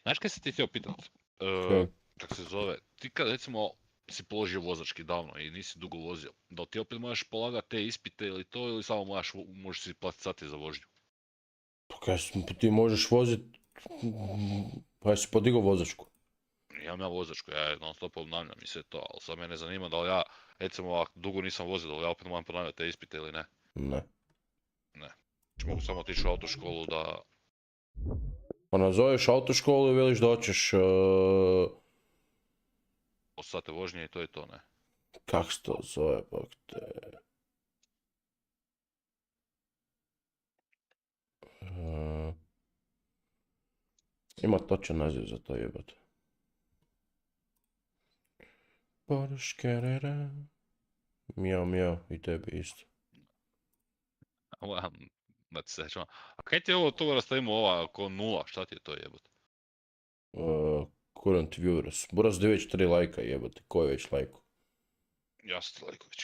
Znaš kaj se ti htio pitat? Kaj? Kako se zove, ti kad recimo si položio vozački davno i nisi dugo vozio, da li ti opet možeš polagati te ispite ili to, ili samo možeš si platiti sati za vožnju? Pa kaj ti možeš vozit, pa jesi podigao vozačku? Imam ja vozačku, ja non stop obnavljam i sve to, ali sad mene zanima da li ja, recimo ako dugo nisam vozio, da li ja opet moram ponavljati te ispite ili ne? Ne. Ne. Znači mogu samo otići u autoškolu da... Pa nazoveš autoškolu i veliš da hoćeš... 8 sate vožnje i to je to, ne? Kak se to zove, bok te... Ima točan naziv za to, jebate. Porškerera. Mijao, mijao, i tebi isto. Da ti se reći, a kaj ti je ovo toga rastavimo ova oko nula, šta ti je to jebote? Current viewers. Boras da već 3 lajka, jebate. Ko je već lajku? Jasno, Lajković.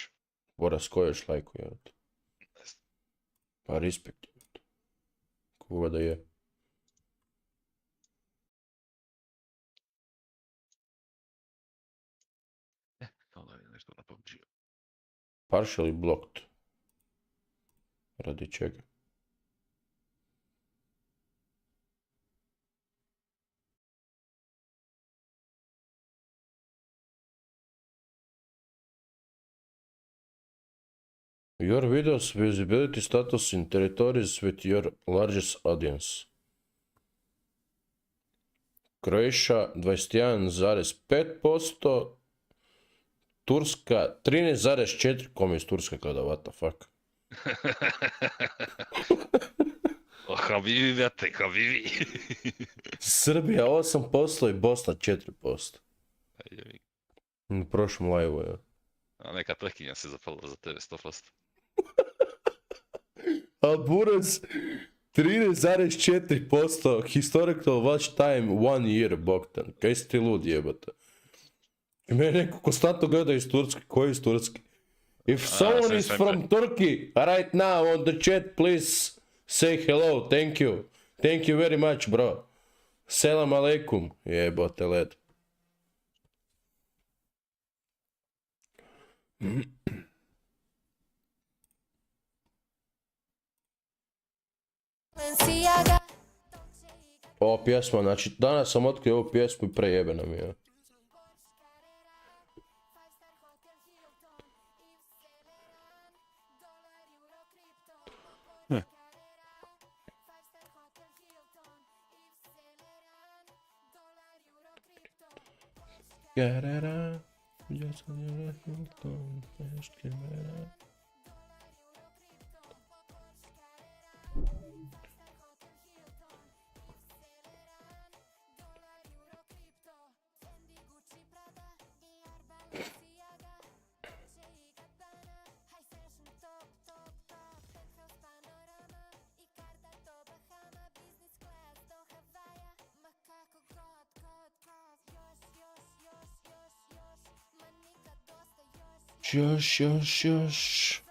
Boras, ko je još lajku, jebate? Ne znam. Pa respekt, jebate. Koga da je. Samo da vidim nešto na PUBG. Partially blocked. Radi čega? Your videos visibility status in territories with your largest audience. Croatia 21,5%, Turska 13,4%, kom iz Turska kada, what the fuck? Habibi, brate, Habibi. Srbija 8% i Bosna 4%. U prošlom live-u, ja. A neka trkinja se zapalila za tebe 100%. A Buras 13,4% historical watch time 1 year, Bogdan. Kaj si ti lud, jebate? I mene neko konstantno gleda iz Turske. Ko je iz Turske? If someone is from Turkey right now on the chat, please say hello. Thank you. Thank you very much, bro. Selam aleikum. Jebote led. Ova pjesma, znači danas sam otkrio ovu pjesmu i prejebena mi je. Još.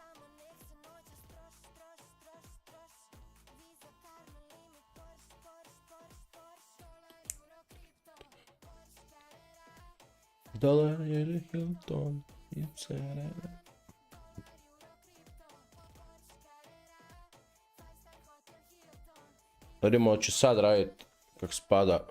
Dolar ili Hilton, Vidimo, će sad radit kak spada.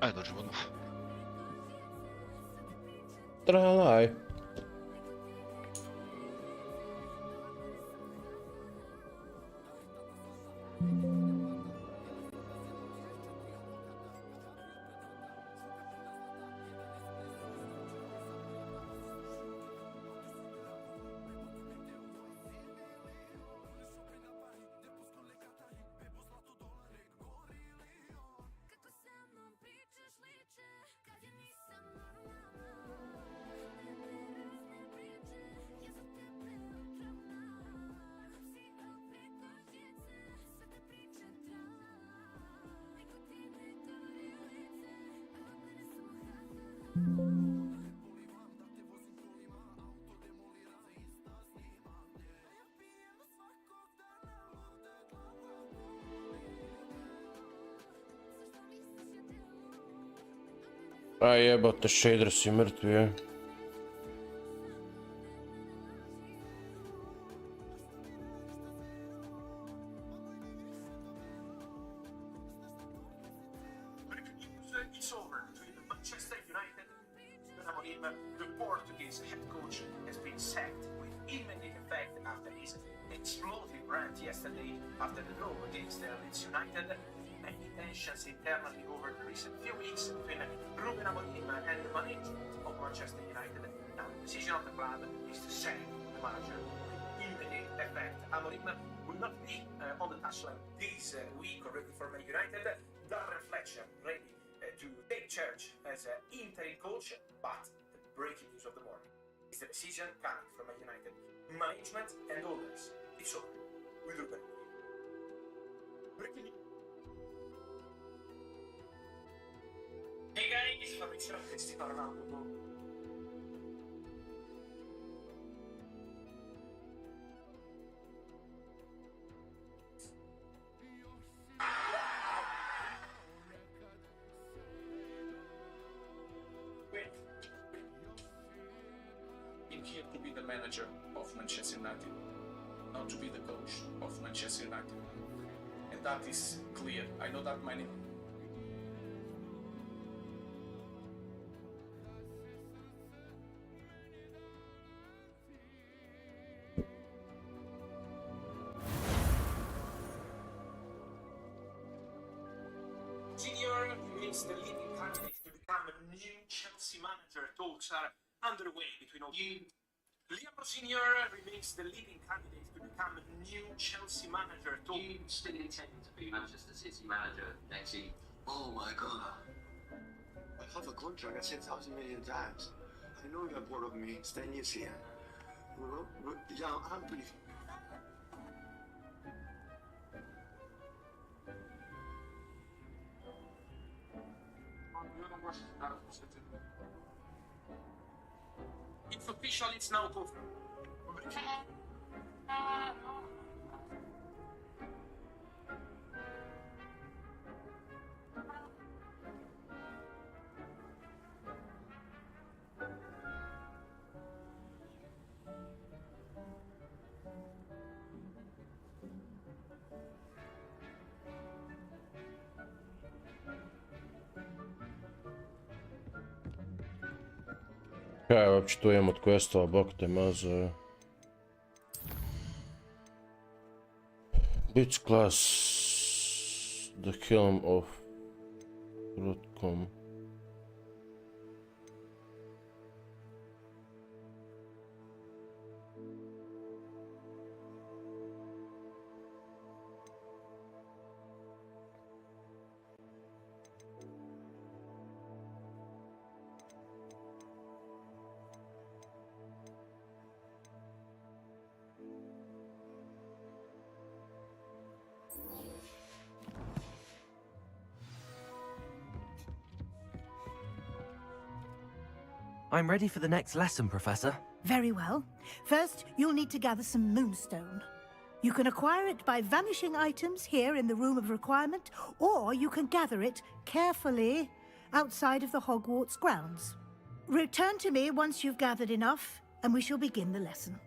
Ajde, dođemo odmah. Tralaj. A jebate, shader si mrtvi, je. It's over between Manchester United and Amorim. The Portuguese head coach has been sacked with immediate effect after his explosive rant yesterday after the draw against Leeds United. Many tensions internally over the recent few weeks between Ruben Amorim and the management of Manchester United. Now, the decision of the club is to sack the manager with immediate effect. Amorim will not be on the touchline this week already for Man United. Darren Fletcher ready to take charge as interim coach, but the breaking news of the morning is the decision coming from Man United management and owners. It's over with Ruben. Breaking news. Hey guys, Fabrizio Cristi parlando. In here to be the manager of Manchester United, not to be the coach of Manchester United. And that is clear. I know that many. Senior remains the leading candidate to become a new Chelsea manager. Talks are underway between all you. Liam Senior remains the leading candidate to become a new Chelsea manager. Do you still intend to be Manchester City manager next season? Oh my god. I have a contract. I said 1,000 million times. I know you're bored of me. Stay in here. Yeah, I'm pretty. It's official, it's now confirmed. Kaj uopće tu imam od questova, bok te maze. Bitch class, the helm of Rotcom. I'm ready for the next lesson, Professor. Very well. First, you'll need to gather some moonstone. You can acquire it by vanishing items here in the Room of Requirement, or you can gather it carefully outside of the Hogwarts grounds. Return to me once you've gathered enough, and we shall begin the lesson.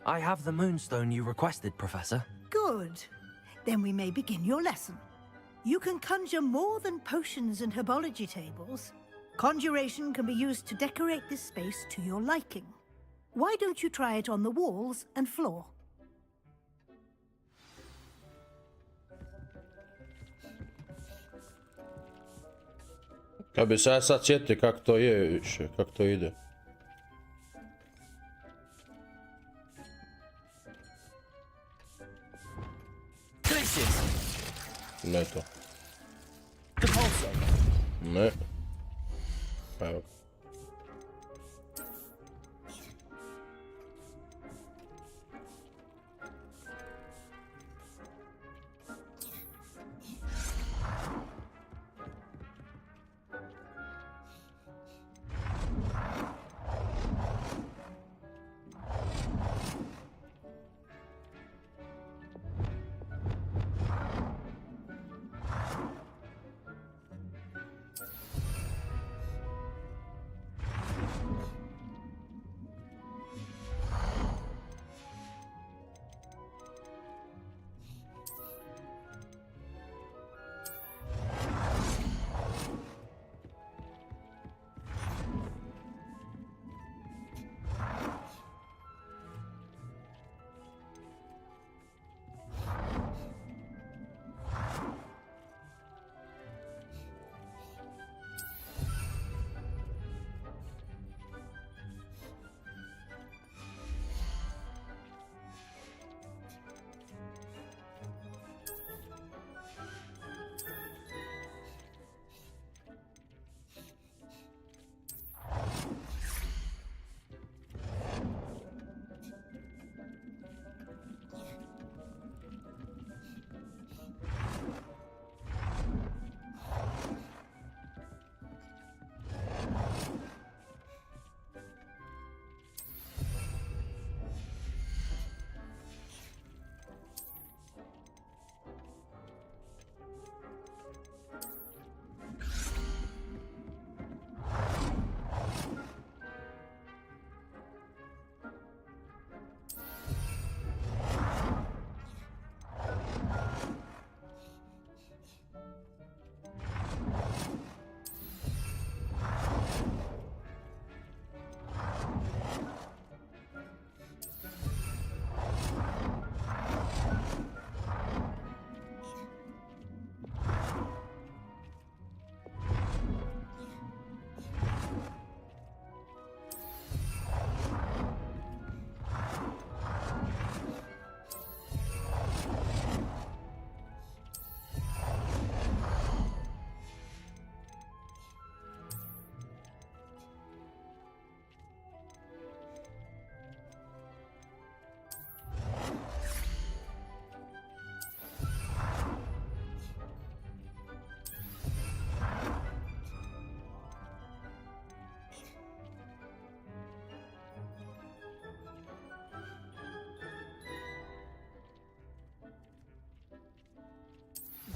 I have the moonstone you requested, Professor. Good. Good. Then we may begin your lesson. You can conjure more than potions and herbology tables. Conjuration can be used to decorate this space to your liking. Why don't you try it on the walls and floor? Kad bi se ja sad sjetio kako to je više, kako to ide. Ne to. Ne. Evo.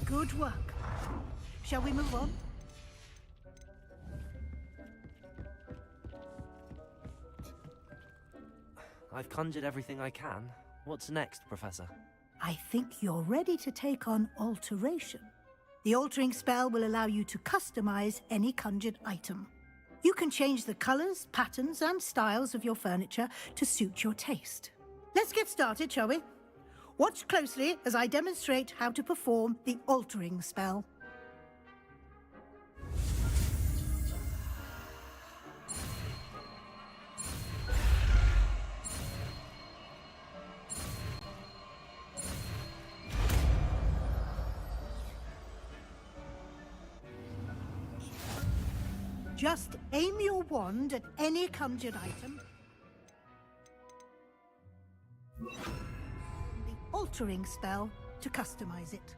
Good work. Shall we move on? I've conjured everything I can. What's next, Professor? I think you're ready to take on alteration. The altering spell will allow you to customize any conjured item. You can change the colors, patterns, and styles of your furniture to suit your taste. Let's get started, shall we? Watch closely as I demonstrate how to perform the altering spell. Just aim your wand at any conjured item. The altering spell to customize it.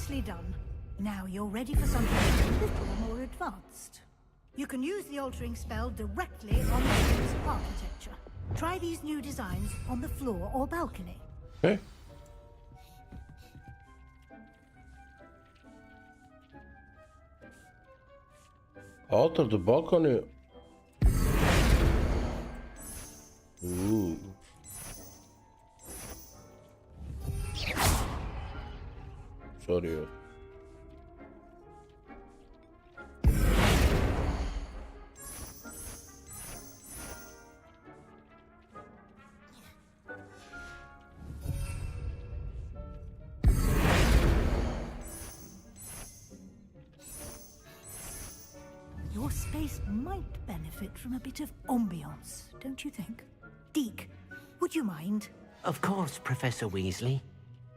Nicely done. Now you're ready for something a little more advanced. You can use the altering spell directly on the room's architecture. Try these new designs on the floor or balcony. Okay. Alter the balcony. Ooh. Sorry. Your space might benefit from a bit of ambiance, don't you think? Deke, would you mind? Of course, Professor Weasley.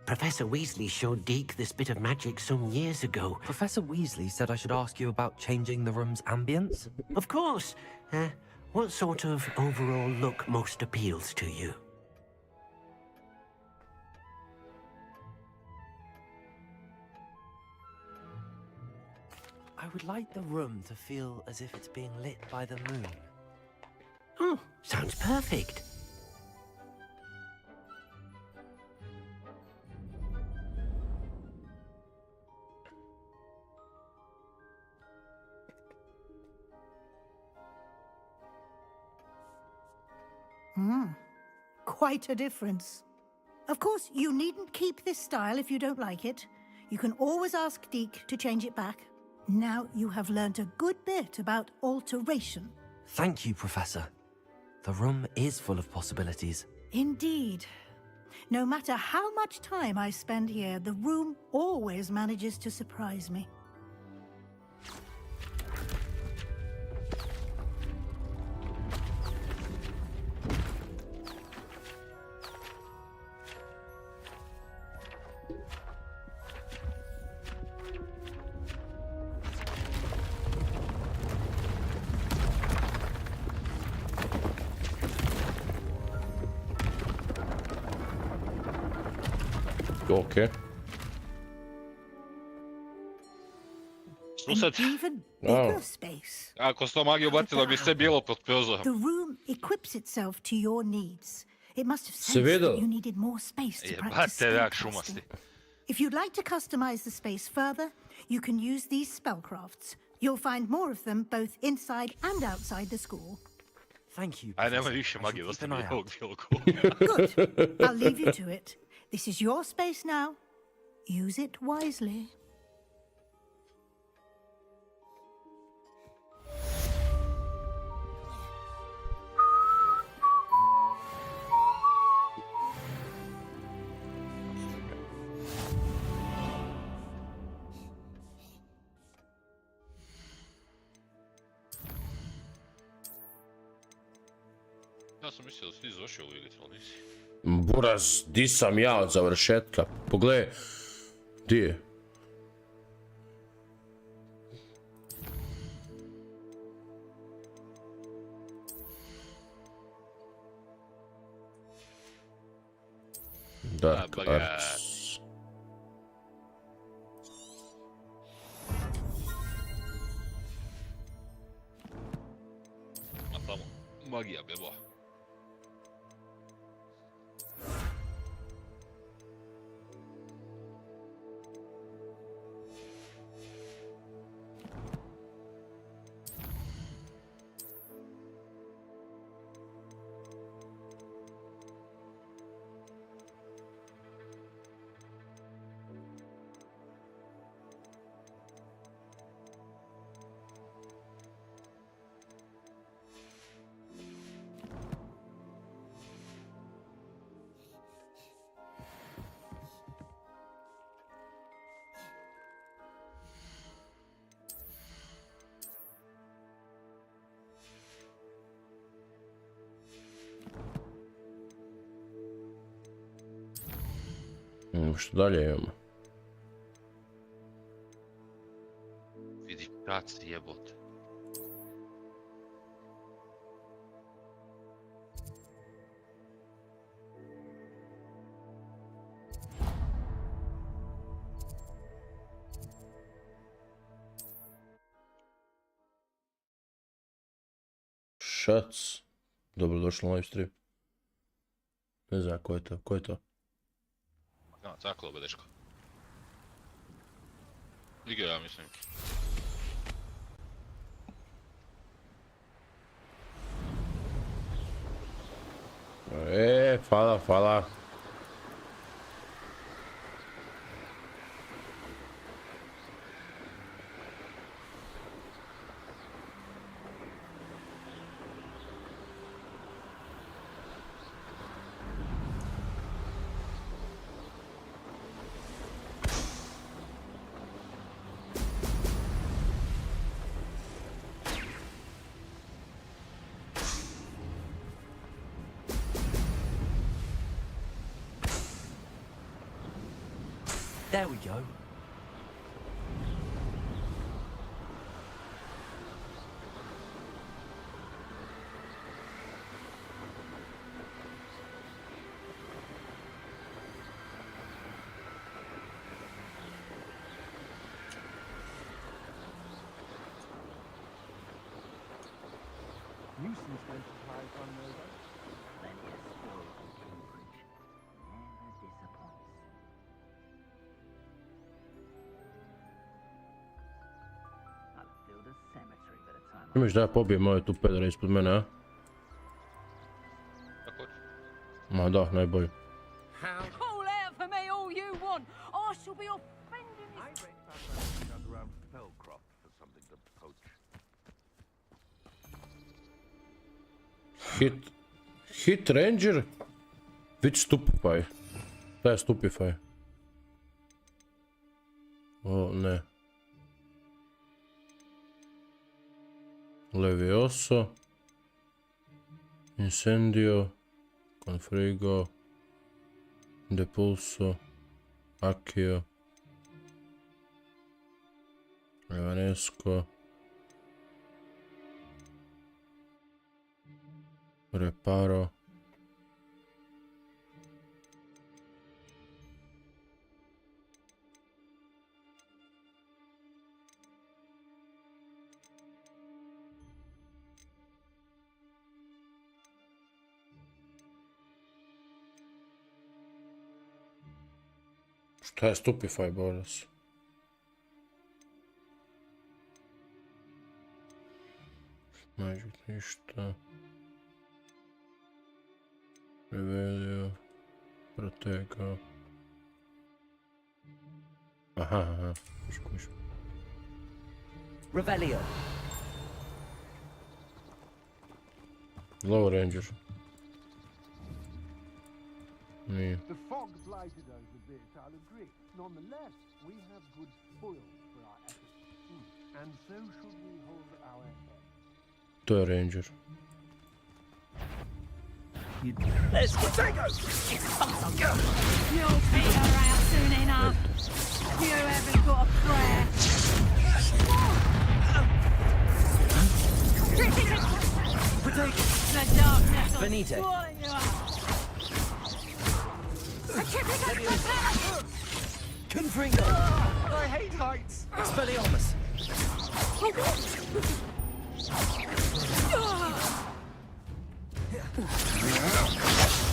Professor Weasley showed Deke this bit of magic some years ago. Professor Weasley said I should ask you about changing the room's ambience. Of course. What sort of overall look most appeals to you? I would like the room to feel as if it's being lit by the moon. Oh, sounds perfect. Quite a difference. Of course, you needn't keep this style if you don't like it. You can always ask Deke to change it back. Now you have learnt a good bit about alteration. Thank you, Professor. The room is full of possibilities. Indeed. No matter how much time I spend here, the room always manages to surprise me. Okay. An Sused, even bigger space. ako sto magiju bacilo mi sve bilo pod prozorem. The room equips itself to your needs. It must have Se sensed videlo. that you needed more space to practice Jebate, jak spellcasting. šumasti. If you'd like to customize the space further, you can use these spellcrafts. You'll find more of them both inside and outside the school. Thank you, Aj, nemoj Professor. više I shall magije, keep dosta an mi eye je out. ovog bilo cool. Good. I'll leave you to it. This is your space now. Use it wisely. Ja sam mislio da si ti završio u igrici, ali nisi. Buraz, di sam ja od završetka? Pogledaj. Di je? Dark baga. Arts. A tamo, magija bebo. Što dalje imamo? Vidi, praci jebote. Shots. Dobrodošli na live stream. Ne znam ko je to, ko je to? Ja, tako lobe, dečko. Igra, ja mislim. Hvala, hvala. There we go. Nuisance enterprise on those. Plenty of stories from Cambridge. Never disappoints. I'll build a cemetery by the time Imaš da ja pobijem ove tu pedere ispod mene, a? Također. Ma da, najbolje. Call out for me all you want. I shall be offending you. Around Fellcroft for something to poach. Hit Ranger? Which Stupefy? Šta je Stupefy? O, ne. Levioso. Incendio. Confrigo. Depulso. Accio. Evanesco. Reparo. Šta je Stupefy, bolas? Magic ništa. Revelio. Protego. Aha. Kuš. Revelio. Low Ranger. Nije. The fog blighted us a bit, I'll agree. Nonetheless, we have good spoil for our efforts. And so should we hold our head. To je Ranger. Let's go. You'll figure out soon enough. You haven't got a prayer. The darkness will Benito. swallow you up. Confringo. I hate heights! Expelliarmus.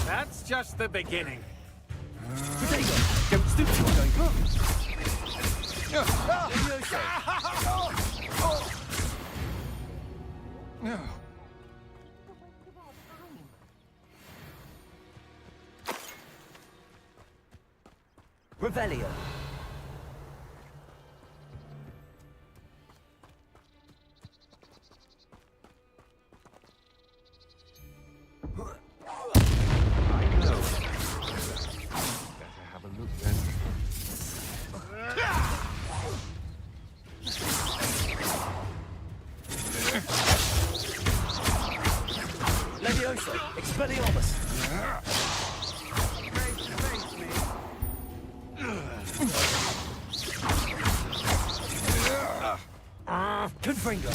That's just the beginning. Protego. Don't stoop to your going. Revelio. Levioso. Expelliarmus. Confringo.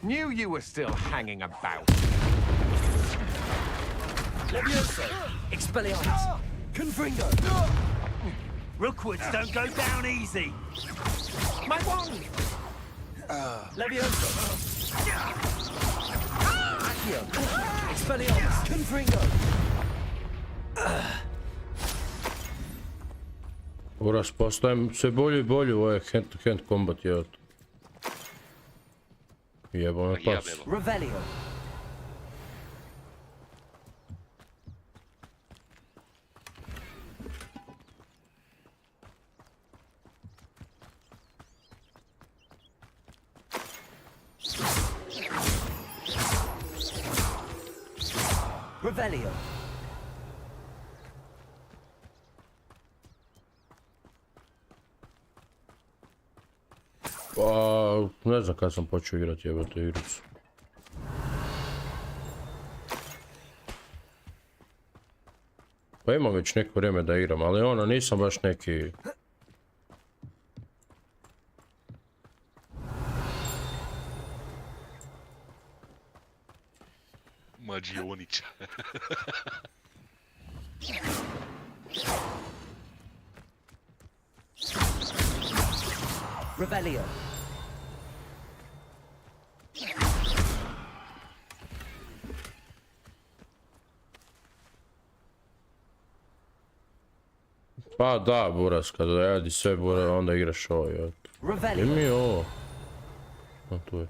Knew you were still hanging about. Levioso. Expelliarmus. Confringo! Rookwoods don't go down easy! My wand! Levioso! Accio! Expelliarmus! Confringo! Uras, postajem sve bolje i bolje u ovaj hand-to-hand combat, jebate. Jebo me pas. Revelio! Revelio! Pa, ne znam kad sam počeo igrati jebate igricu. Pa imam već neko vrijeme da igram, ali ono nisam baš neki... Mađionića. Revelio! Pa da, buras, kada radi sve buras, onda igraš ovo, jebate. I mi ovo. A, tu je.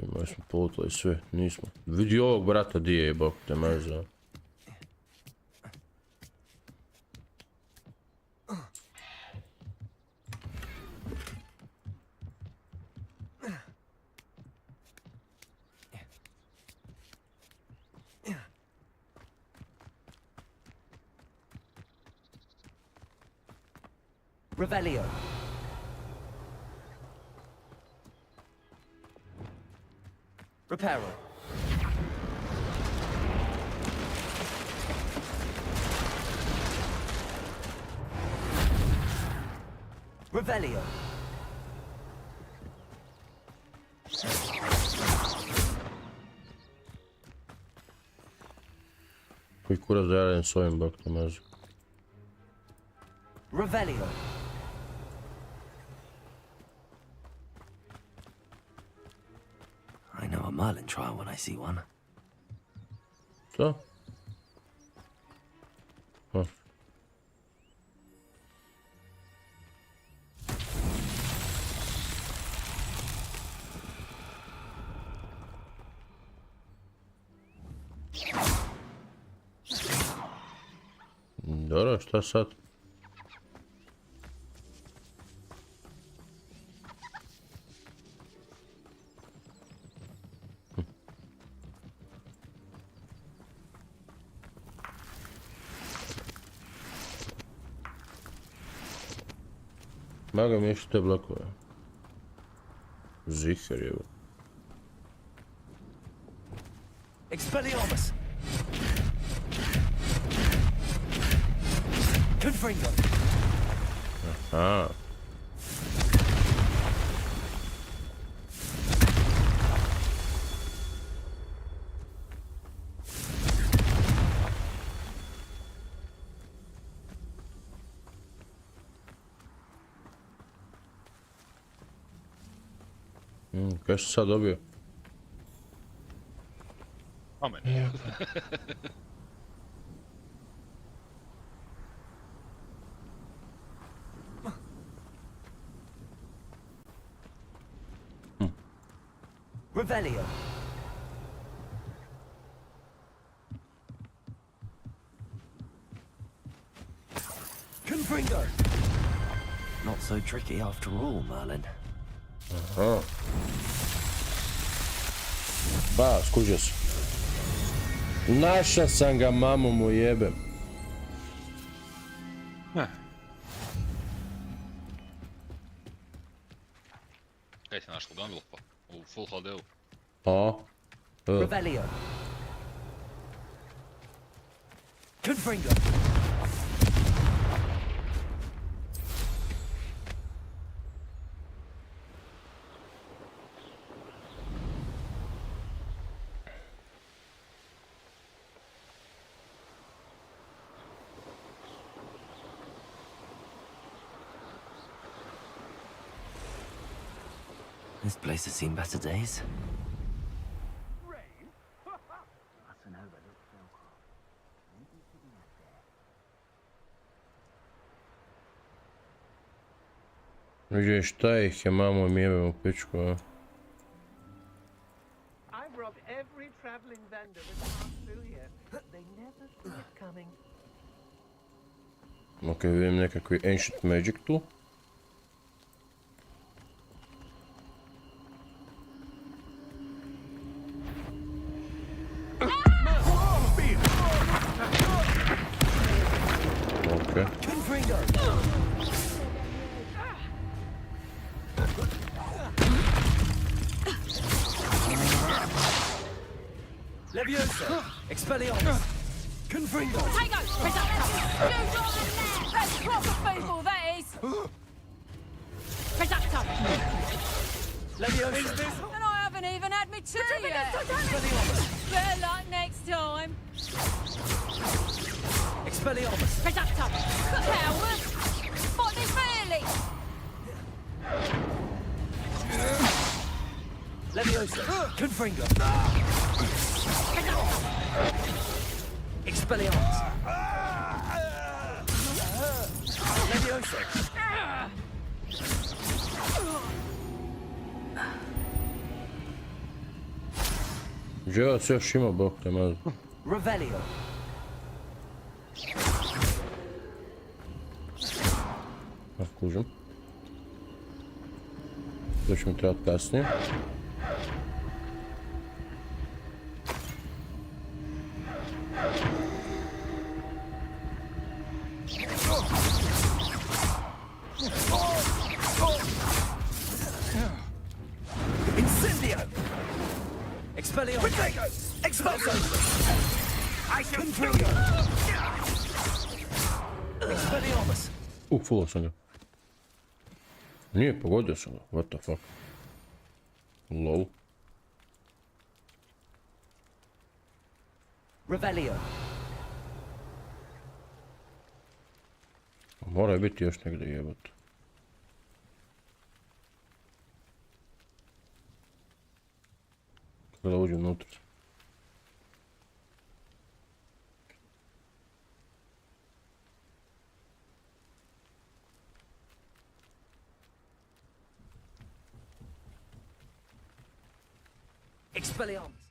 Imali smo polutali sve, nismo. Vidi ovog brata di je, bok te meza. Revelio! Reparo! Revelio! Koji kurac da ja radim s ovim, bok te meza. Revelio! I know a Merlin trial when I see one. Što? Ha. Dobro, šta sad? Maga mi još te blokove. Ziher je. Expelliarmus! Confringo! Aha. Kaj si sad dobio? Amen. Revelio! Confringo! Not so tricky after all, Merlin. Aha. Pa, skužio si. Naša sam ga, mamu mu jebem. Kaj si našlo Gunlock pa? U Full HD-u? A? Revelio! Confringo! This place has seen better days. Vidiš šta ih je mamo mijeve u pičku, a? I've robbed every traveling vendor that passed through here. They never see it coming. Ok, vidim nekakvi ancient magic tu. Ok. Leviosa! Expelliarmus! Confringo! Take out! You got them there! That's proper people, that is! Reductor! Leviosa! And I haven't even had me tea yet! Better luck next time! Expelliarmus! Reductor! Coward! Fight me fairly! Leviosa! Confringo! Expelliarmus! Leviosa! Dževac još ima, bok te mazu. Revelio! Kužim. To će mi trebati kasnije. Incendio! Expelliarmus! Expulso! I can through you! Expelliarmus! Fulao sam ga. Nije, pogodio sam ga. What the fuck? Lol. Revelio! Mora biti još negdje jebati. Kako da uđem unutra? Expelliarmus!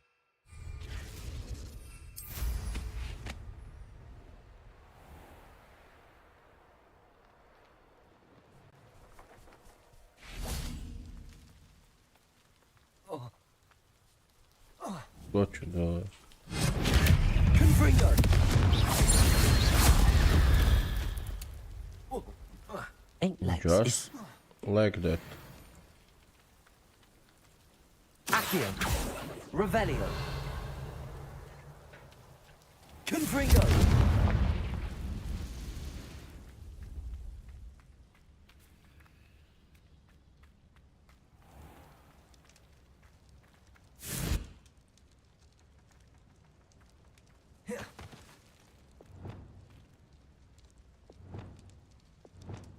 Doću da... Confringo! Ain't Lex Just like that. Accio! Revelio! Confringo!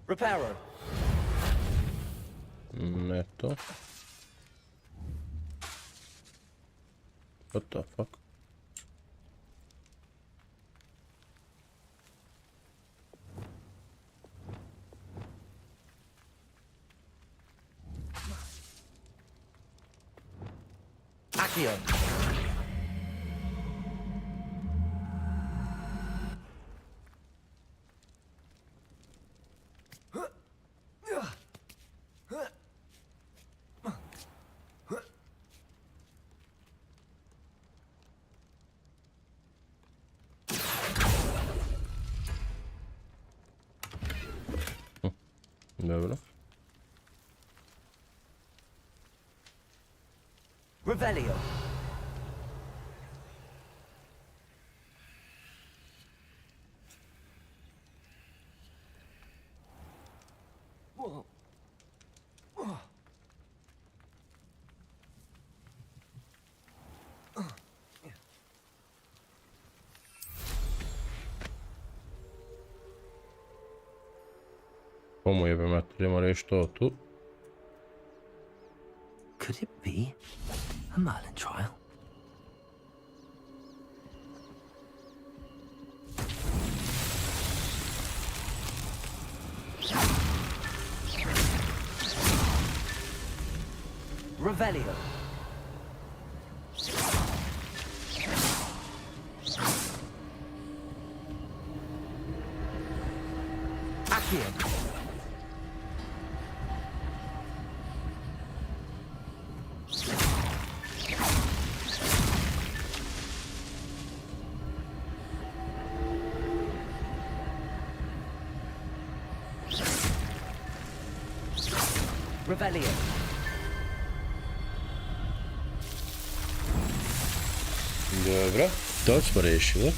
Reparo! Ne to. What the fuck? Accio! Dobro. Revelio! Komu jebe mater, idemo reći to tu. Could it be a Merlin trial? Revelio. Accio. Revelio. Dobro, to smo riješili.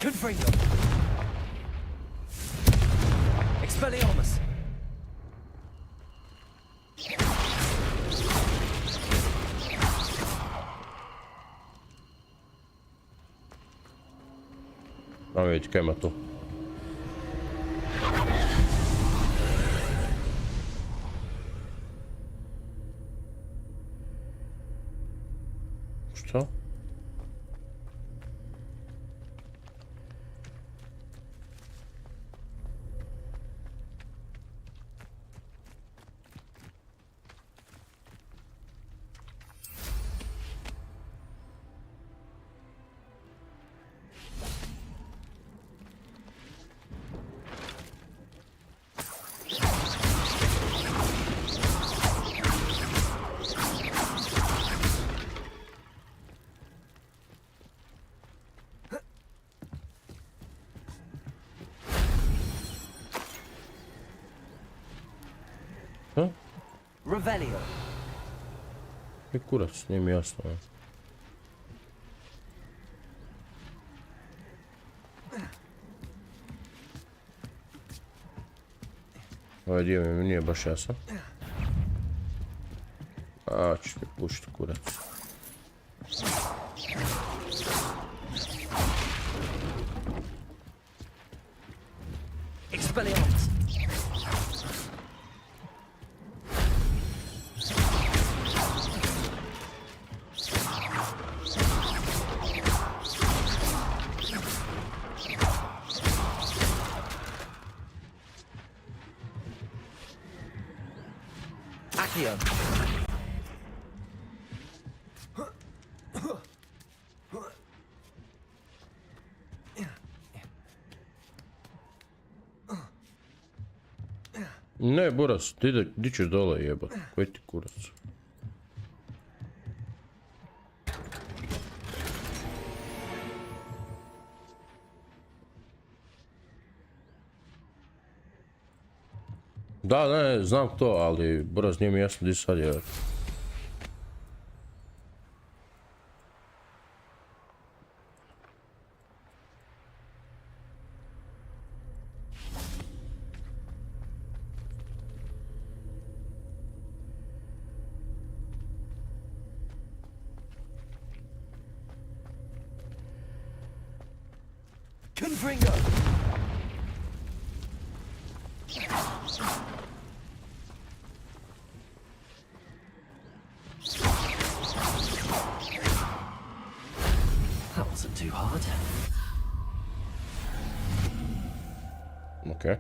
Confringo. Expelliarmus. A vidjeti kaj ima tu. Što? Revelio. I kurac, nije mi jasno. Ovaj dio mi nije baš jasan. A, ću mi pušiti kurac. Expelliarmus. Accio. Ne, Boras, di ćeš dole jebat, koji ti kurac? Da, ne, znam to, ali Boras nije mi jasno di sad je. Confringo. That wasn't too hard. Okay.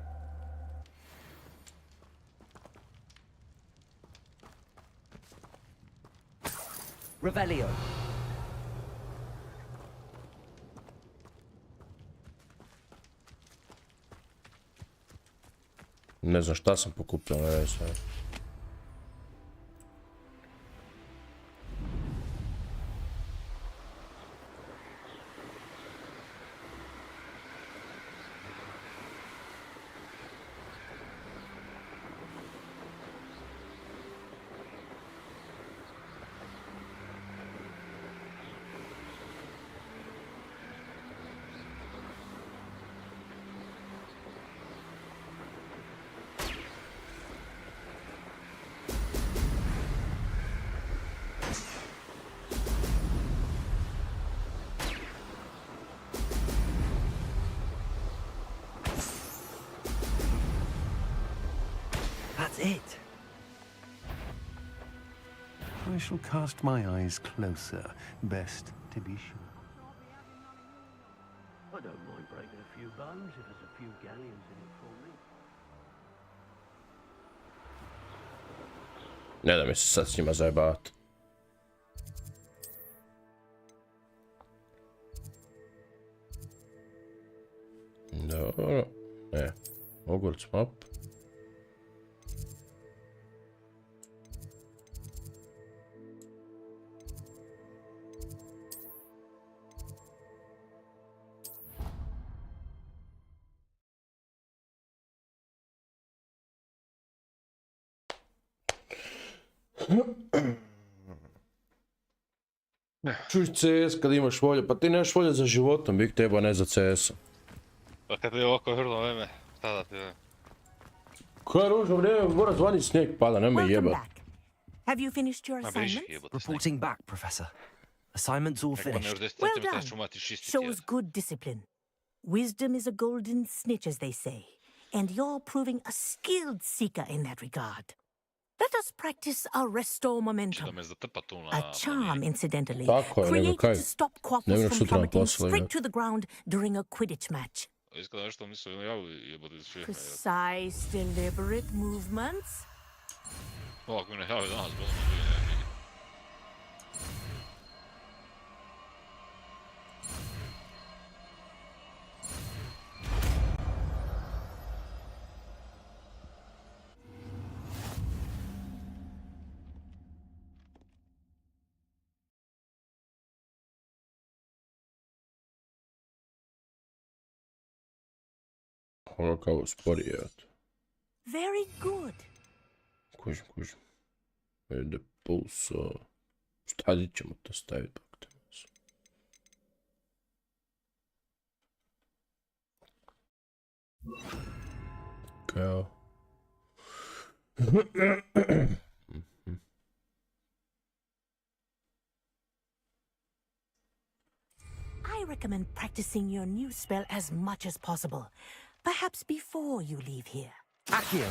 Revelio. Ne znam šta sam pokupio, ne znam. That's it. I shall cast my eyes closer, best to be sure. I don't mind breaking a few bones if there's a few galleons in it for me. Ne da mi se sad s njima zajebavati. Dobro. Hogwarts map. Čuj CS kad imaš volje, pa ti nemaš volje za životom, bih teba ne za CS-om. Pa kad je ovako hrno vreme, šta da ti je? Kaj ružno vrijeme, mora zvani snijeg pada, nemoj jebat. Have you finished your assignment? Reporting back, Professor. Assignment's all finished. Well done. Shows good discipline. Wisdom is a golden snitch, as they say, and you're proving a skilled seeker in that regard. Let us practice our restore momentum. A charm, incidentally, created to stop quaffles from plummeting straight to the ground during a Quidditch match. Precise, deliberate movements. Ono kao spori je. Very good. Kužim. Ide puls. Stavit ćemo to staviti. Kao. I recommend practicing your new spell as much as possible. Perhaps before you leave here. Accio!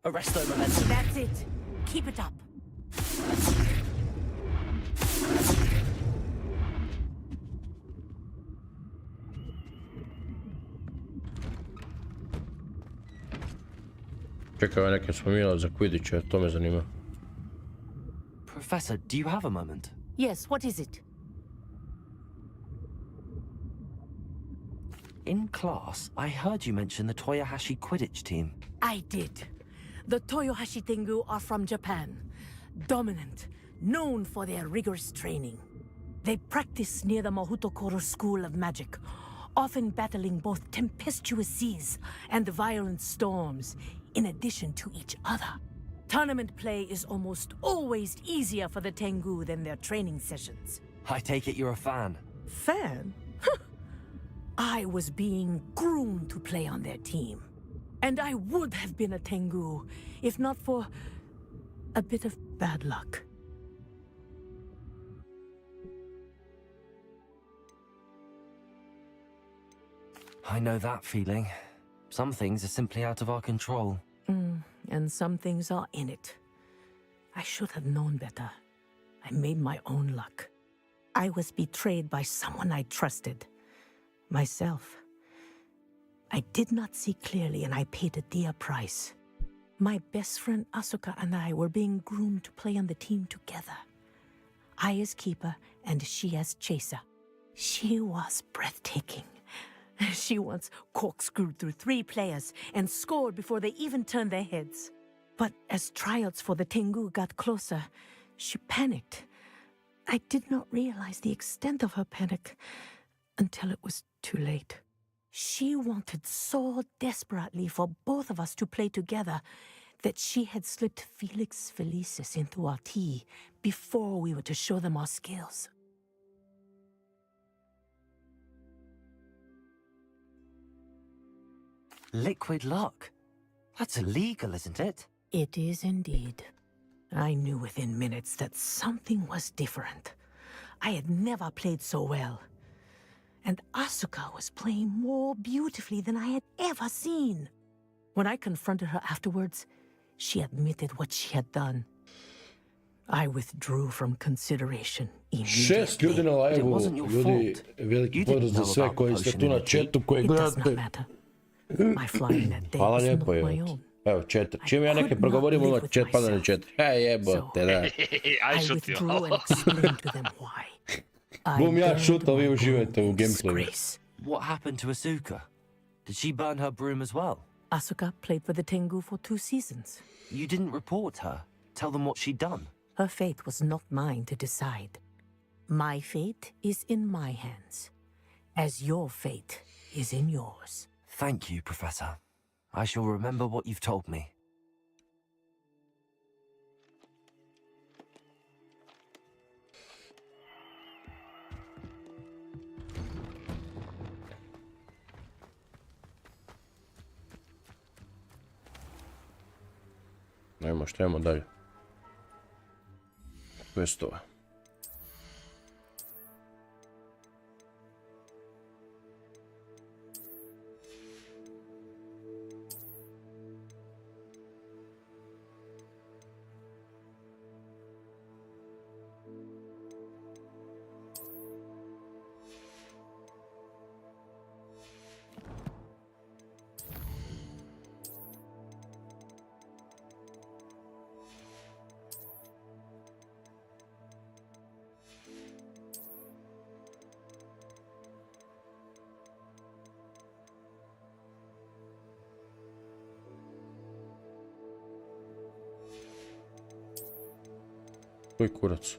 Arresto momentum. That's it. Keep it up. Čekaj, ovaj nekim spominjala za Quidditch, to me zanima. Professor, do you have a moment? Yes, what is it? In class, I heard you mention the Toyohashi Quidditch team. I did. The Toyohashi Tengu are from Japan. Dominant, known for their rigorous training. They practice near the Mahutokoro School of Magic, often battling both tempestuous seas and violent storms, in addition to each other. Tournament play is almost always easier for the Tengu than their training sessions. I take it you're a fan. Fan? I was being groomed to play on their team. And I would have been a Tengu, if not for a bit of bad luck. I know that feeling. Some things are simply out of our control. And some things are in it. I should have known better. I made my own luck. I was betrayed by someone I trusted. Myself. I did not see clearly and I paid a dear price. My best friend Asuka and I were being groomed to play on the team together. I as keeper and she as chaser. She was breathtaking. She once corkscrewed through 3 players and scored before they even turned their heads. But as tryouts for the Tengu got closer, she panicked. I did not realize the extent of her panic until it was too late. She wanted so desperately for both of us to play together that she had slipped Felix Felicis into our tea before we were to show them our skills. Liquid lock? That's illegal, isn't it? It is indeed. I knew within minutes that something was different. I had never played so well. And Asuka was playing more beautifully than I had ever seen. When I confronted her afterwards, she admitted what she had done. I withdrew from consideration immediately. 6 ljudi na live-u, ljudi, veliki pozdrav za sve koji ste tu na chatu, koji gledate. My flying that day Hvala was lijepo, not my evo. own. Evo, chat. Čim ja neke progovorim, ono chat pada na chat. Jebote, da. Aj I šuti withdrew malo. and explained to them why. Bum ja burned šuta, vi my uživajte u broom in gameplayu. disgrace. What happened to Asuka? Did she burn her broom as well? Asuka played for the Tengu for 2 seasons. You didn't report her. Tell them what she'd done. Her fate was not mine to decide. My fate is in my hands, as your fate is in yours. Thank you, Professor. I shall remember what you've told me. Ajmo, šta imamo dalje? Questova. Koji kurac?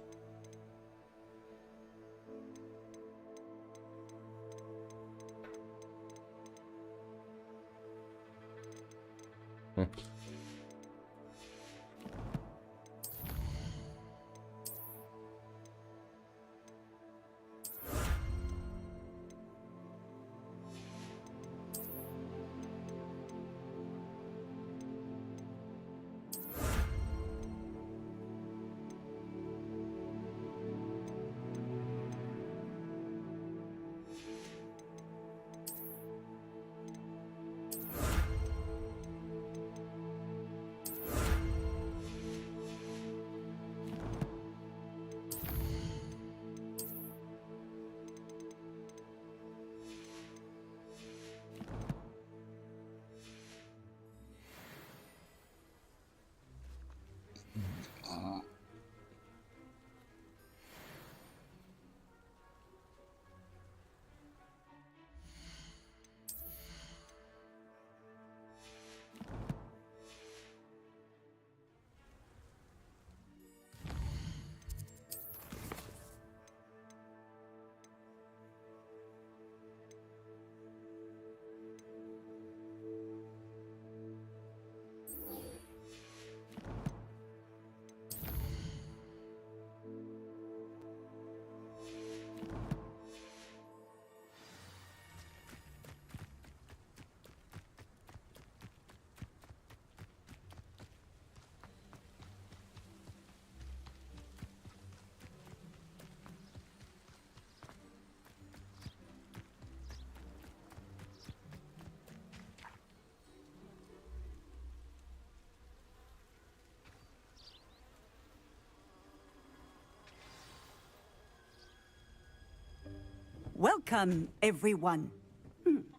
Welcome, everyone.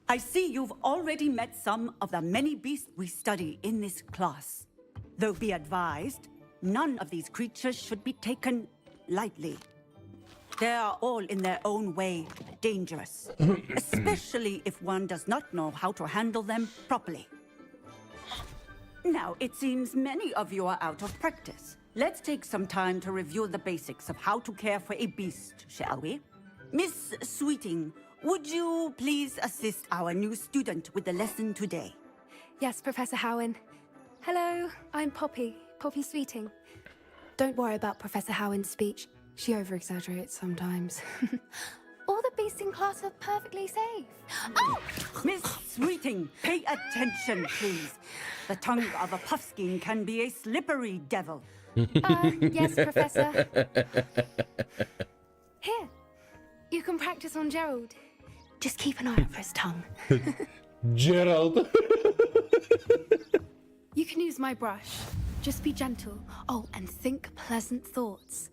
I see you've already met some of the many beasts we study in this class. Though be advised, none of these creatures should be taken lightly. They are all in their own way dangerous, especially if one does not know how to handle them properly. Now, it seems many of you are out of practice. Let's take some time to review the basics of how to care for a beast, shall we? Miss Sweeting, would you please assist our new student with the lesson today? Yes, Professor Howen. Hello, I'm Poppy Sweeting. Don't worry about Professor Howen's speech. She over-exaggerates sometimes. All the beasts in class class are perfectly safe. Oh! Miss Sweeting, pay attention, please. The tongue of a puffskein can be a slippery devil. Yes, Professor. Here, you can practice on Gerald. Just keep an eye out for his tongue. Gerald. You can use my brush. Just be gentle. Oh, and think pleasant thoughts.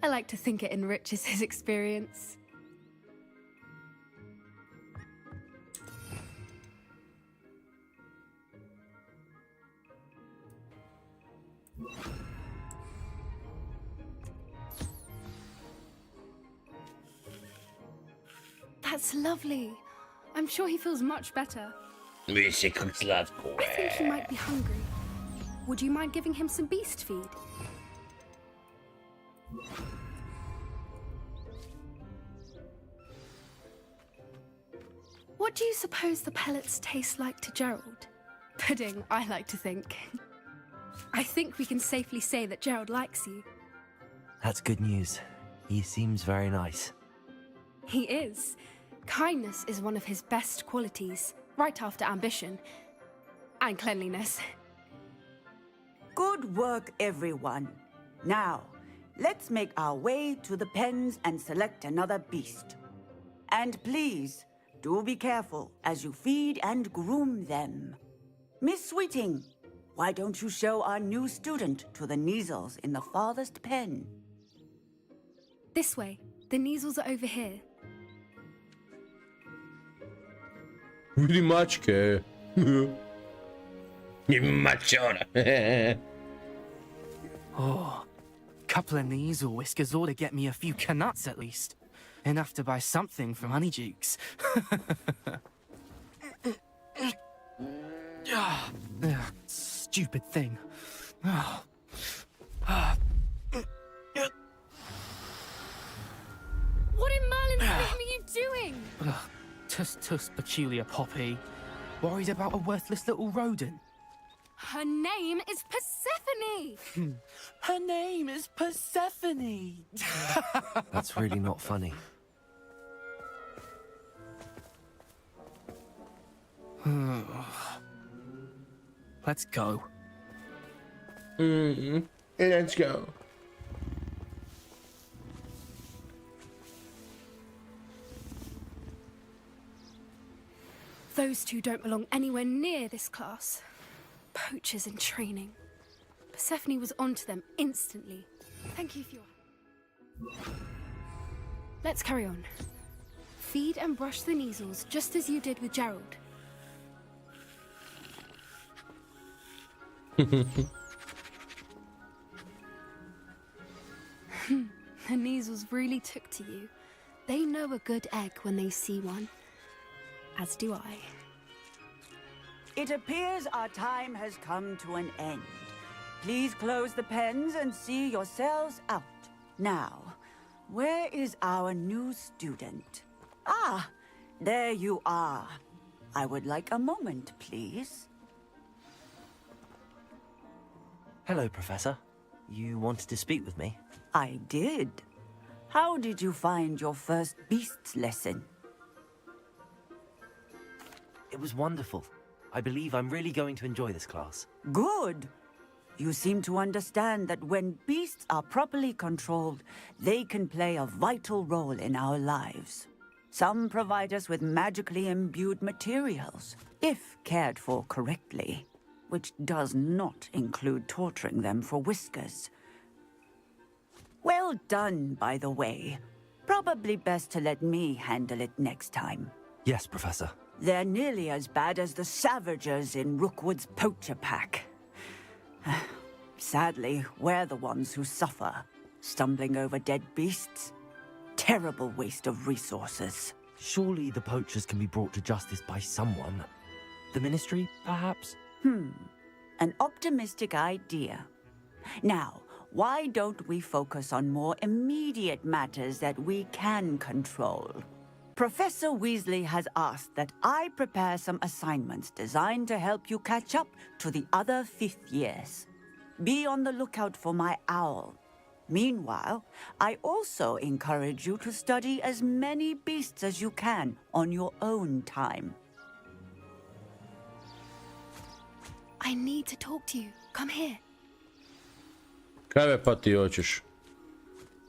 I like to think it enriches his experience. That's lovely. I'm sure he feels much better. I think he might be hungry. Would you mind giving him some beast feed? What do you suppose the pellets taste like to Gerald? Pudding, I like to think. I think we can safely say that Gerald likes you. That's good news. He seems very nice. He is. Kindness is one of his best qualities, right after ambition and cleanliness. Good work, everyone. Now, let's make our way to the pens and select another beast. And please, do be careful as you feed and groom them. Miss Sweeting, why don't you show our new student to the Neasels in the farthest pen? This way. The Neasels are over here. Vidi mačke. Mačona. Oh, couple of Neasel whiskers ought to get me a few canuts at least. Enough to buy something from Honeydukes. Stupid thing. What in Merlin's name are you doing? Tuss peculiar Poppy. Worried about a worthless little rodent. Her name is Persephone! Her name is Persephone! That's really not funny. Let's go. Let's go. Those two don't belong anywhere near this class. Poachers in training. Persephone was onto them instantly. Thank you for your... Let's carry on. Feed and brush the Neasels just as you did with Gerald. The Neasels really took to you. They know a good egg when they see one. As do I. It appears our time has come to an end. Please close the pens and see yourselves out. Now, where is our new student? Ah, there you are. I would like a moment, please. Hello, Professor. You wanted to speak with me? I did. How did you find your first beasts lesson? It was wonderful. I believe I'm really going to enjoy this class. Good. You seem to understand that when beasts are properly controlled, they can play a vital role in our lives. Some provide us with magically imbued materials, if cared for correctly, which does not include torturing them for whiskers. Well done, by the way. Probably best to let me handle it next time. Yes, Professor. They're nearly as bad as the Savagers in Rookwood's poacher pack. Sadly, we're the ones who suffer, stumbling over dead beasts. Terrible waste of resources. Surely the poachers can be brought to justice by someone. The Ministry, perhaps? An optimistic idea. Now, why don't we focus on more immediate matters that we can control? Professor Weasley has asked that I prepare some assignments designed to help you catch up to the other 5th years. Be on the lookout for my owl. Meanwhile, I also encourage you to study as many beasts as you can on your own time. I need to talk to you. Come here. Kaj pa ti hoćeš?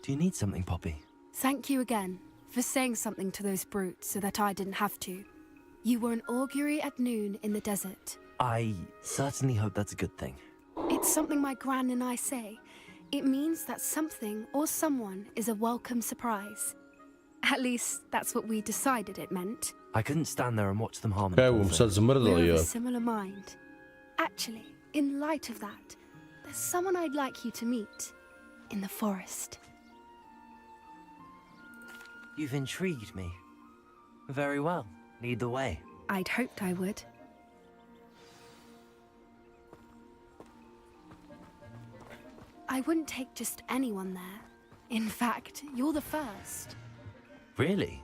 Do you need something, Poppy? Thank you again for saying something to those brutes so that I didn't have to. You were an augury at noon in the desert. I certainly hope that's a good thing. It's something my gran and I say. It means that something or someone is a welcome surprise. At least, that's what we decided it meant. I couldn't stand there and watch them harm Kaj bom sad zmrdal, We're ja. of a similar mind. Actually, in light of that, there's someone I'd like you to meet in the forest. You've intrigued me. Very well. Lead the way. I'd hoped I would. I wouldn't take just anyone there. In fact, you're the first. Really?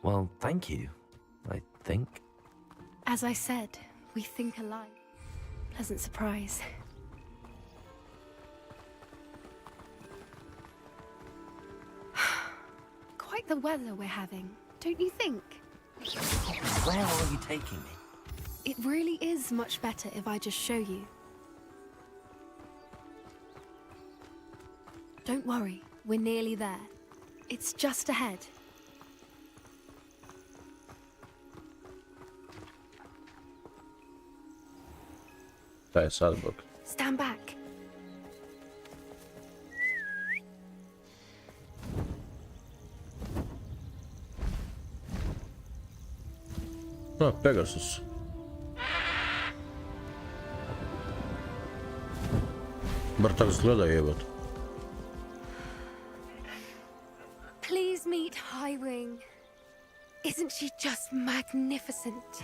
Well, thank you, I think. As I said, we think alike. Pleasant surprise. Quite the weather we're having, don't you think? Where are you taking me? It really is much better if I just show you. Don't worry, we're nearly there. It's just ahead. Taj je sad bok. Stand back. A, Pegasus. Bar tak zgleda jebat. Please meet Highwing. Isn't she just magnificent?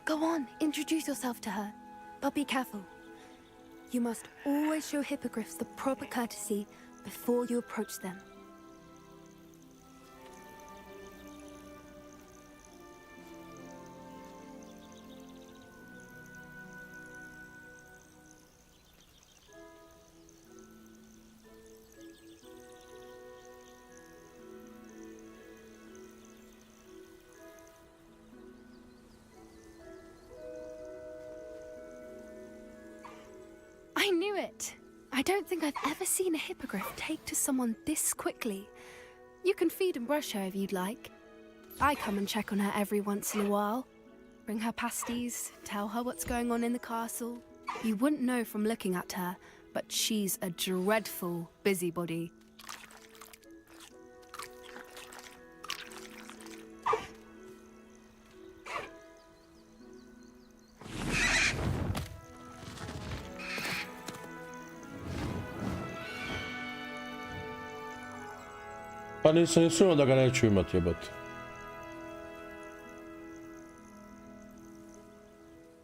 Go on, introduce yourself to her. But be careful. You must always show hippogriffs the proper courtesy before you approach them. I knew it! I don't think I've ever seen a hippogriff take to someone this quickly. You can feed and brush her if you'd like. I come and check on her every once in a while. Bring her pasties, tell her what's going on in the castle. You wouldn't know from looking at her, but she's a dreadful busybody. Pa nisam ni sumnjao da ga neću imat jebat.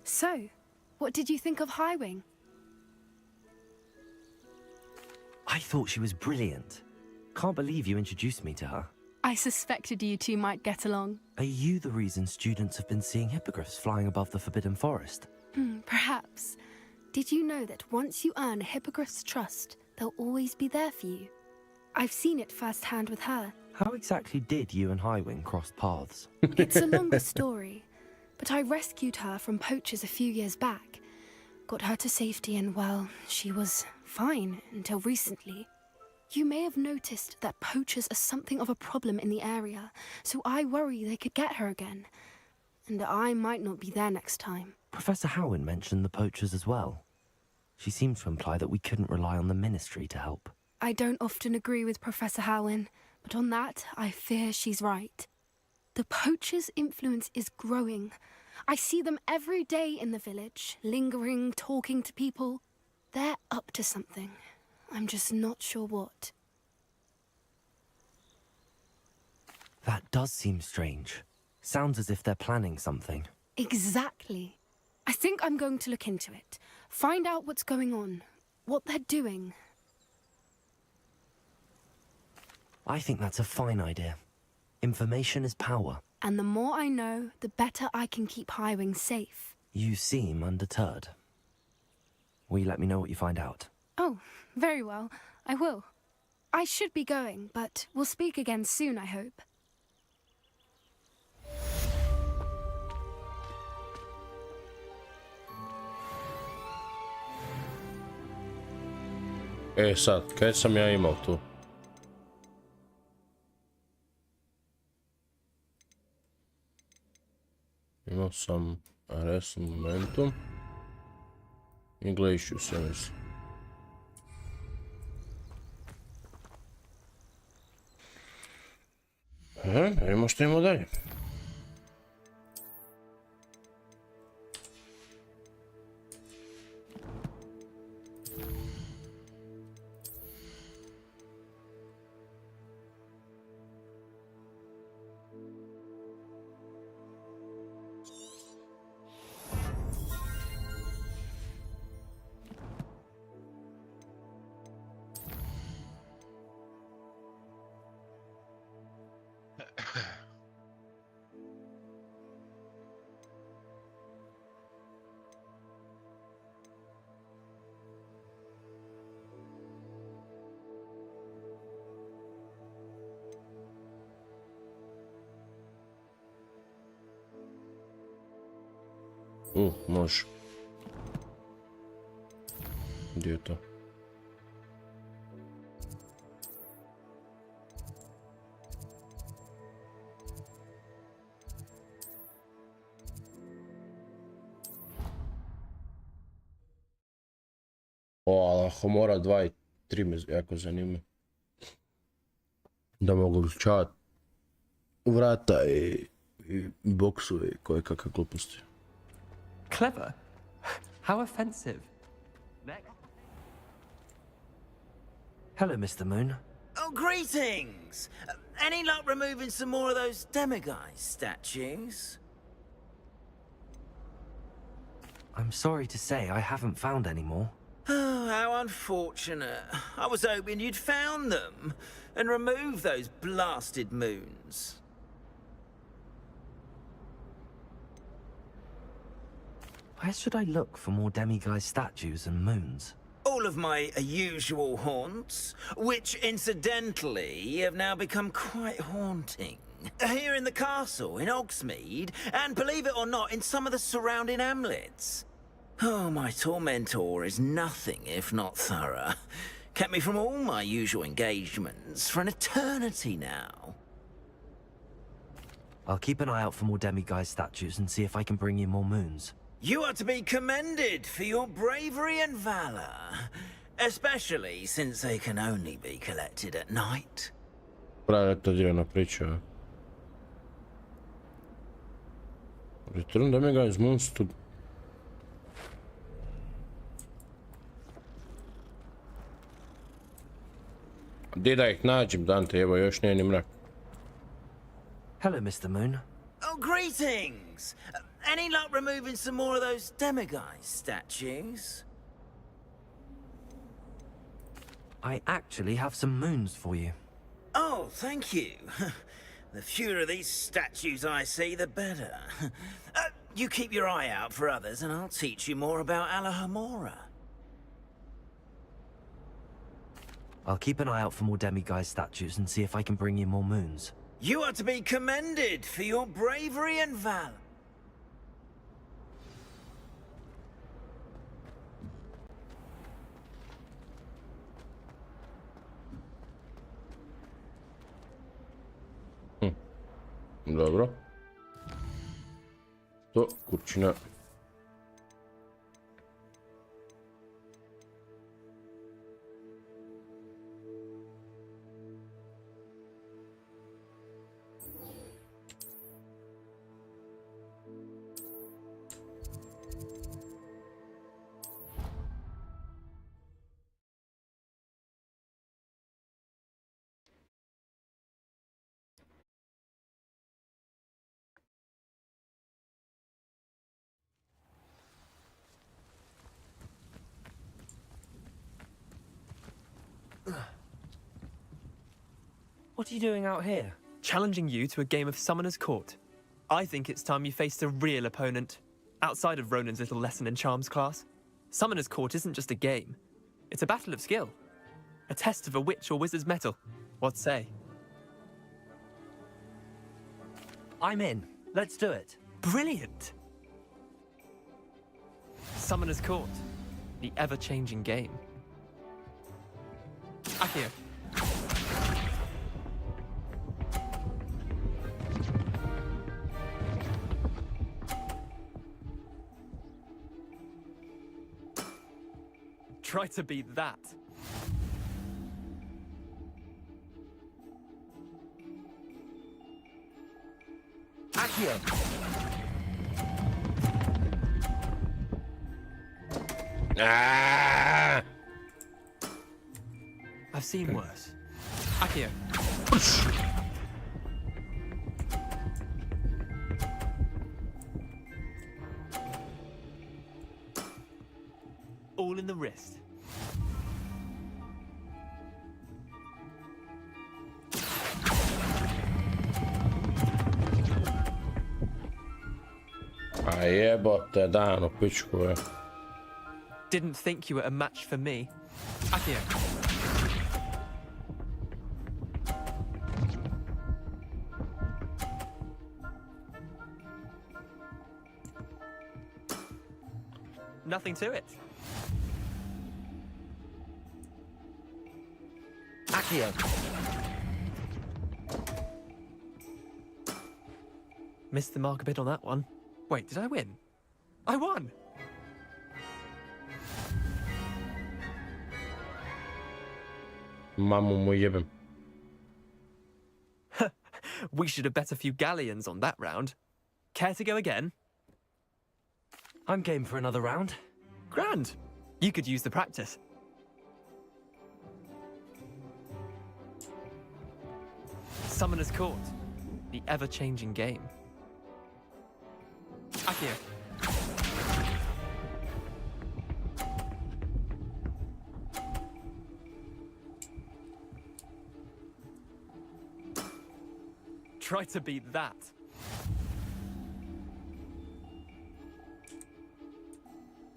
So, what did you think of Highwing? I thought she was brilliant. Can't believe you introduced me to her. I suspected you two might get along. Are you the reason students have been seeing hippogriffs flying above the Forbidden Forest? Perhaps. Did you know that once you earn a hippogriff's trust, they'll always be there for you? I've seen it firsthand with her. How exactly did you and Highwing cross paths? It's a longer story, but I rescued her from poachers a few years back. Got her to safety and, well, she was fine until recently. You may have noticed that poachers are something of a problem in the area, so I worry they could get her again. And I might not be there next time. Professor Howin mentioned the poachers as well. She seemed to imply that we couldn't rely on the Ministry to help. I don't often agree with Professor Howin, but on that, I fear she's right. The poachers' influence is growing. I see them every day in the village, lingering, talking to people. They're up to something. I'm just not sure what. That does seem strange. Sounds as if they're planning something. Exactly. I think I'm going to look into it. Find out what's going on, what they're doing. I think that's a fine idea. Information is power. And the more I know, the better I can keep Highwing safe. You seem undeterred. Will you let me know what you find out? Oh, very well. I will. I should be going, but we'll speak again soon, I hope. E sad, kaj sam ja imao tu? Imao sam RS momentum i Glacius, ja mislim. Vidimo što imamo dalje. Može. Gdje je to? O, Homora 2 i 3 me jako zanima. Da mogu uključavati vrata i boksove i koje kakve gluposti. Clever? How offensive. Next. Hello, Mr. Moon. Oh, greetings! Any luck removing some more of those demiguise statues? I'm sorry to say I haven't found any more. Oh, how unfortunate. I was hoping you'd found them and removed those blasted moons. Where should I look for more demiguise statues and moons? All of my usual haunts, which incidentally have now become quite haunting. Here in the castle, in Hogsmeade, and believe it or not, in some of the surrounding hamlets. Oh, my tormentor is nothing if not thorough. Kept me from all my usual engagements for an eternity now. I'll keep an eye out for more demiguise statues and see if I can bring you more moons. You are to be commended for your bravery and valor, especially since they can only be collected at night. Pravi to divna priča. Return demiguise moons to... Gdje da ih nađem, Dante, evo još nije ni mrak. Hello, Mr. Moon. Oh, greetings! Any luck removing some more of those demiguise statues? I actually have some moons for you. Oh, thank you. The fewer of these statues I see, the better. You keep your eye out for others and I'll teach you more about Alohomora. I'll keep an eye out for more demiguise statues and see if I can bring you more moons. You are to be commended for your bravery and valor. Dobro. To kurčina. What are you doing out here? Challenging you to a game of Summoner's Court. I think it's time you faced a real opponent. Outside of Ronan's little lesson in charms class. Summoner's Court isn't just a game. It's a battle of skill. A test of a witch or wizard's mettle. What say? I'm in. Let's do it. Brilliant! Summoner's Court. The ever-changing game. Akio. Try to beat that. Akio. Ah! I've seen worse. Akio. All in the wrist. A jebote, dano, pičku je. Didn't think you were a match for me. Akio. Nothing to it. Akio. Missed the mark a bit on that one. Wait, did I win? I won! Mamu mu jebem. We should have bet a few galleons on that round. Care to go again? I'm game for another round. Grand. You could use the practice. Summoner's Court. The ever-changing game. Akio. Try to beat that.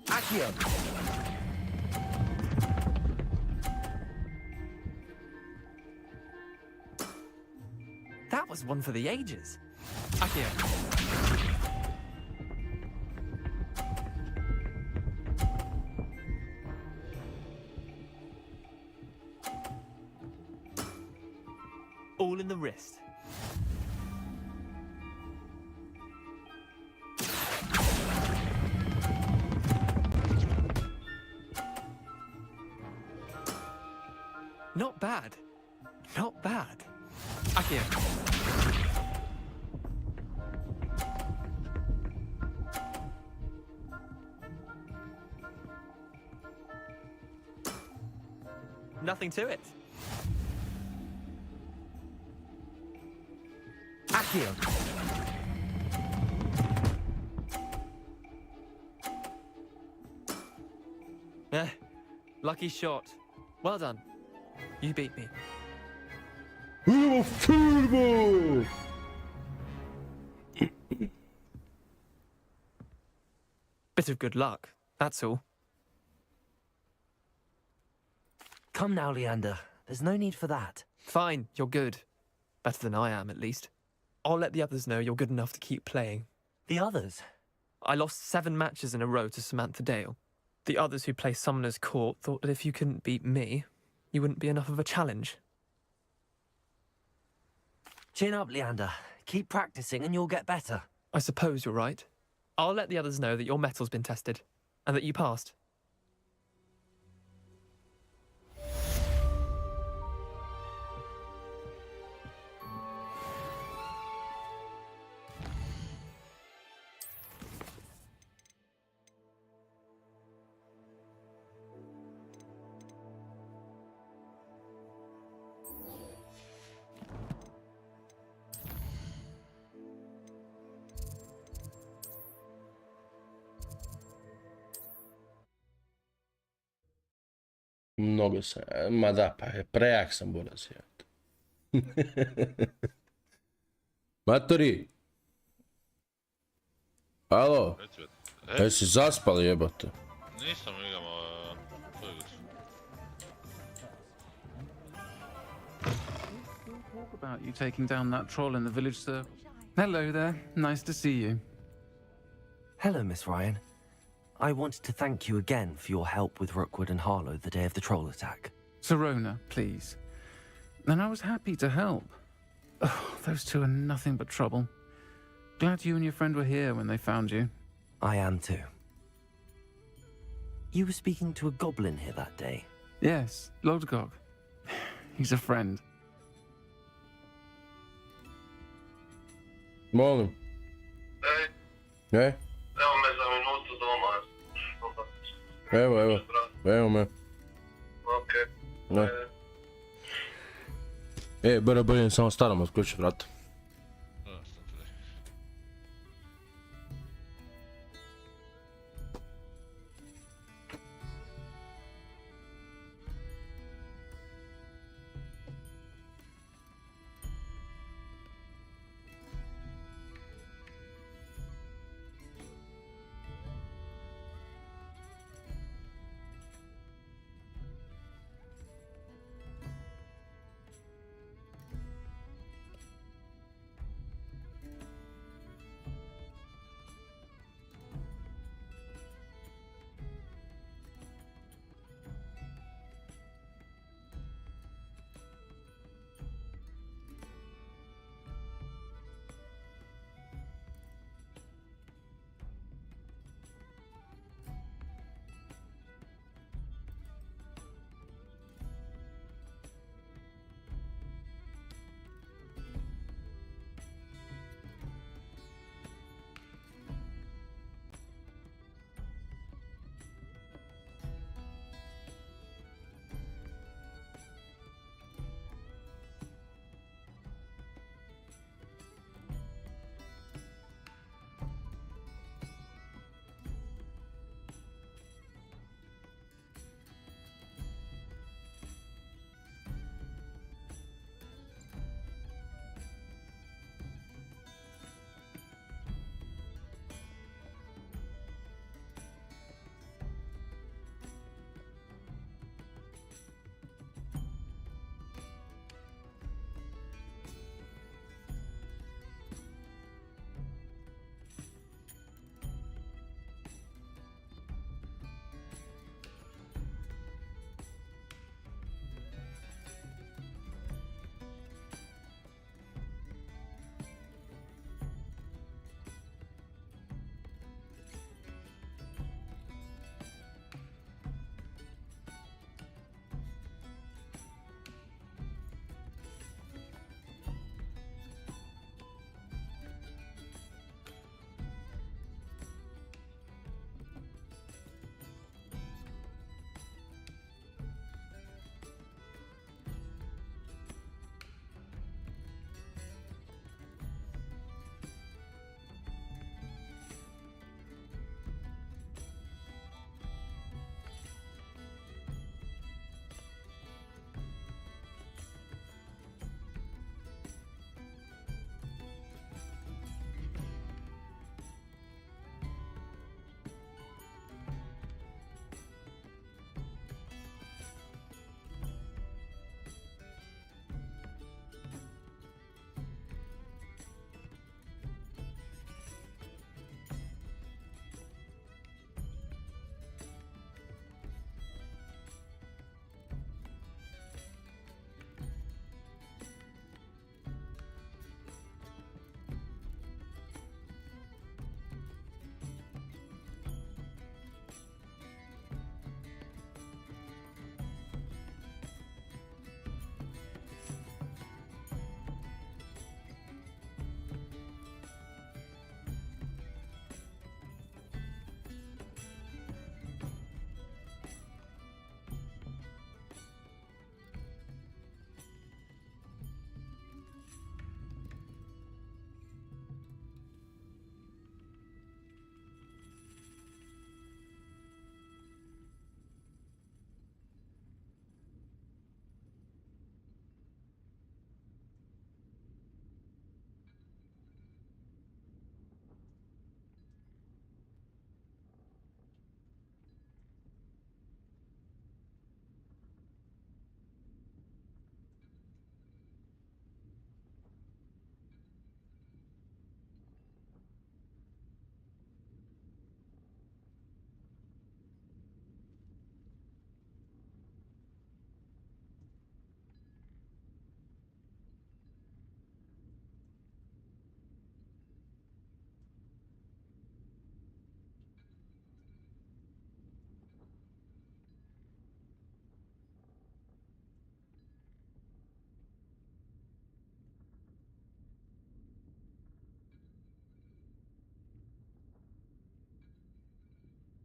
Akio. That was one for the ages. Akio. All in the wrist. Not bad. Not bad. Akio. Nothing to it. Akio. Lucky shot. Well done. You beat me. Turbo! Bit of good luck, that's all. Come now, Leander. There's no need for that. Fine, you're good. Better than I am, at least. I'll let the others know you're good enough to keep playing. The others? I lost 7 matches in a row to Samantha Dale. The others who play Summoner's Court thought that if you couldn't beat me, you wouldn't be enough of a challenge. Chin up, Leander. Keep practicing and you'll get better. I suppose you're right. I'll let the others know that your metal's been tested, and that you passed. Mnogo sam, ma da, pa je prejak sam buraz. Matori! Alo? Jesi zaspali jebote? Nisam, igramo... about you taking down that troll in the village circle. Hello there. Nice to see you. Hello, Miss Ryan. I wanted to thank you again for your help with Rookwood and Harlow the day of the troll attack. Serona, please. And I was happy to help. Oh, those two are nothing but trouble. Glad you and your friend were here when they found you. I am too. You were speaking to a goblin here that day? Yes, Lodgog. He's a friend. Molim. Ej, E? evo me za minutu doma. Evo me. Okej. Ne. Bolje samo staramo sključit vrata.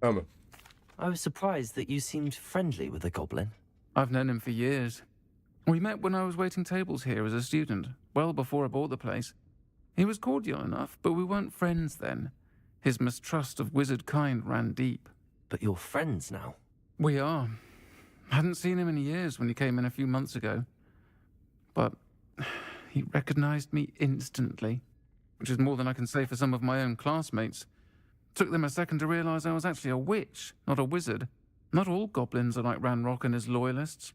Amen. I was surprised that you seemed friendly with the goblin. I've known him for years. We met when I was waiting tables here as a student, well before I bought the place. He was cordial enough, but we weren't friends then. His mistrust of wizard kind ran deep. But you're friends now? We are. Hadn't seen him in years when he came in a few months ago. But he recognized me instantly, which is more than I can say for some of my own classmates. Took them a second to realize I was actually a witch, not a wizard. Not all goblins are like Ranrock and his loyalists.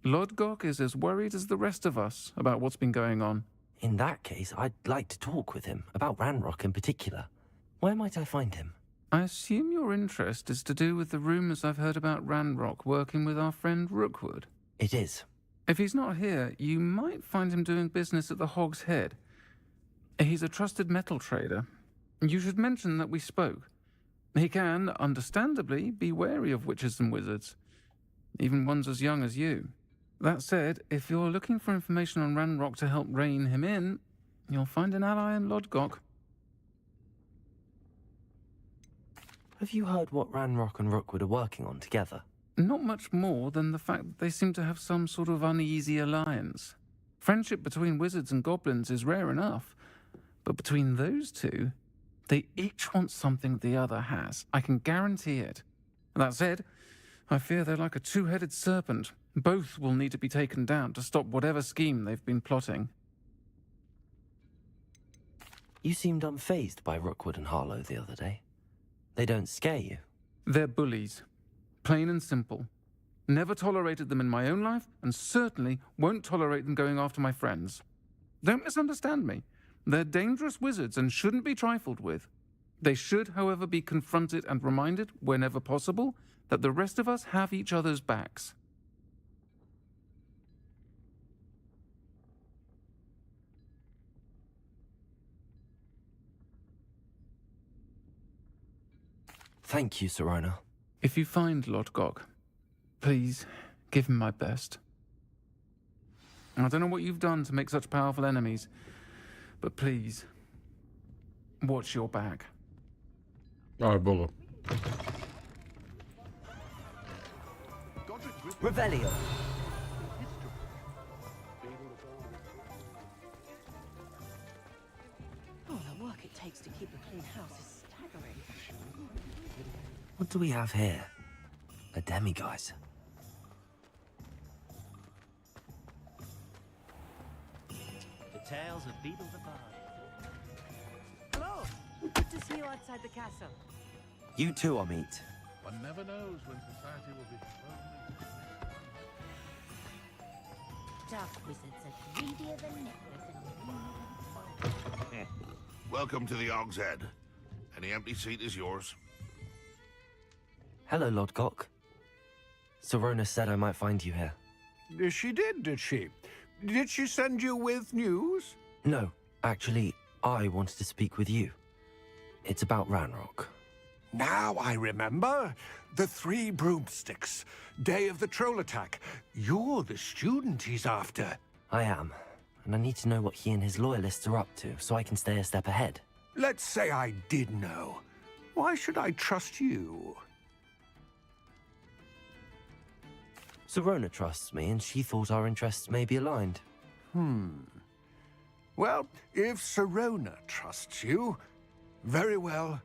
Lodgok is as worried as the rest of us about what's been going on. In that case, I'd like to talk with him, about Ranrock in particular. Where might I find him? I assume your interest is to do with the rumors I've heard about Ranrock working with our friend Rookwood. It is. If he's not here, you might find him doing business at the Hog's Head. He's a trusted metal trader. You should mention that we spoke. He can, understandably, be wary of witches and wizards, even ones as young as you. That said, if you're looking for information on Ranrock to help rein him in, you'll find an ally in Lodgok. Have you heard what Ranrock and Rookwood are working on together? Not much more than the fact that they seem to have some sort of uneasy alliance. Friendship between wizards and goblins is rare enough, but between those two, they each want something the other has. I can guarantee it. That said, I fear they're like a two-headed serpent. Both will need to be taken down to stop whatever scheme they've been plotting. You seemed unfazed by Rookwood and Harlow the other day. They don't scare you. They're bullies. Plain and simple. Never tolerated them in my own life, and certainly won't tolerate them going after my friends. Don't misunderstand me. They're dangerous wizards and shouldn't be trifled with. They should, however, be confronted and reminded, whenever possible, that the rest of us have each other's backs. Thank you, Sirona. If you find Lodgok, please give him my best. I don't know what you've done to make such powerful enemies, but please, watch your back. Alright, Bolo. Revelio. Oh, the work it takes to keep a clean house is staggering. What do we have here? A demiguise. The tales of Beetle the Bard. Hello! Good to see you outside the castle. You too, Amit. One never knows when society will be Dark wizards are greedier than necklaces. Welcome to the Hog's Head. Any empty seat is yours. Hello, Lodgok. Sirona said I might find you here. She did she? Did she send you with news? No, actually, I wanted to speak with you. It's about Ranrock. Now I remember. The 3 broomsticks. Day of the troll attack. You're the student he's after. I am, and I need to know what he and his loyalists are up to so I can stay a step ahead. Let's say I did know. Why should I trust you? Sirona trusts me, and she thought our interests may be aligned. Well, if Sirona trusts you, very well.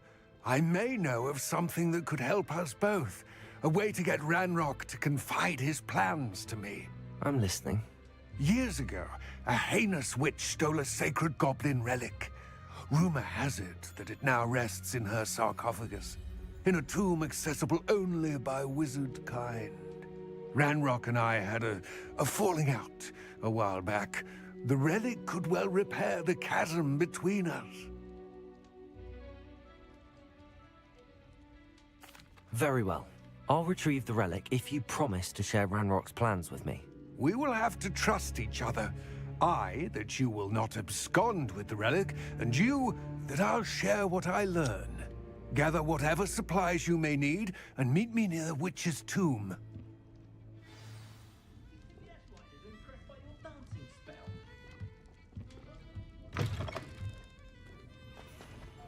I may know of something that could help us both. A way to get Ranrock to confide his plans to me. I'm listening. Years ago, a heinous witch stole a sacred goblin relic. Rumor has it that it now rests in her sarcophagus, in a tomb accessible only by wizard kind. Ranrock and I had a falling out a while back. The relic could well repair the chasm between us. Very well. I'll retrieve the relic if you promise to share Ranrock's plans with me. We will have to trust each other. I, that you will not abscond with the relic, and you, that I'll share what I learn. Gather whatever supplies you may need, and meet me near the witch's tomb.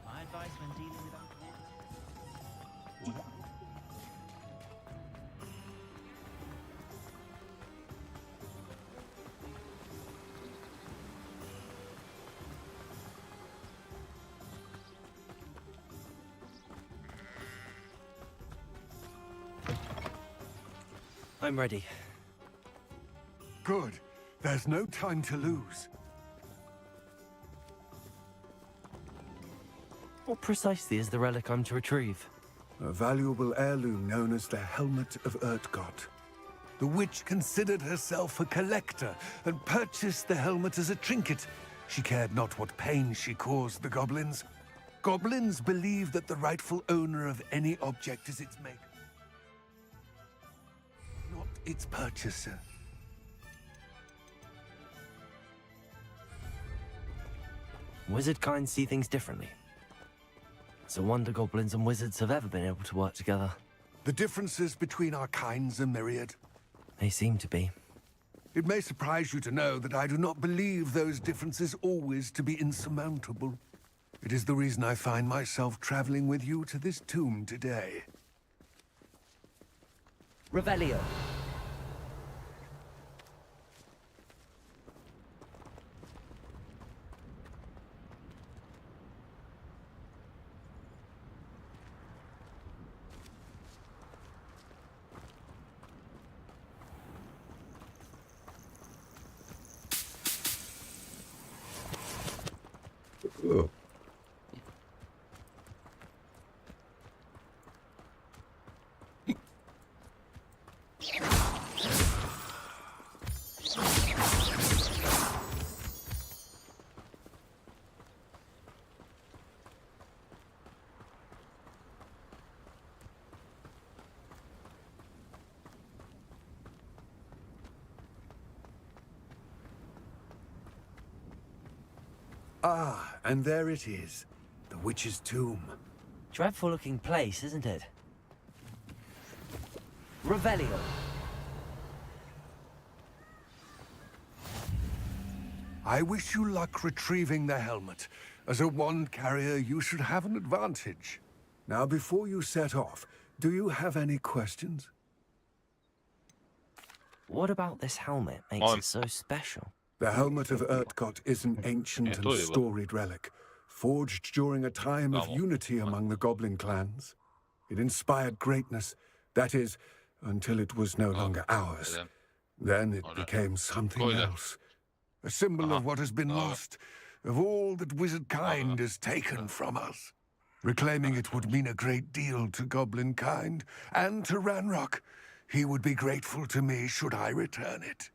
My advice when dealing with I'm ready. Good. There's no time to lose. What precisely is the relic I'm to retrieve? A valuable heirloom known as the Helmet of Urtkot. The witch considered herself a collector and purchased the helmet as a trinket. She cared not what pain she caused the goblins. Goblins believe that the rightful owner of any object is its maker, not its purchaser. Wizard kind see things differently. It's a wonder goblins and wizards have ever been able to work together. The differences between our kinds are myriad. They seem to be. It may surprise you to know that I do not believe those differences always to be insurmountable. It is the reason I find myself traveling with you to this tomb today. Revelio. Ugh. Ah, and there it is. The witch's tomb. Dreadful looking place, isn't it? Revelio. I wish you luck retrieving the helmet. As a wand carrier, you should have an advantage. Now, before you set off, do you have any questions? What about this helmet makes it so special? The Helmet of Urtkot is an ancient and storied relic, forged during a time of unity among the goblin clans. It inspired greatness, that is, until it was no longer ours. Then it became something else. A symbol of what has been lost, of all that wizard kind has taken from us. Reclaiming it would mean a great deal to goblin kind, and to Ranrock. He would be grateful to me should I return it.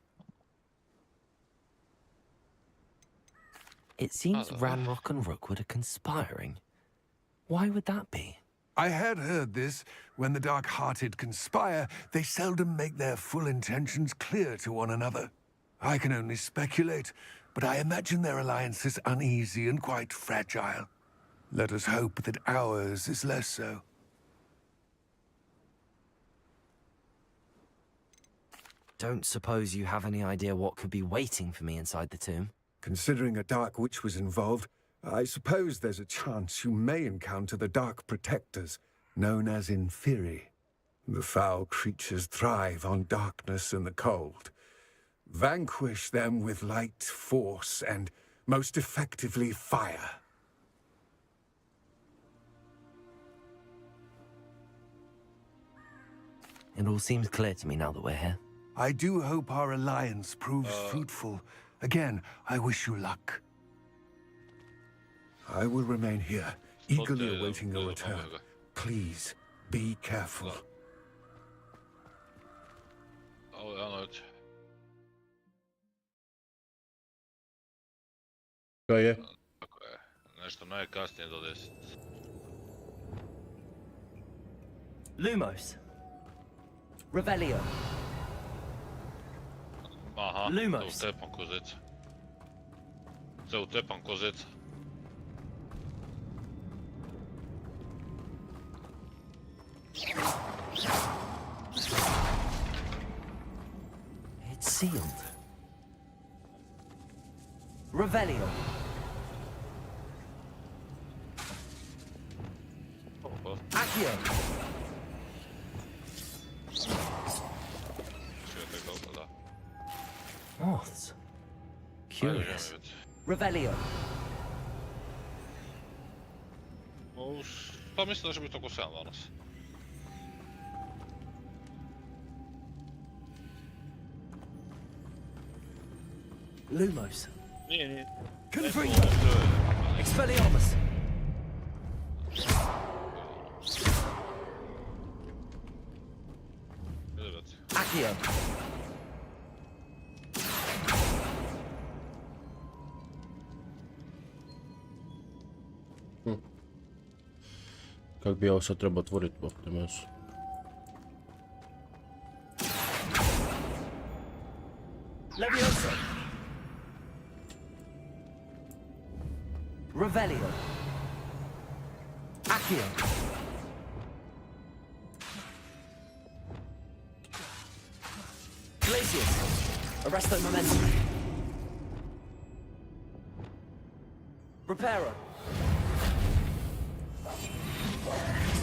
It seems Ranrock and Rookwood are conspiring. Why would that be? I had heard this. When the dark-hearted conspire, they seldom make their full intentions clear to one another. I can only speculate, but I imagine their alliance is uneasy and quite fragile. Let us hope that ours is less so. Don't suppose you have any idea what could be waiting for me inside the tomb? Considering a Dark Witch was involved, I suppose there's a chance you may encounter the Dark Protectors, known as Inferi. The foul creatures thrive on darkness and the cold. Vanquish them with light, force, and, most effectively, fire. It all seems clear to me now that we're here. I do hope our alliance proves fruitful. Again, I wish you luck. I will remain here, eagerly awaiting your return. Please, be careful. Što je? Nešto najkasnije do 10. Lumos. Revelio. Aha, Lumos. to utepam ko zeca. Se utepam ko zeca. It's sealed. Revelio. Accio. Moths. Curious. Revelio. Pa mislim da će biti oko 7 danas. Lumos. Nije. Confringo. Expelliarmus. Accio. Kak bi ovo sad trebao otvoriti, bok te mesu. Levioso. Revelio. Accio. Glacius. Arresto momentum. Reparo.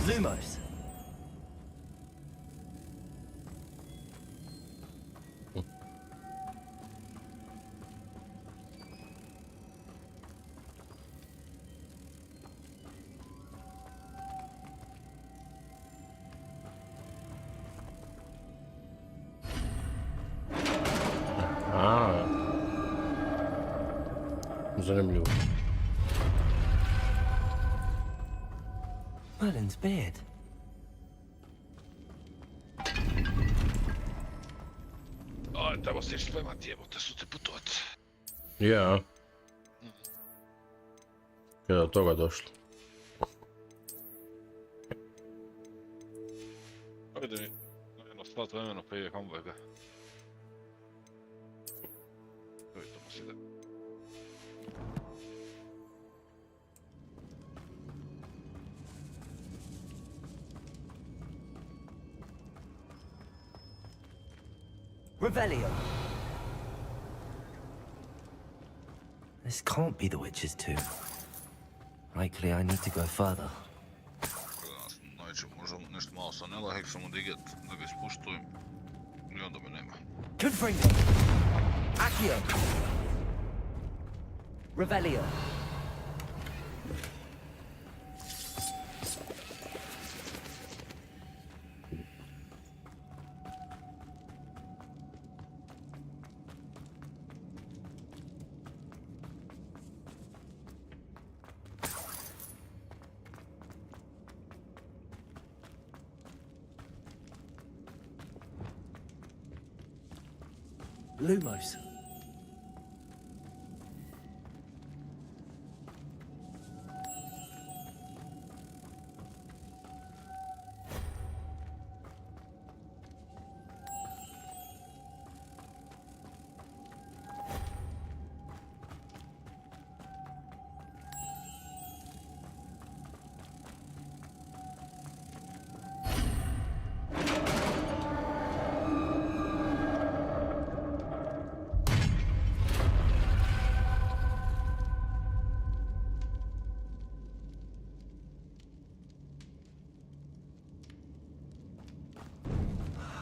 Lumos. Zanimljivo. Merlin's beard. Aj, treba se spremati, jebote, su te putovat. Ja. Je do toga došlo. Ajde mi, jedno sat vremena prije hamburga. Vidimo se da. Revelio. This can't be the witch's tomb. Likely I need to go further. Znači, možem nešto malo sa Nelahexom odigat, da ga ispuštujem. I onda me nema. Confringo. Accio. Revelio. Lumos.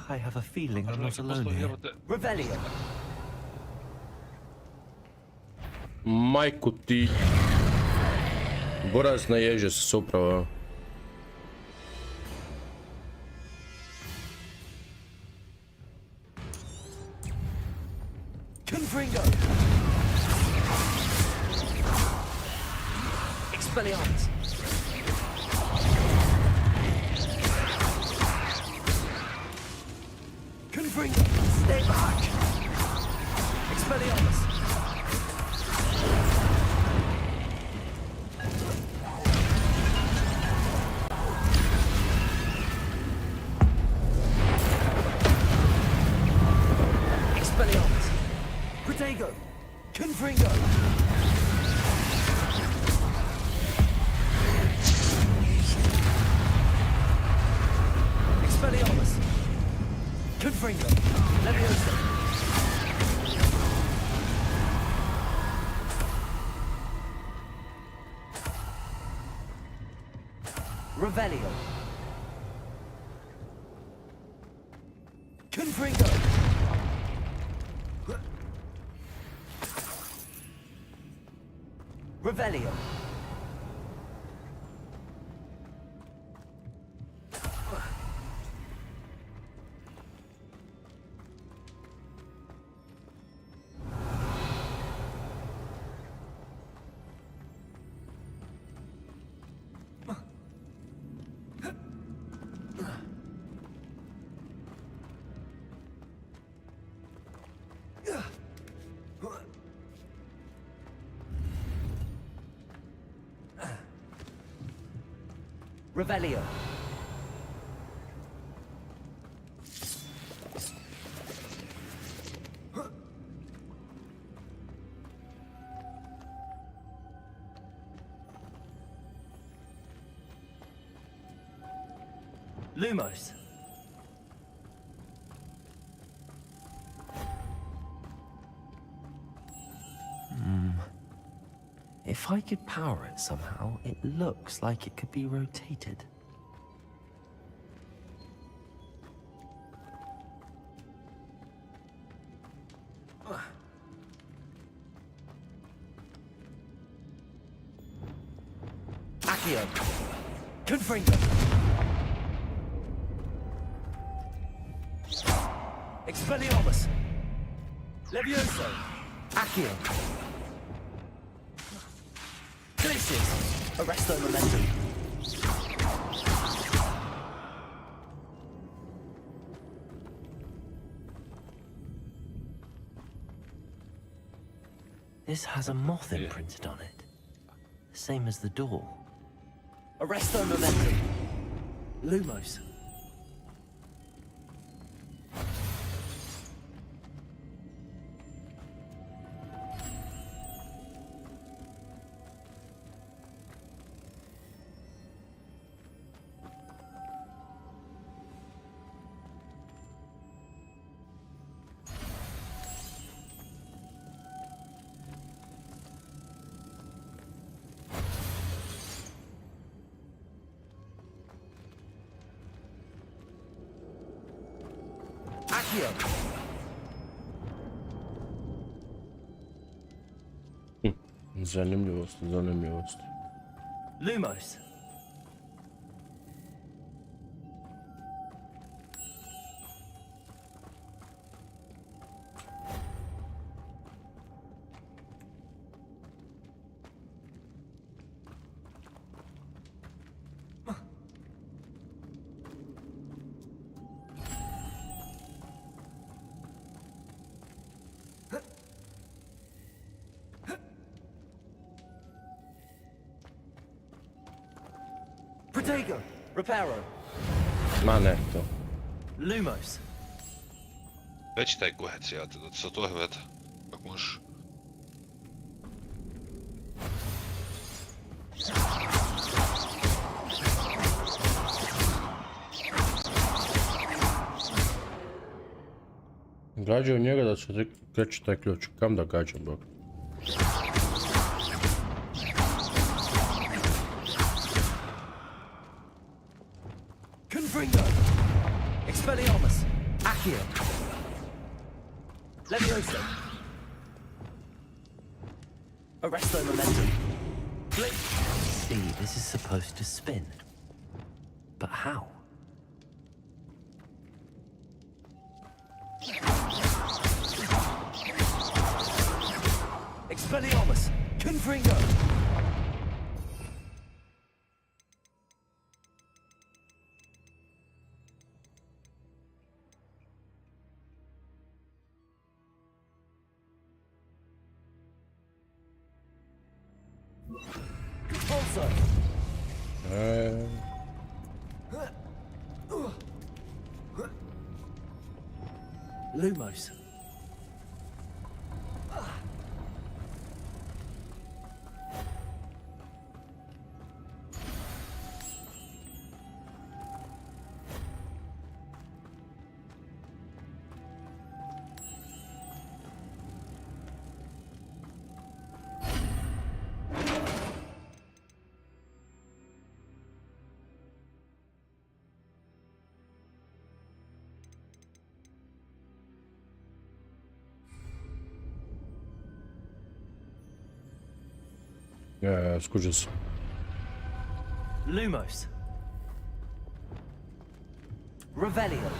I have a feeling I'm not alone here. Revelio. Majku ti. Borazna ježe se upravo. Confringo. Expelliarmus. Confringo. Stay back. Expelliarmus. Expelliarmus. Protego. Confringo. Expelliarmus. Confringo. Levioso. Revelio. Confringo. Revelio. Revelio. Lumos. If I could power it somehow, it looks like it could be rotated. Accio. Confringo. Expelliarmus. Levioso. Accio. Glacius. Arresto momentum. This has a moth imprinted on it. Same as the door. Arresto momentum. Lumos. Zanimljivost, zanimljivost. Lumos. Protego. Reparo. Ma ne, to. Lumos. Već taj kohet sieltä, että se on tuo hyvä, ako možeš. Gađaju njega da će kreći taj ključ. Kam da gađam, bok? Confringo. Expelliarmus. Accio. Levioso. Arresto momentum. See, this is supposed to spin. But how? Expelliarmus. Confringo. Also. Lumos. Skuđa se. Lumos. Revelio.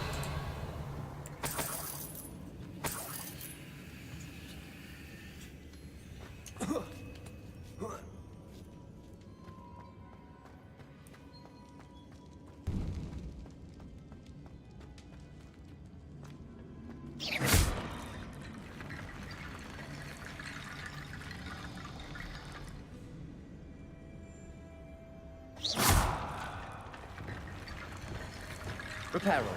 Repair roll.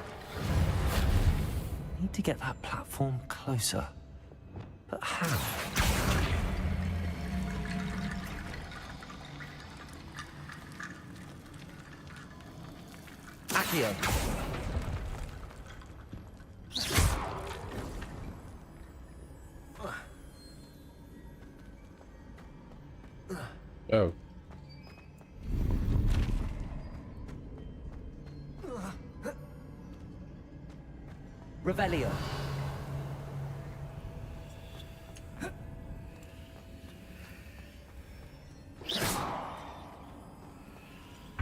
Need to get that platform closer. But how? Accio. Oh. Revelio.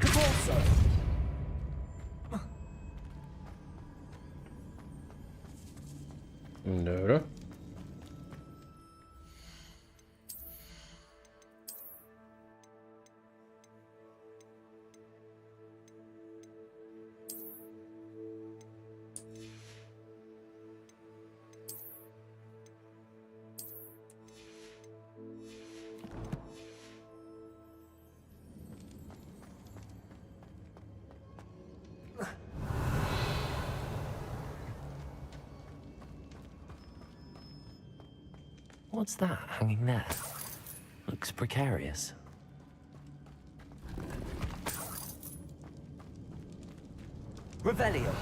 Caporso. Dobro. What's that hanging there? Looks precarious. Revelio.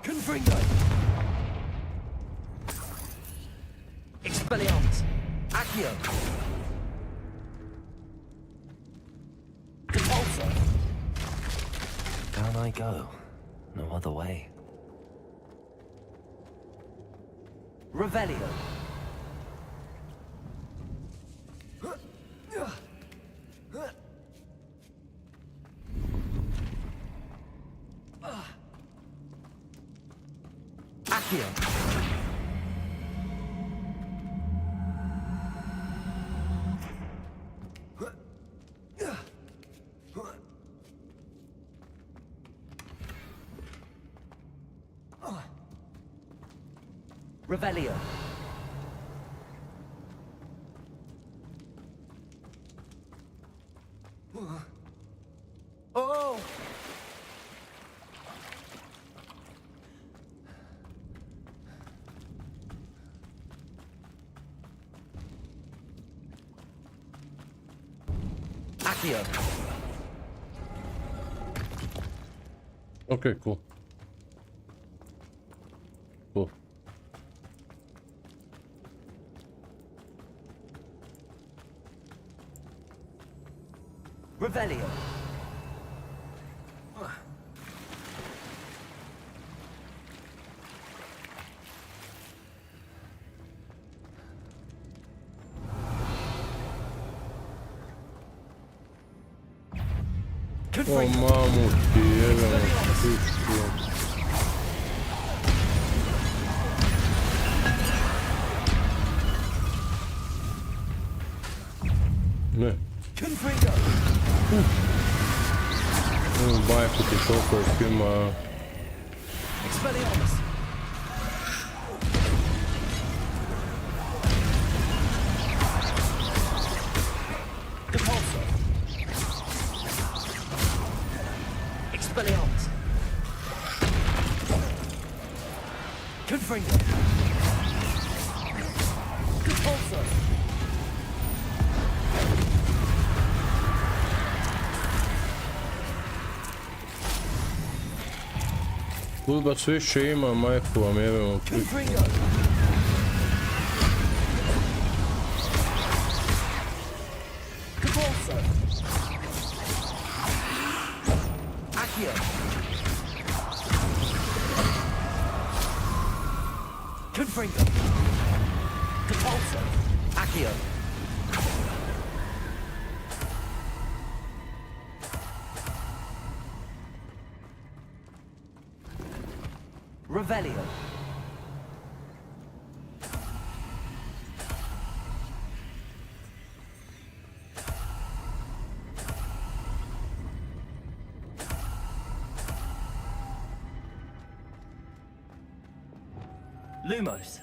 Confringo. Expelliarmus. Accio. Compulso. Down I go. No other way. Revelio. Accio. Revelio. Oh! Accio. Okay, cool. Cool. Revelio. O mamu ti jebeno, pičku. Ne. Bajkuti koliko ih ima. Expelliarmus. Compulso. Expelliarmus. Confringo. Compulso. Ludac više ima, majku vam jebemo. Confringo. Compulso. Accio. Confringo. Compulso. Accio. Revelio. Lumos.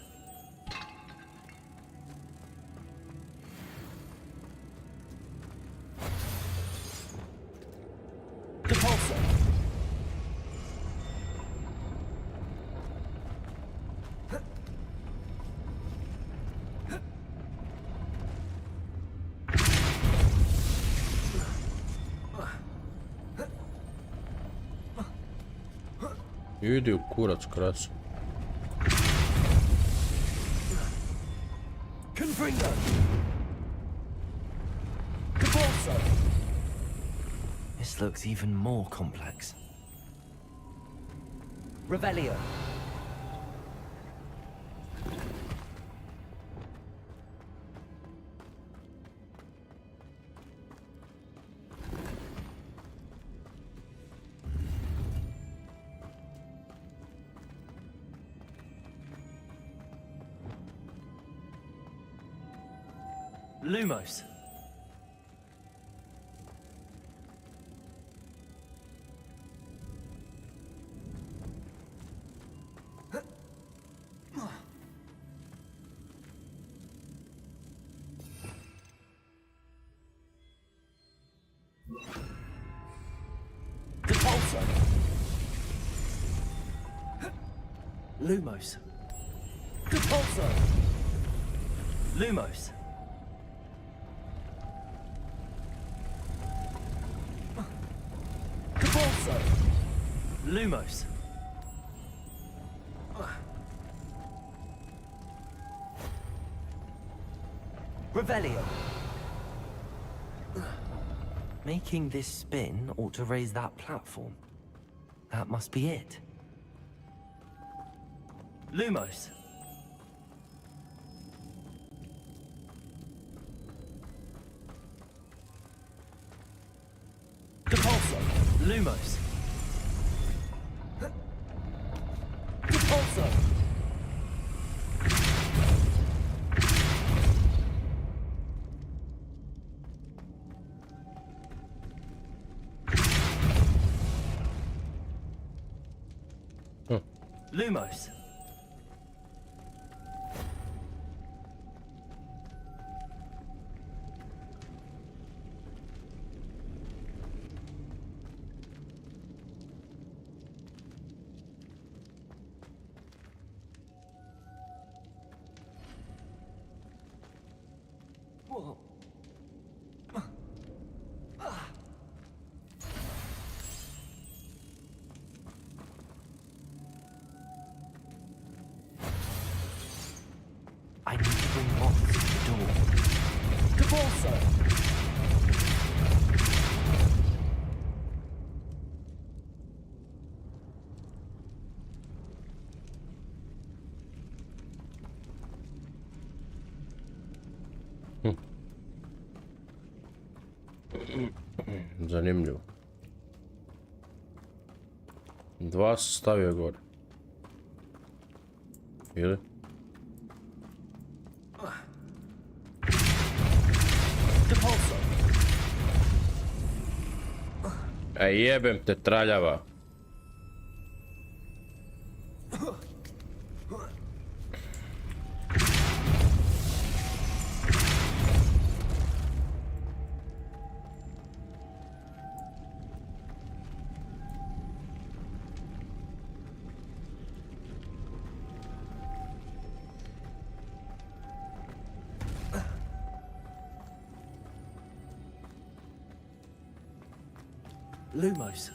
Idi u kurac krasu. Confringo! Capulso! This looks even more complex. Revelio! Lumos. Depulso! Lumos. Depulso! Lumos. Depulso! Lumos. Revelio! Making this spin ought to raise that platform. That must be it. Lumos. Depulso! Lumos. Depulso! Lumos. Whoa. I need to bring moths to the door. Depulso! Zanimljivo. Dva se stavio gore. Ili? Depulso! A jebem te traljava. Lumos.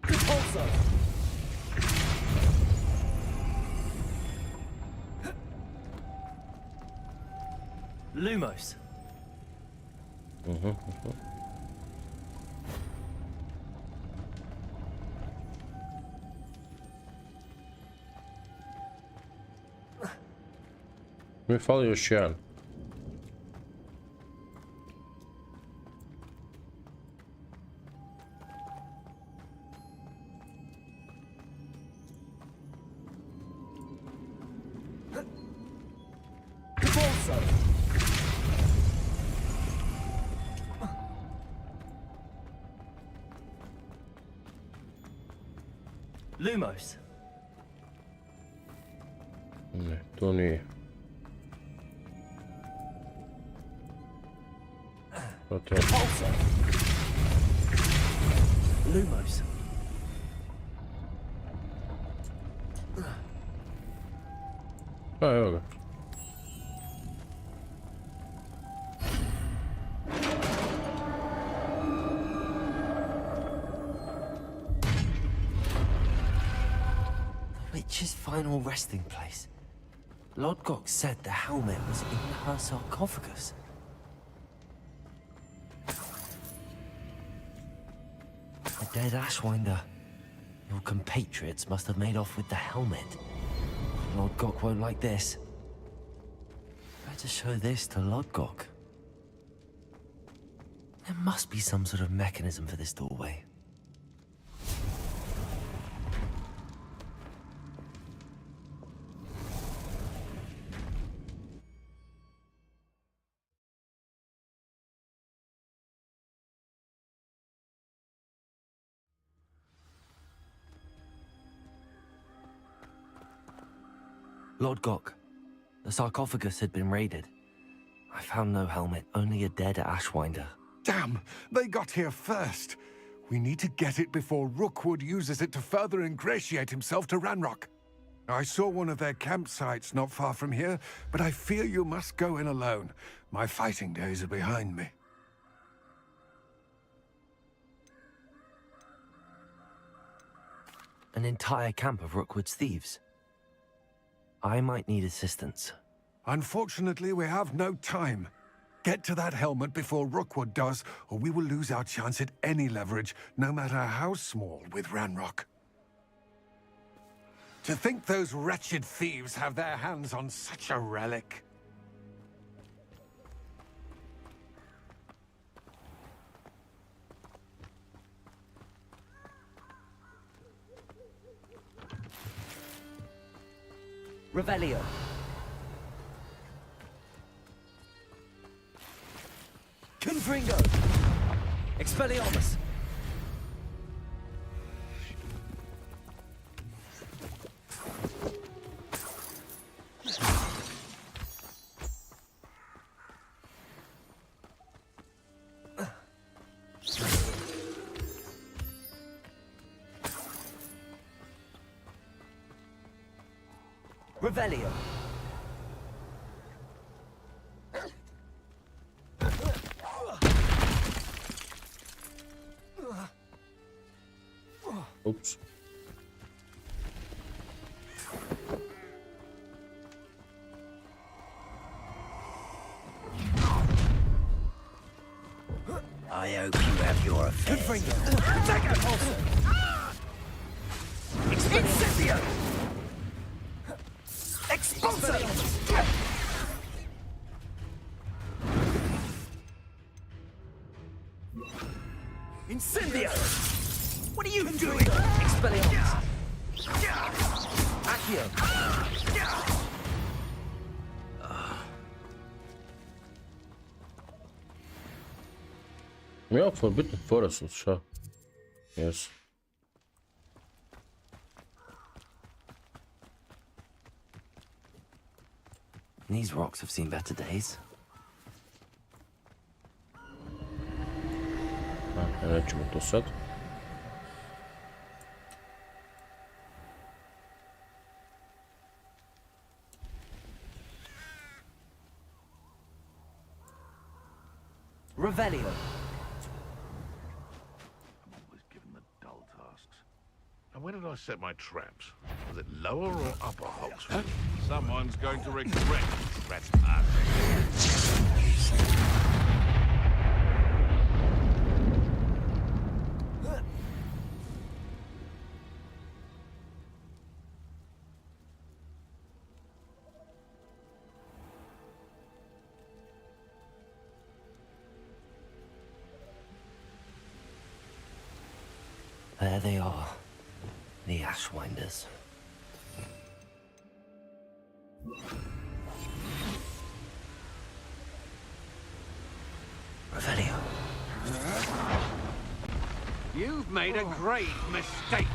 Depulso! Lumos. Mi fali još jedan. Depulso! Lumos. Ne, to nije. Depulso! Lumos. A evo ga. Witch's final resting place. Lodgok said the helmet was in her sarcophagus. A dead Ashwinder. Your compatriots must have made off with the helmet. Lodgok won't like this. Better show this to Lodgok. There must be some sort of mechanism for this doorway. Lodgok, the sarcophagus had been raided. I found no helmet, only a dead Ashwinder. Damn! They got here first. We need to get it before Rookwood uses it to further ingratiate himself to Ranrock. I saw one of their campsites not far from here, but I fear you must go in alone. My fighting days are behind me. An entire camp of Rookwood's thieves. I might need assistance. Unfortunately, we have no time. Get to that helmet before Rookwood does, or we will lose our chance at any leverage, no matter how small, with Ranrock. To think those wretched thieves have their hands on such a relic. Revelio. Confringo. Expelliarmus. Revelio. Oops. I hope you have your affairs. Incendio! Expulso! Incendio! What are you doing? Expelliarmus. Accio. Ja, Forbidden Forest is zo. Yes. These rocks have seen better days. Nećemo to sad. Revelio. I'm always given the dull tasks. And where did I set my traps? Was it lower or upper Oxford? Someone's going to regret that's us. There they are, the Ashwinders. Revelio. You've made a great mistake.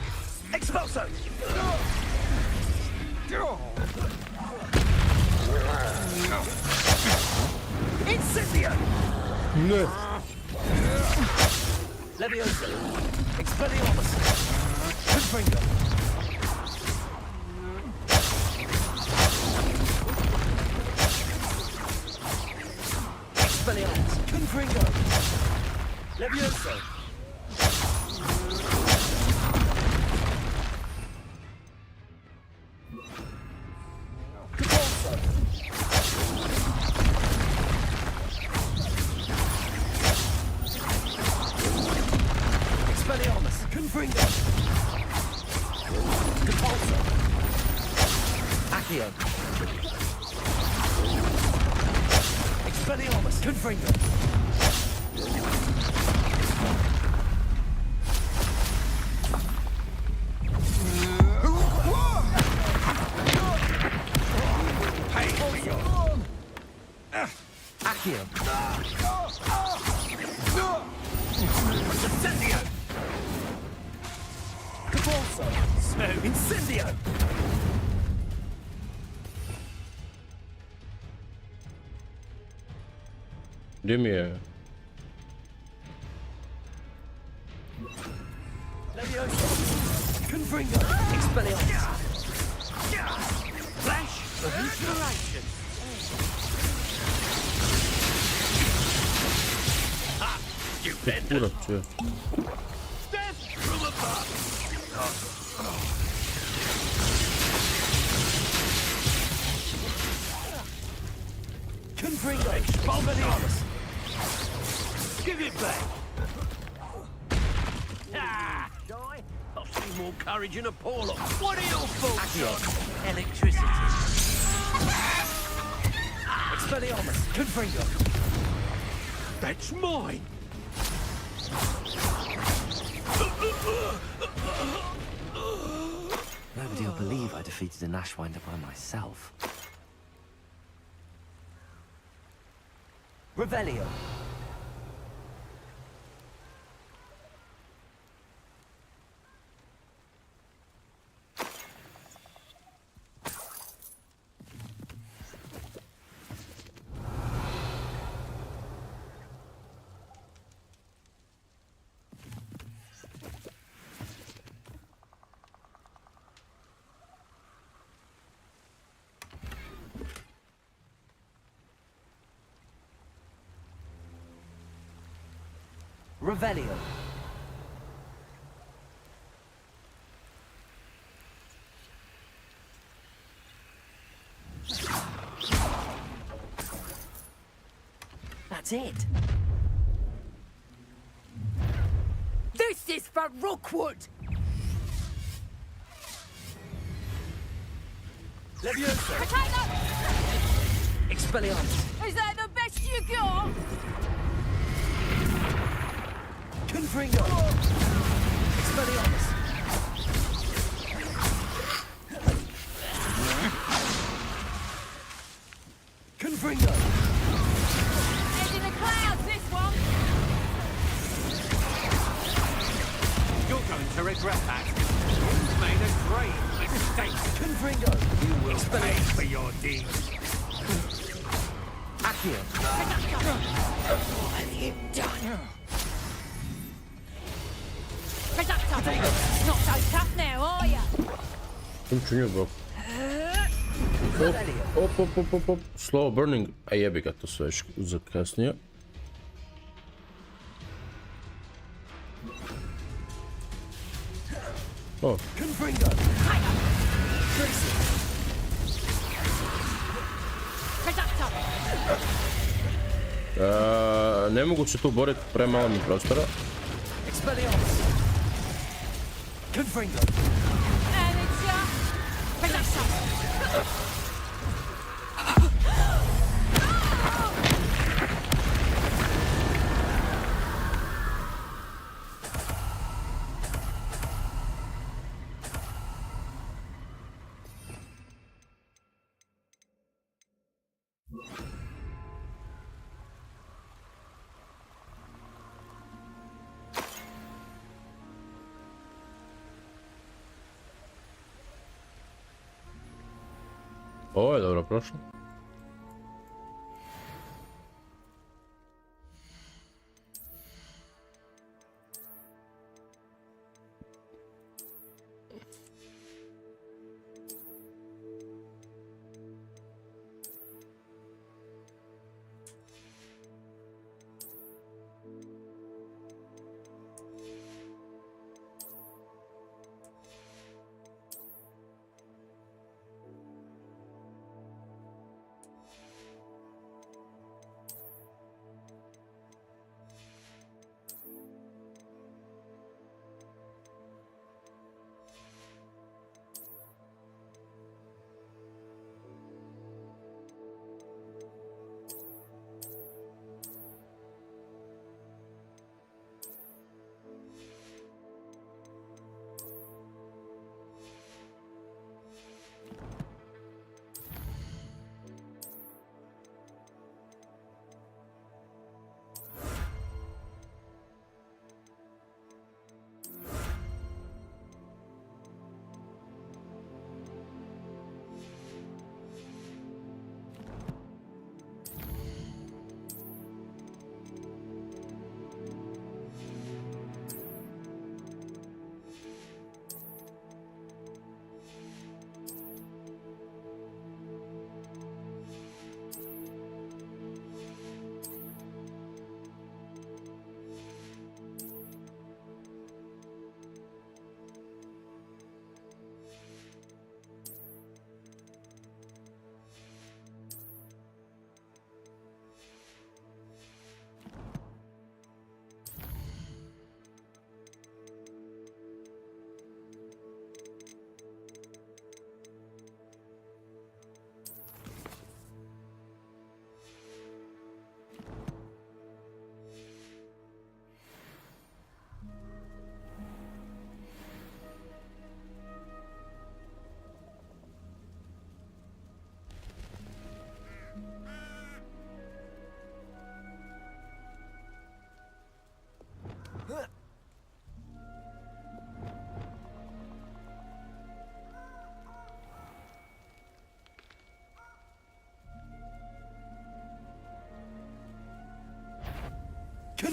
Expulso! Incendio! No. Leviosa! Expelliarmus! Confringo! Expelliarmus! Confringo! Leviosa! Accio. Expelliarmus. Confringo. Accio. Incendio. Cabalso. Snow. Incendio. Gdje mi je? Levioso. Confringo. Expelliarmus. Flash of inspiration. Ha! You bender. Kurac je. Step from above. Confringo. Expelliarmus. Give it back. Ah! Die? I'll see more courage in a Paulo. What are your faults, son? Electricity. Expelliarmus. Confringo. That's mine. Nobody'll believe I defeated an Ashwinder by myself. Revelio. Revelio. That's it. This is for Rookwood! Levioso. Potato! Expelliarmus. Is that the best you got? Confringo. Expelliarmus. Confringo. Head in the clouds, this one! You're going to regret that. You've made a great mistake. Confringo. You will pay for your deeds. Accio. What have you done? Not so tough now, are you? Sam činio bok. Op. Slow burning. A jebi ga, to sve još za kasnije. O. Confringo. Ne mogu se tu boriti, premalo mi prostora. Expelliarmus. Confringo. And it's Ovo je dobro prošlo.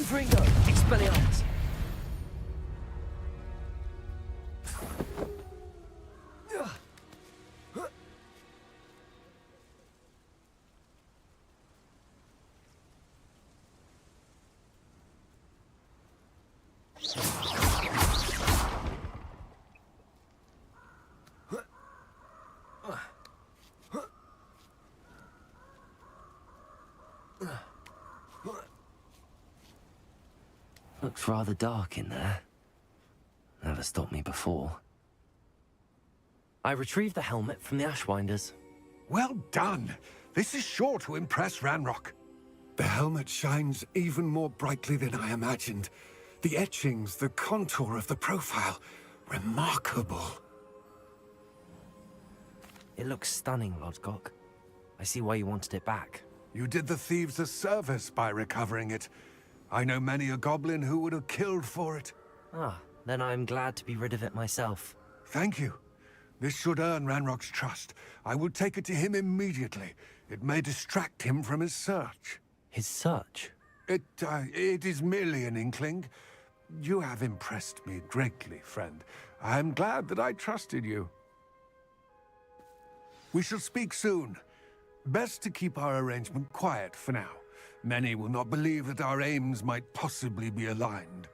Confringo! Expelliarmus! Looks rather dark in there. Never stopped me before. I retrieved the helmet from the Ashwinders. Well done. This is sure to impress Ranrock. The helmet shines even more brightly than I imagined. The etchings, the contour of the profile, remarkable. It looks stunning, Lodgok. I see why you wanted it back. You did the thieves a service by recovering it. I know many a goblin who would have killed for it. Ah, then I'm glad to be rid of it myself. Thank you. This should earn Ranrock's trust. I will take it to him immediately. It may distract him from his search. His search? It is merely an inkling. You have impressed me greatly, friend. I am glad that I trusted you. We shall speak soon. Best to keep our arrangement quiet for now. Many will not believe that our aims might possibly be aligned.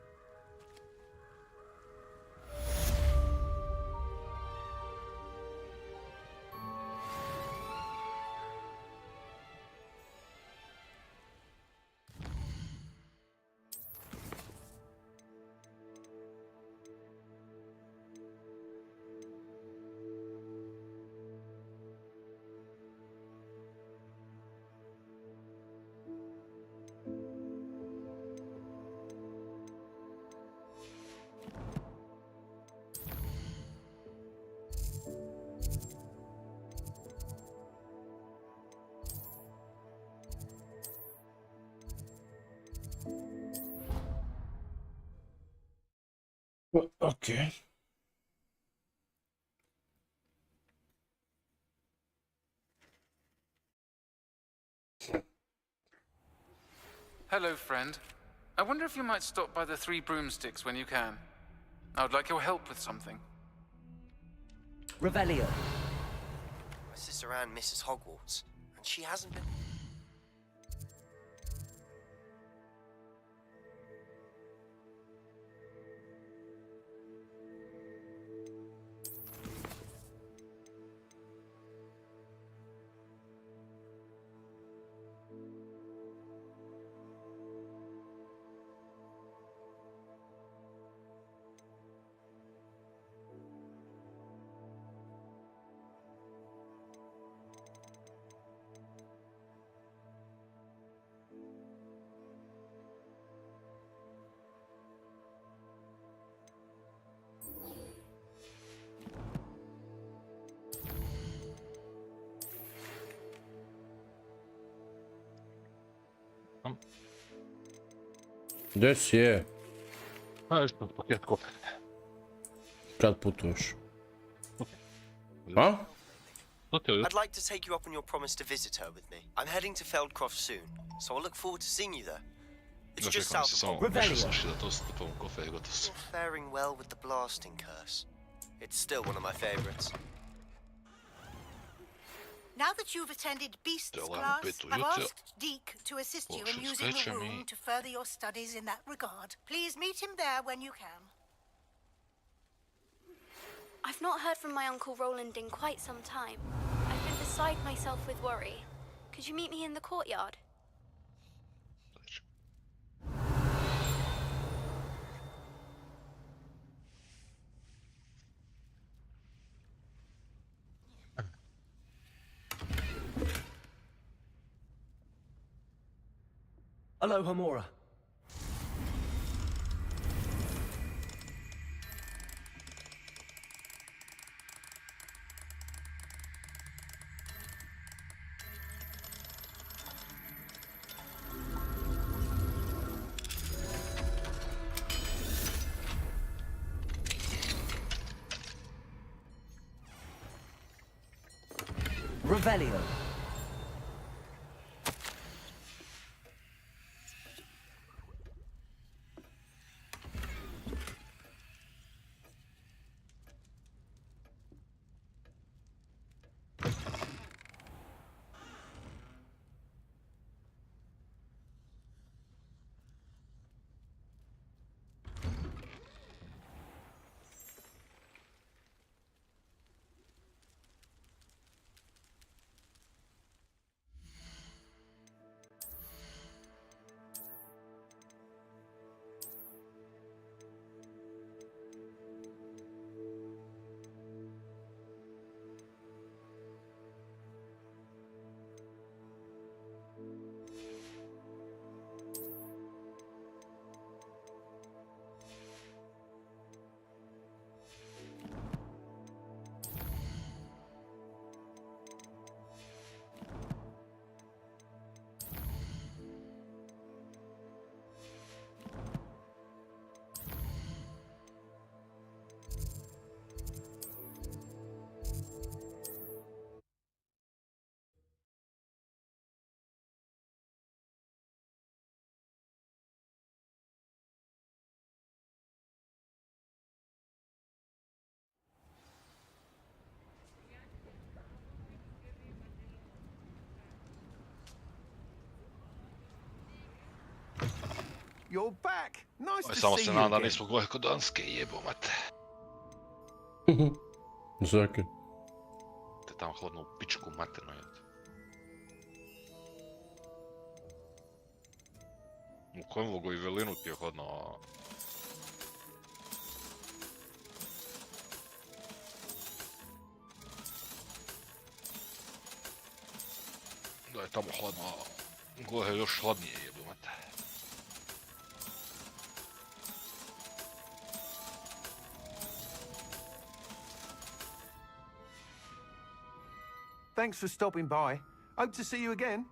Okay. Hello, friend. I wonder if you might stop by the Three Broomsticks when you can. I would like your help with something. Revelio. My sister Anne misses Hogwarts, and she hasn't been... Gdje si je? A, još paket kofe. Kad putuješ? A? I'd like to take you up on your promise to visit her with me. I'm heading to Feldcroft soon, so I'll look forward to seeing you there. It's just south of Hogwarts. You're faring well with the blasting curse. It's still one of my favorites. Now that you've attended Beast's class, I've asked Deke to assist you in using the room to further your studies in that regard. Please meet him there when you can. I've not heard from my Uncle Roland in quite some time. I've been beside myself with worry. Could you meet me in the courtyard? Aloha Mora. Revelio. you're back. Nice to Samo see se you nadam da again. nismo gore kod Danske, jebomate. Zaki. Te tamo hladno u pičku materno jed. U kojem logo i velinu ti je hladno, a... Da je tamo hladno, a gore je još hladnije jebomate. Thanks for stopping by. Hope to see you again.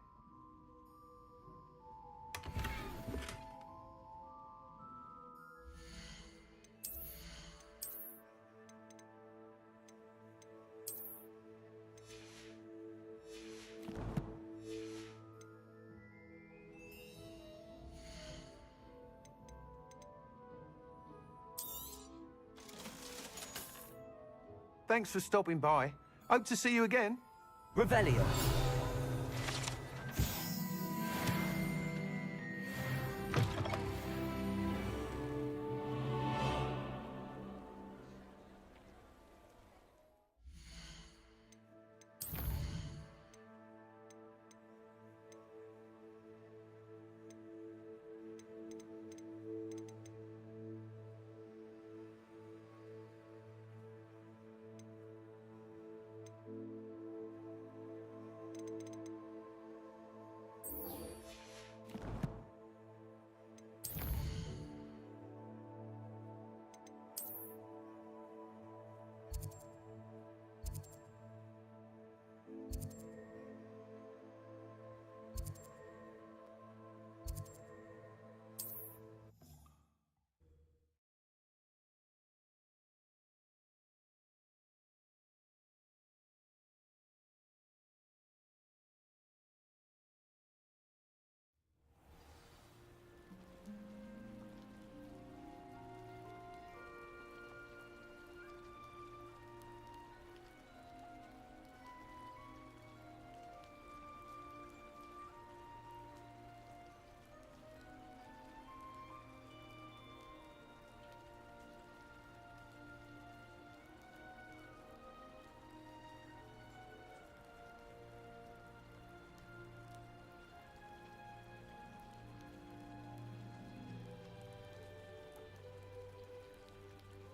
Thanks for stopping by. Hope to see you again. Revelio.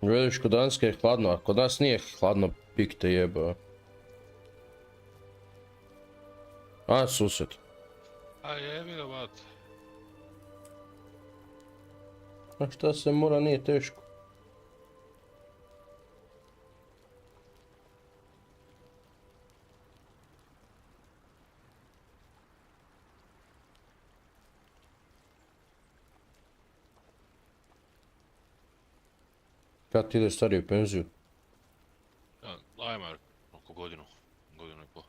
Vidiš, kod Danske je hladno, a kod nas nije hladno, pik te jeba. A, sused. A jebi ga, bat. A šta se mora, nije teško. Kad ti ide stari u penziju? Ajmo, oko godinu i pol.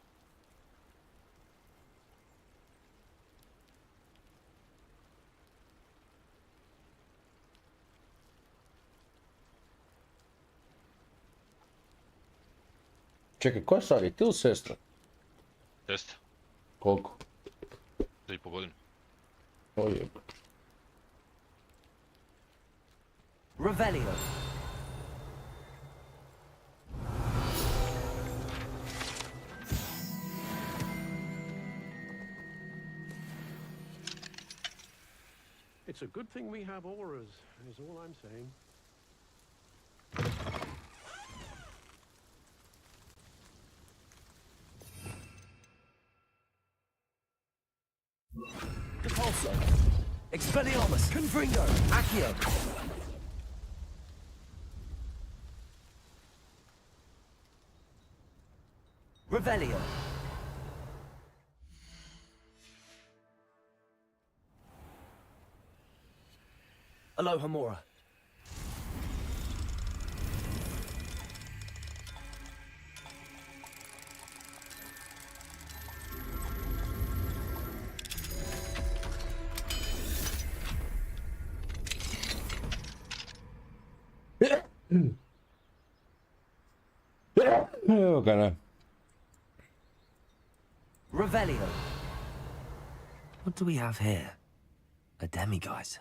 Čekaj, ko je stariji, ti ili sestra? Jeste. Koliko? 3,5 godine. O jeba. Revelio. It's a good thing we have auras, is all I'm saying. Depulso. Expelliarmus. Confringo. Accio. Revelio. Alohomora. Evo ga, ne. Revelio. What do we have here? A demigeyser.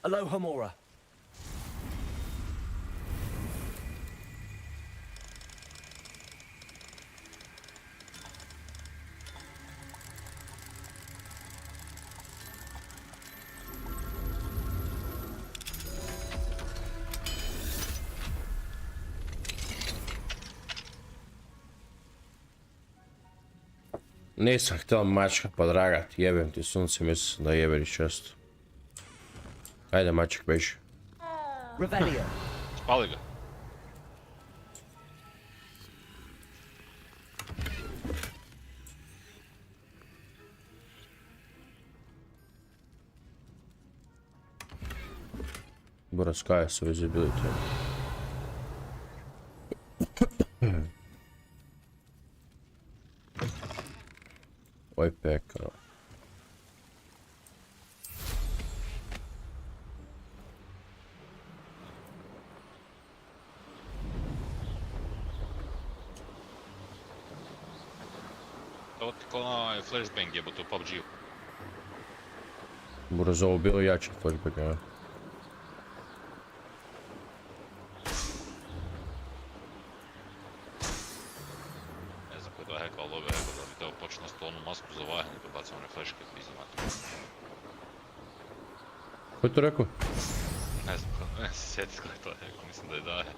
Aloha Mora. Nisam htio mačka podragat, jebem ti sunce, mislim da jeberiš često. Ajde mačak, beži. Revelio. Spali ga. Burac kaja su visibility. Oj pekao. Ovo ti ko na flashbang jebote u PUBG-u. Burac ovo bilo jače flashback, ja. Masku za vajanje pa bacam one fleške, pizdi mater. Ko je to rekao? Ne znam, ne se sjetit ko je to rekao, mislim da je daje.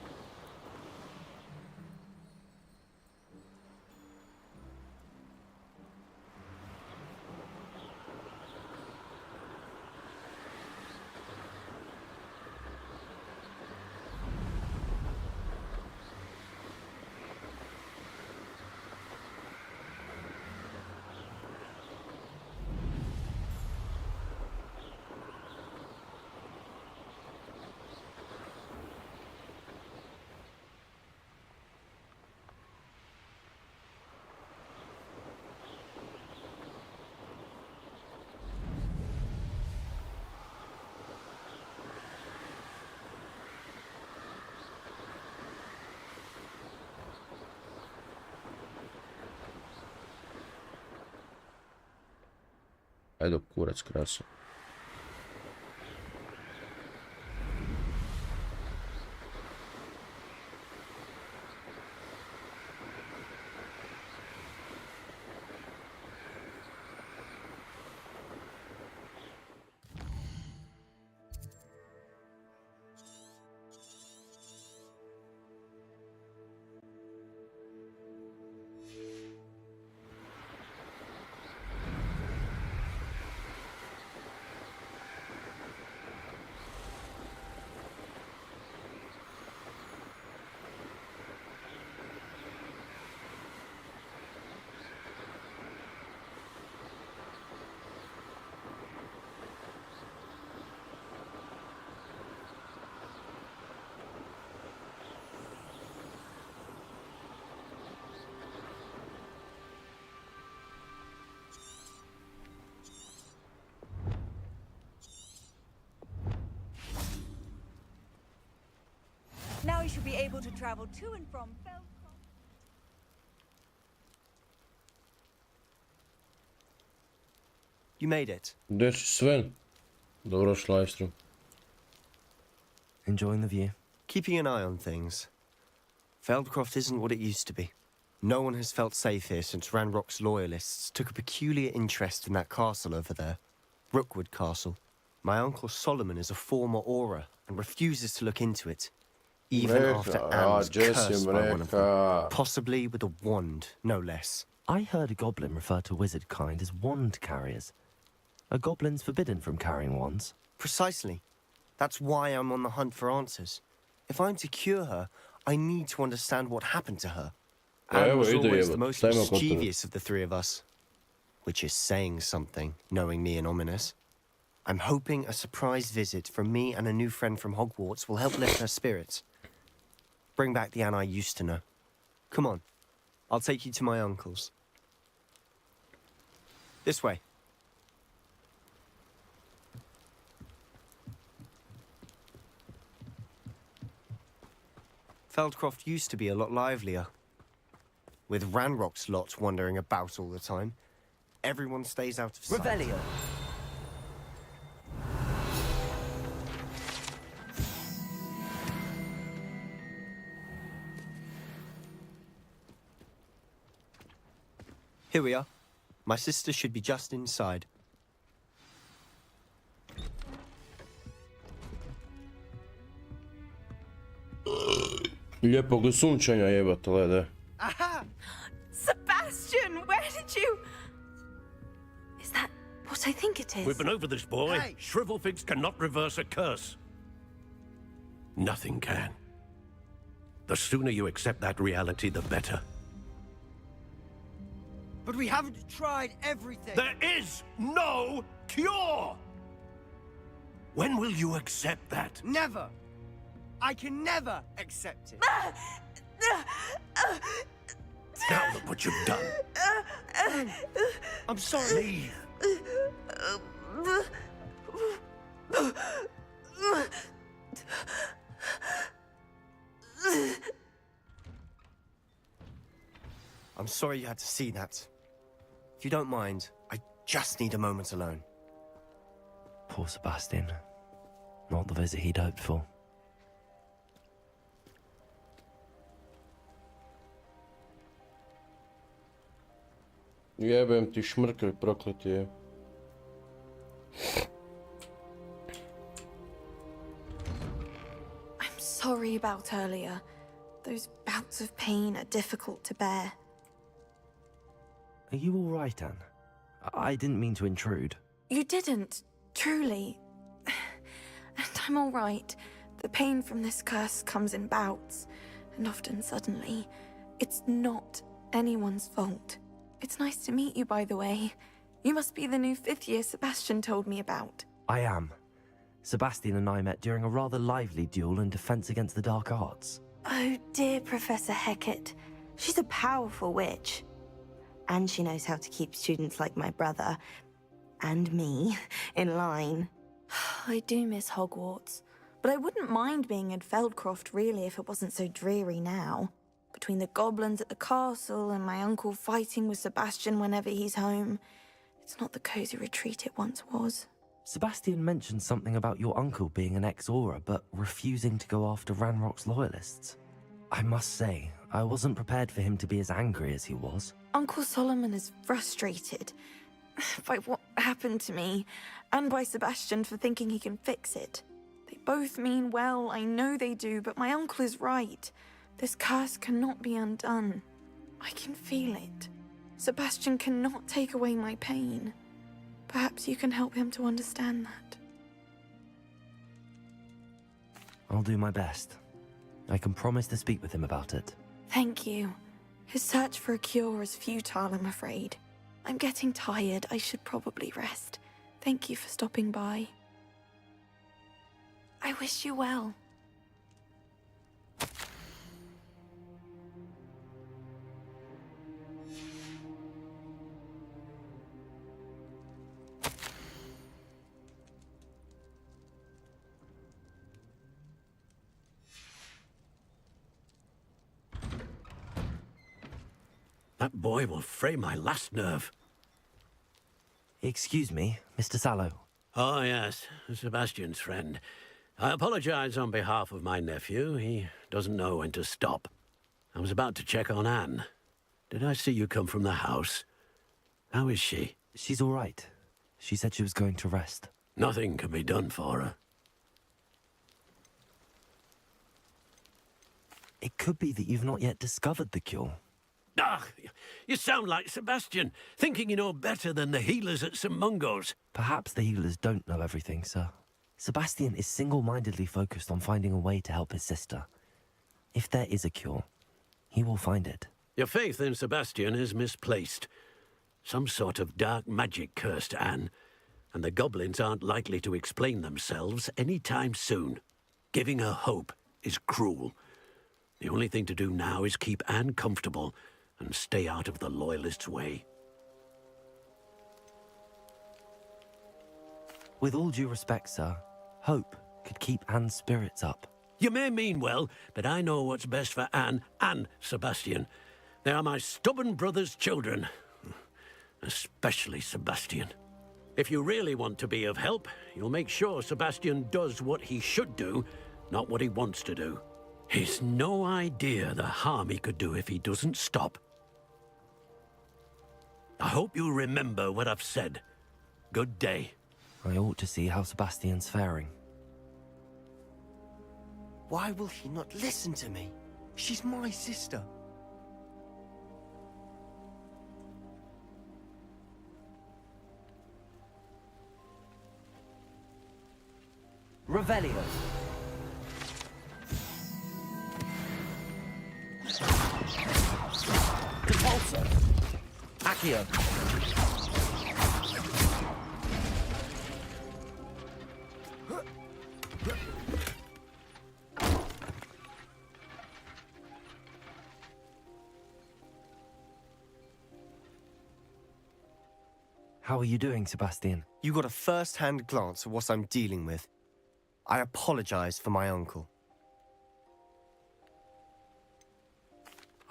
Ajde kurac krasu. Now you should be able to travel to and from Feldcroft. You made it. Gdje si Sven? Dobrodošli livestream. Enjoying the view? Keeping an eye on things. Feldcroft isn't what it used to be. No one has felt safe here since Ranrock's loyalists took a peculiar interest in that castle over there. Rookwood Castle. My uncle Solomon is a former Aura and refuses to look into it. Even after Anne was cursed by one of them. Possibly with a wand, no less. I heard a goblin refer to wizard kind as wand carriers. Are goblins forbidden from carrying wands? Precisely. That's why I'm on the hunt for answers. If I'm to cure her, I need to understand what happened to her. Anne was always the most mischievous of the three of us. Which is saying something, knowing me and Ominous. I'm hoping a surprise visit from me and a new friend from Hogwarts will help lift her spirits. Bring back the Anne I used to know. Come on, I'll take you to my uncle's. This way. Feldcroft used to be a lot livelier. With Ranrock's lot wandering about all the time, everyone stays out of sight. Revelio. Here we are. My sister should be just inside. Lijepog sunčanja jebate, lede. Aha! Sebastian, where did you... Is that what I think it is? We've been over this, boy. Hey. Shrivelfigs cannot reverse a curse. Nothing can. The sooner you accept that reality, the better. But we haven't tried everything. There is no cure! When will you accept that? Never. I can never accept it. Now look what you've done. I'm sorry. I'm sorry you had to see that. If you don't mind, I just need a moment alone. Poor Sebastian. Not the visit he'd hoped for. Jebem ti šmrkelj, prokleti je. I'm sorry about earlier. Those bouts of pain are difficult to bear. Are you all right, Anne? I didn't mean to intrude. You didn't, truly. And I'm all right. The pain from this curse comes in bouts, and often suddenly. It's not anyone's fault. It's nice to meet you, by the way. You must be the new 5th year Sebastian told me about. I am. Sebastian and I met during a rather lively duel in Defense Against the Dark Arts. Oh, dear Professor Hecat. She's a powerful witch. And she knows how to keep students like my brother, and me, in line. I do miss Hogwarts, but I wouldn't mind being in Feldcroft, really, if it wasn't so dreary now. Between the goblins at the castle and my uncle fighting with Sebastian whenever he's home. It's not the cozy retreat it once was. Sebastian mentioned something about your uncle being an ex-Aura, but refusing to go after Ranrock's loyalists. I must say, I wasn't prepared for him to be as angry as he was. Uncle Solomon is frustrated by what happened to me, and by Sebastian for thinking he can fix it. They both mean well, I know they do, but my uncle is right. This curse cannot be undone. I can feel it. Sebastian cannot take away my pain. Perhaps you can help him to understand that. I'll do my best. I can promise to speak with him about it. Thank you. His search for a cure is futile, I'm afraid. I'm getting tired. I should probably rest. Thank you for stopping by. I wish you well. That boy will fray my last nerve. Excuse me, Mr. Sallow. Oh, yes, Sebastian's friend. I apologize on behalf of my nephew. He doesn't know when to stop. I was about to check on Anne. Did I see you come from the house? How is she? She's all right. She said she was going to rest. Nothing can be done for her. It could be that you've not yet discovered the cure. Ah, you sound like Sebastian, thinking you know better than the healers at St. Mungo's. Perhaps the healers don't know everything, sir. Sebastian is single-mindedly focused on finding a way to help his sister. If there is a cure, he will find it. Your faith in Sebastian is misplaced. Some sort of dark magic cursed Anne, and the goblins aren't likely to explain themselves anytime soon. Giving her hope is cruel. The only thing to do now is keep Anne comfortable and stay out of the Loyalists' way. With all due respect, sir, hope could keep Anne's spirits up. You may mean well, but I know what's best for Anne and Sebastian. They are my stubborn brother's children. Especially Sebastian. If you really want to be of help, you'll make sure Sebastian does what he should do, not what he wants to do. He's no idea the harm he could do if he doesn't stop. I hope you remember what I've said. Good day. I ought to see how Sebastian's faring. Why will he not listen to me? She's my sister. Revelio. Repulsor. Accio. How are you doing, Sebastian? You got a first-hand glance at what I'm dealing with. I apologize for my uncle.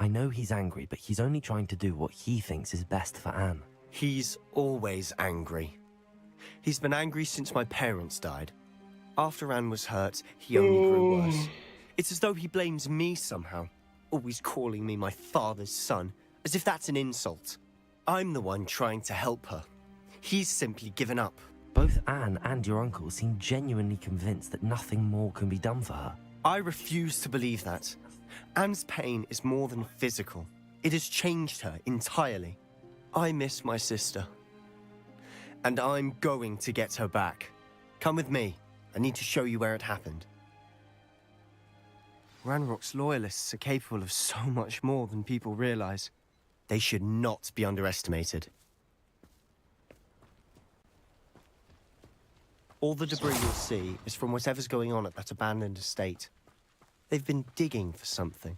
I know he's angry, but he's only trying to do what he thinks is best for Anne. He's always angry. He's been angry since my parents died. After Anne was hurt, he only grew worse. It's as though he blames me somehow, always calling me my father's son, as if that's an insult. I'm the one trying to help her. He's simply given up. Both Anne and your uncle seem genuinely convinced that nothing more can be done for her. I refuse to believe that. Anne's pain is more than physical. It has changed her entirely. I miss my sister. And I'm going to get her back. Come with me. I need to show you where it happened. Ranrock's loyalists are capable of so much more than people realize. They should not be underestimated. All the debris you'll see is from whatever's going on at that abandoned estate. They've been digging for something.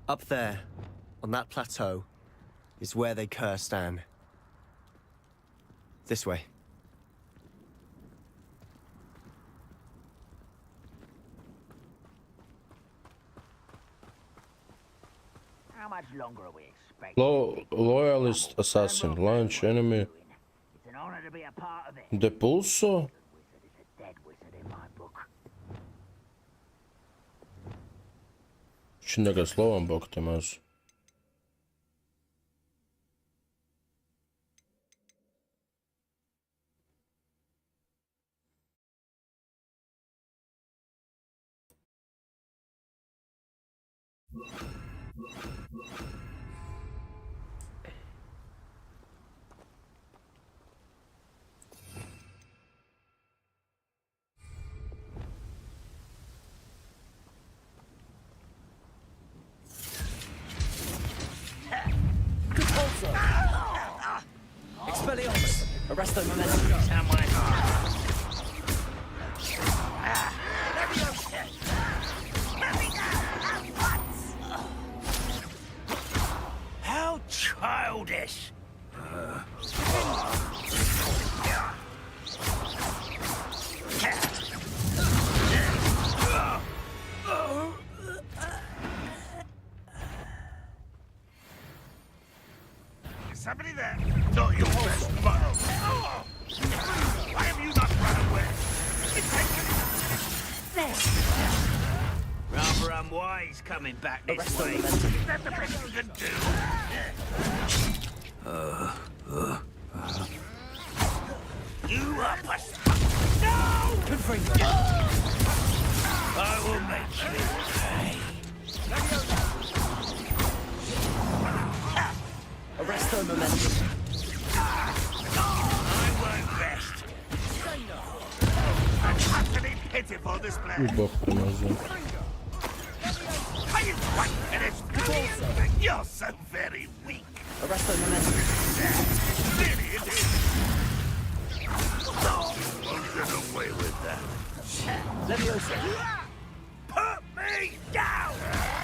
Up there, on that plateau, is where they cursed Anne. This way. How much longer are we expecting? Loyalist assassin, launch enemy. It's an honor to be a part of it. Depulso? It's a dead wizard in my book. Şimdi ga slovom bok te maz. Expelliarmus. Arresto momentum. How childish! Is somebody there? Not your best model. Why have you not run away? Rather unwise coming back this way. Is that the best you can do? You up a no! Confringo. I will make you pay. Arresto momentum. I won't rest. An utterly pitiful display. Bok te maz. Are you quite finished? You're so very weak. Arresto momentum. Really, it is. Won't get away with that. Leviosa. Put me down!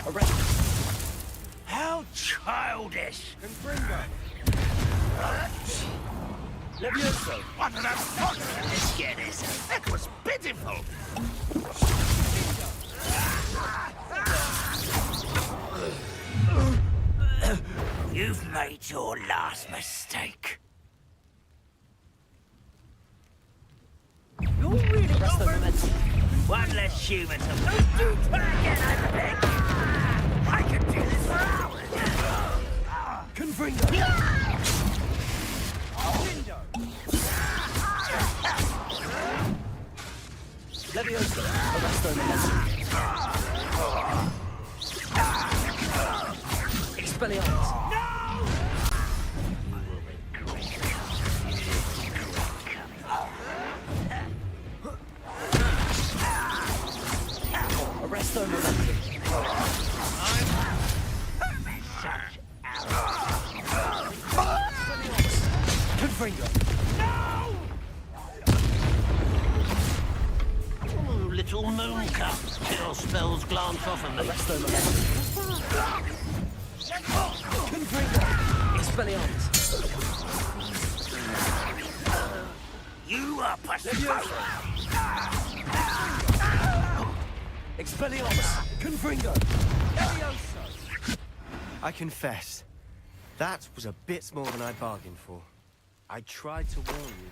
Arresto. Levioso. What an unfortunate Guinness! That was pitiful! You've made your last mistake. You're really Rest over. One less human to don't do try again, I beg. I could do this for hours. Confringo. Levioso. Arresto momentum. Expelliarmus. Arresto momentum. Confringo. Little moon cup. Your spells glance off of me. Arresto momentum. Confringo. Expelliarmus. You are postponed. Expelliarmus. Confringo. I confess, that was a bit more than I bargained for. I tried to warn you.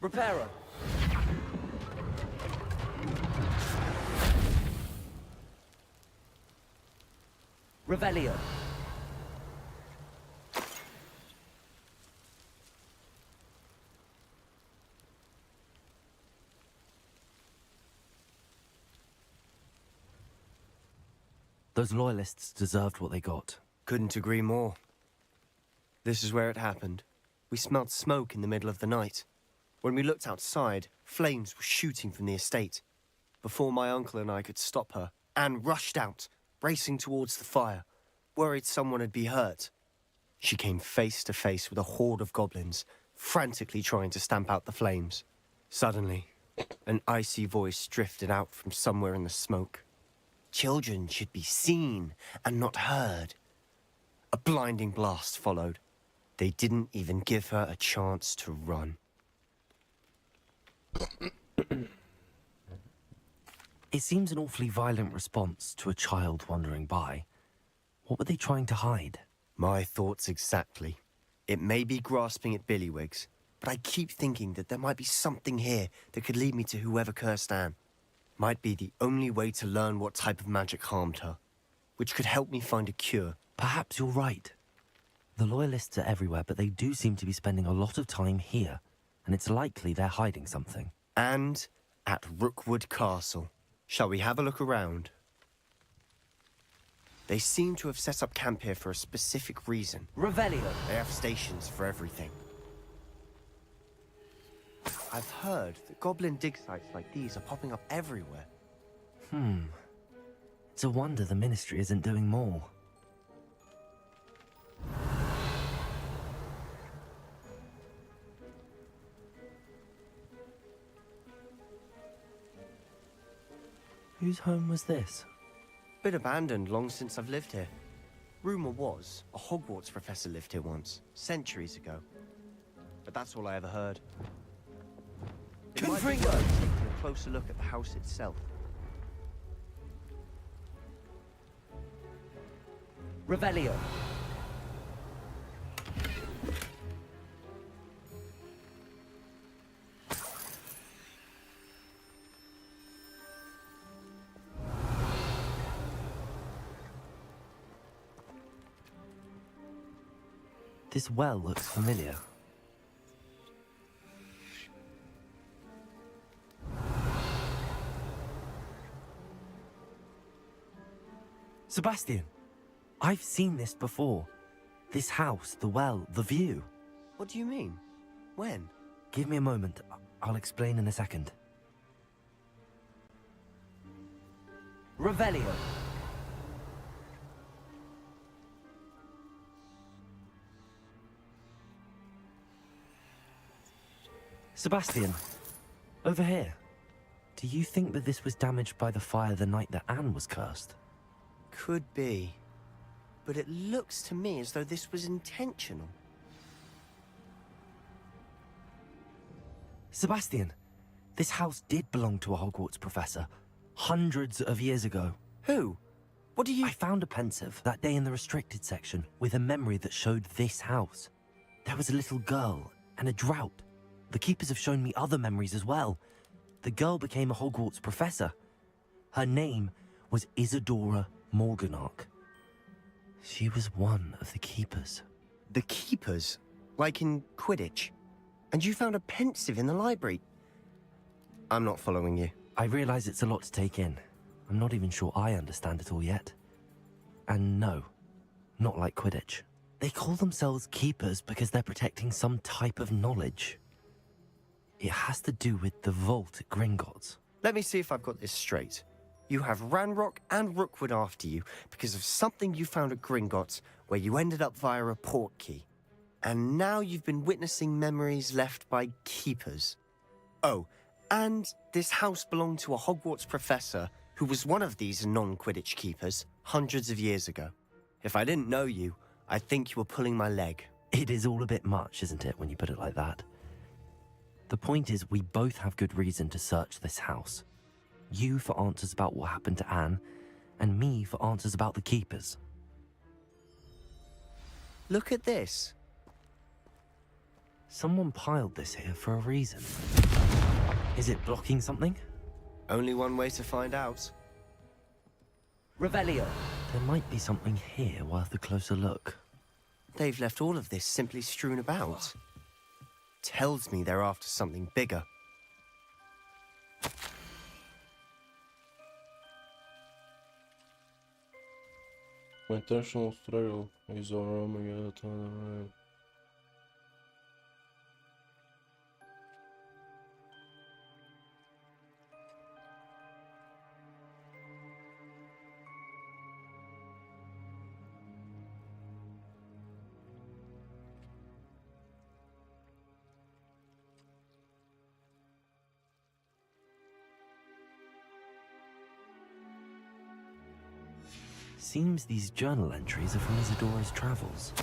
Reparo. Revelio. Those loyalists deserved what they got. Couldn't agree more. This is where it happened. We smelled smoke in the middle of the night. When we looked outside, flames were shooting from the estate. Before my uncle and I could stop her, Anne rushed out, racing towards the fire, worried someone had been hurt. She came face to face with a horde of goblins, frantically trying to stamp out the flames. Suddenly, an icy voice drifted out from somewhere in the smoke. Children should be seen and not heard. A blinding blast followed. They didn't even give her a chance to run. It seems an awfully violent response to a child wandering by. What were they trying to hide? My thoughts exactly. It may be grasping at billywhigs, but I keep thinking that there might be something here that could lead me to whoever cursed Anne. Might be the only way to learn what type of magic harmed her, which could help me find a cure. Perhaps you're right. The loyalists are everywhere, but they do seem to be spending a lot of time here, and it's likely they're hiding something. And at Rookwood Castle. Shall we have a look around? They seem to have set up camp here for a specific reason. Revelio. They have stations for everything. I've heard that goblin dig sites like these are popping up everywhere. It's a wonder the Ministry isn't doing more. Whose home was this? Been abandoned long since I've lived here. Rumour was, a Hogwarts professor lived here once, centuries ago. But that's all I ever heard. It might be worth taking a closer look at the house itself. Revelio. This well looks familiar. Sebastian, I've seen this before. This house, the well, the view. What do you mean? When? Give me a moment. I'll explain in a second. Revelio. Sebastian, over here. Do you think that this was damaged by the fire the night that Anne was cursed? Could be. But it looks to me as though this was intentional. Sebastian, this house did belong to a Hogwarts professor, hundreds of years ago. Who? What do you... I found a pensive that day in the restricted section with a memory that showed this house. There was a little girl and a drought. The keepers have shown me other memories as well. The girl became a Hogwarts professor. Her name was Isadora Morganach. She was one of the keepers. The keepers? Like in Quidditch? And you found a pensive in the library? I'm not following you. I realize it's a lot to take in. I'm not even sure I understand it all yet. And no, not like Quidditch. They call themselves keepers because they're protecting some type of knowledge. It has to do with the vault at Gringotts. Let me see if I've got this straight. You have Ranrock and Rookwood after you because of something you found at Gringotts where you ended up via a portkey. And now you've been witnessing memories left by keepers. Oh, and this house belonged to a Hogwarts professor who was one of these non-Quidditch keepers hundreds of years ago. If I didn't know you, I'd think you were pulling my leg. It is all a bit much, isn't it, when you put it like that? The point is, we both have good reason to search this house. You for answers about what happened to Anne, and me for answers about the keepers. Look at this. Someone piled this here for a reason. Is it blocking something? Only one way to find out. Revelio. There might be something here worth a closer look. They've left all of this simply strewn about. Tells me they're after something bigger. My intentional struggle is overwhelming at the time. Seems these journal entries are from Isadora's travels.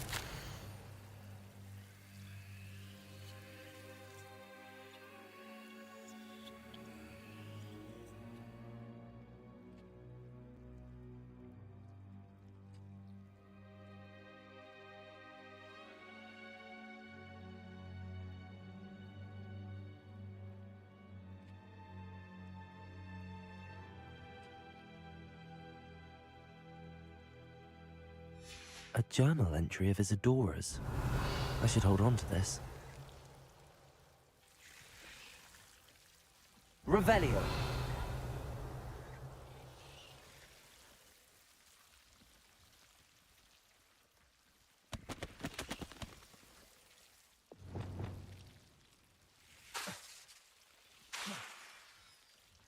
A journal entry of Isadora's. I should hold on to this. Revelio.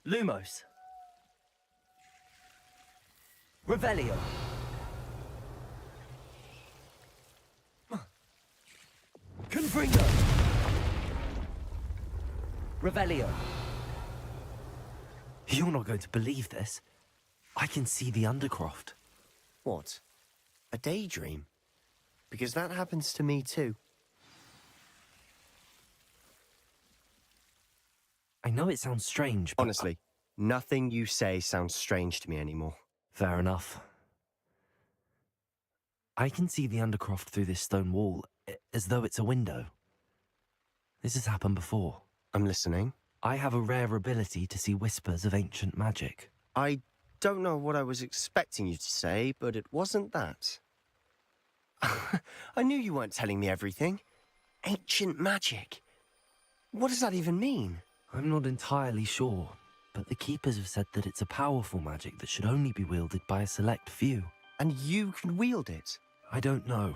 Lumos. Revelio. Confringo! Revelio. You're not going to believe this. I can see the Undercroft. What? A daydream? Because that happens to me too. I know it sounds strange, but... Honestly, nothing you say sounds strange to me anymore. Fair enough. I can see the Undercroft through this stone wall, as though it's a window. This has happened before. I'm listening. I have a rare ability to see whispers of ancient magic. I don't know what I was expecting you to say, but it wasn't that. I knew you weren't telling me everything. Ancient magic. What does that even mean? I'm not entirely sure, but the Keepers have said that it's a powerful magic that should only be wielded by a select few. And you can wield it? I don't know,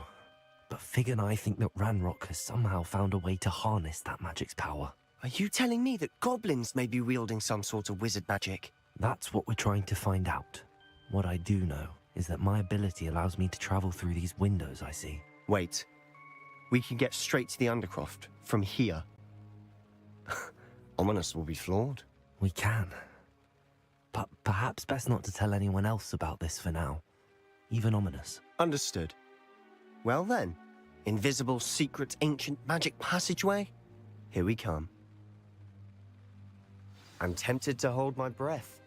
but Fig and I think that Ranrock has somehow found a way to harness that magic's power. Are you telling me that goblins may be wielding some sort of wizard magic? That's what we're trying to find out. What I do know is that my ability allows me to travel through these windows I see. Wait. We can get straight to the Undercroft from here. Ominous will be flawed. We can. But perhaps best not to tell anyone else about this for now. Even ominous. Understood. Well then, invisible, secret, ancient magic passageway? Here we come. I'm tempted to hold my breath.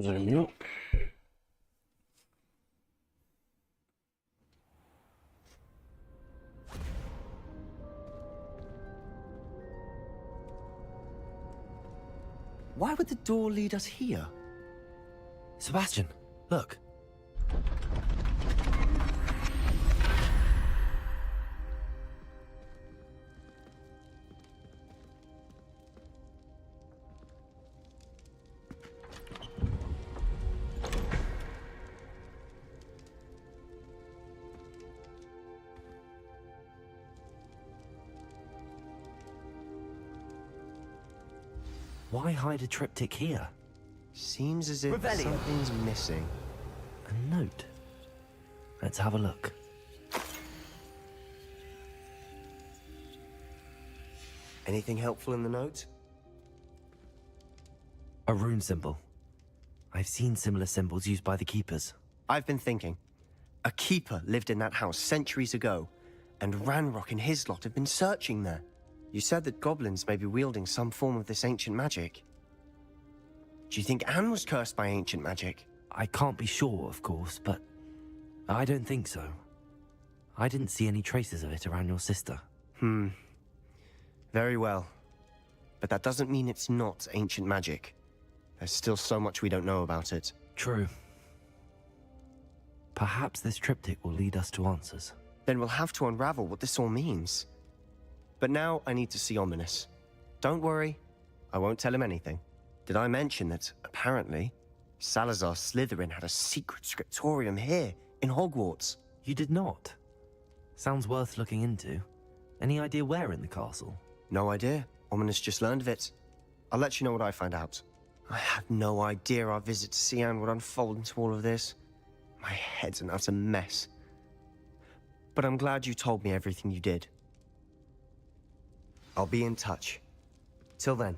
Zoom up. Why would the door lead us here? Sebastian, look. Why hide a triptych here? Seems as if Revelio. something's missing. A note. Let's have a look. Anything helpful in the note? A rune symbol. I've seen similar symbols used by the keepers. I've been thinking. A keeper lived in that house centuries ago, and Ranrock and his lot have been searching there. You said that goblins may be wielding some form of this ancient magic. Do you think Anne was cursed by ancient magic? I can't be sure, of course, but I don't think so. I didn't see any traces of it around your sister. Very well. But that doesn't mean it's not ancient magic. There's still so much we don't know about it. True. Perhaps this triptych will lead us to answers. Then we'll have to unravel what this all means. But now I need to see Ominous. Don't worry, I won't tell him anything. Did I mention that, apparently, Salazar Slytherin had a secret scriptorium here, in Hogwarts? You did not? Sounds worth looking into. Any idea where in the castle? No idea. Ominous just learned of it. I'll let you know what I find out. I had no idea our visit to Cian would unfold into all of this. My head's an utter mess. But I'm glad you told me everything you did. I'll be in touch. Till then.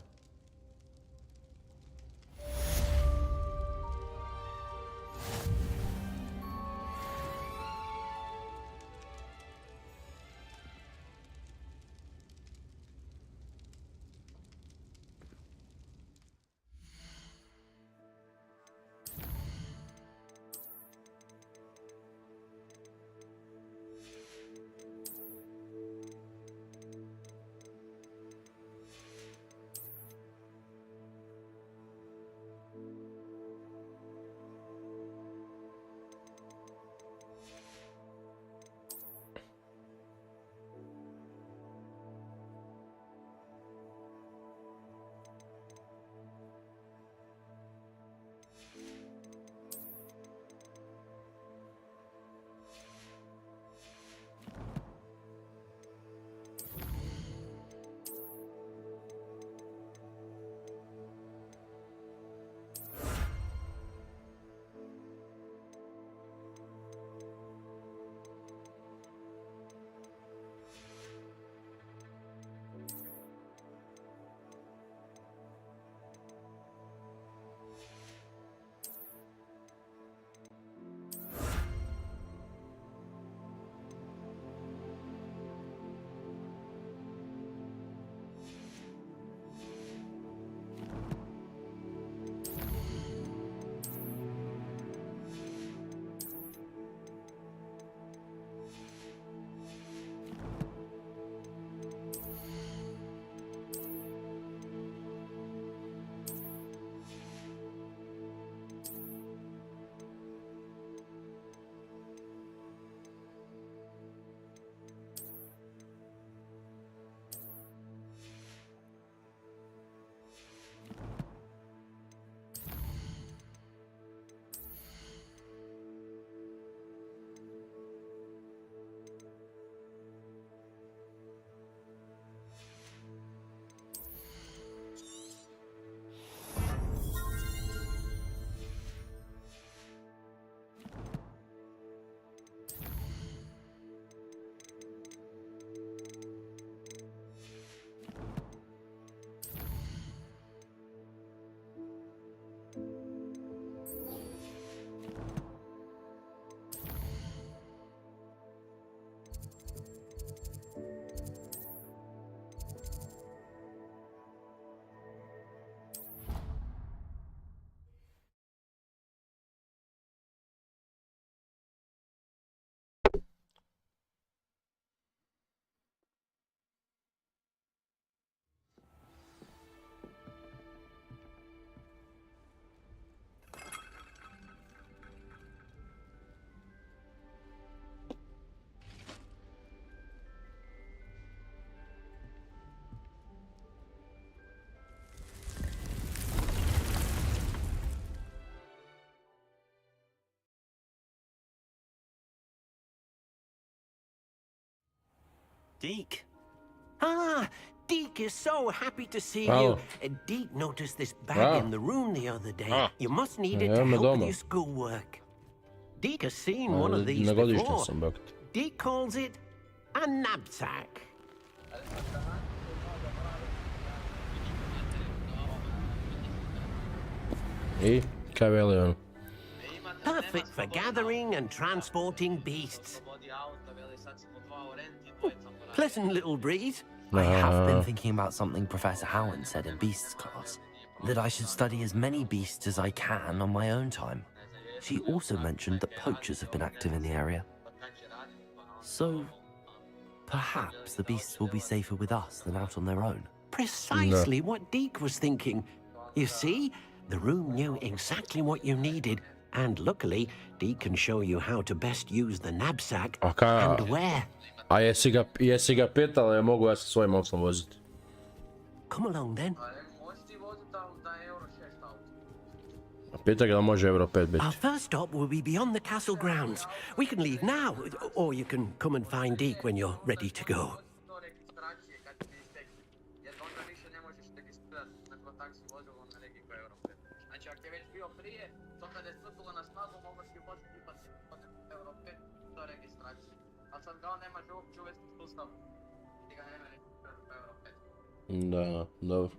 Deke. Ah, Deke is so happy to see Bravo. you. Deke noticed this bag Bravo. in the room the other day. Ah. You must need it Ja, to me help with doma. your schoolwork. Deke has seen one of these Na godišnjem before. sam, brate. Deke calls it a knapsack. I kaj veli ono? Perfect for gathering and transporting beasts. Pleasant little breeze. I have been thinking about something Professor Howland said in Beasts class, that I should study as many beasts as I can on my own time. She also mentioned that poachers have been active in the area. So, perhaps the beasts will be safer with us than out on their own. Precisely what Deke was thinking. You see, the room knew exactly what you needed, and luckily, Deke can show you how to best use the knapsack and where. A jesi ga pitala, ja mogu ja sa svojim autom voziti? Come along then. Pita ga da može Euro 5 biti. Our first stop will be beyond the castle grounds. We can leave now, or you can come and find Deke when you're ready to go. Da, dobro.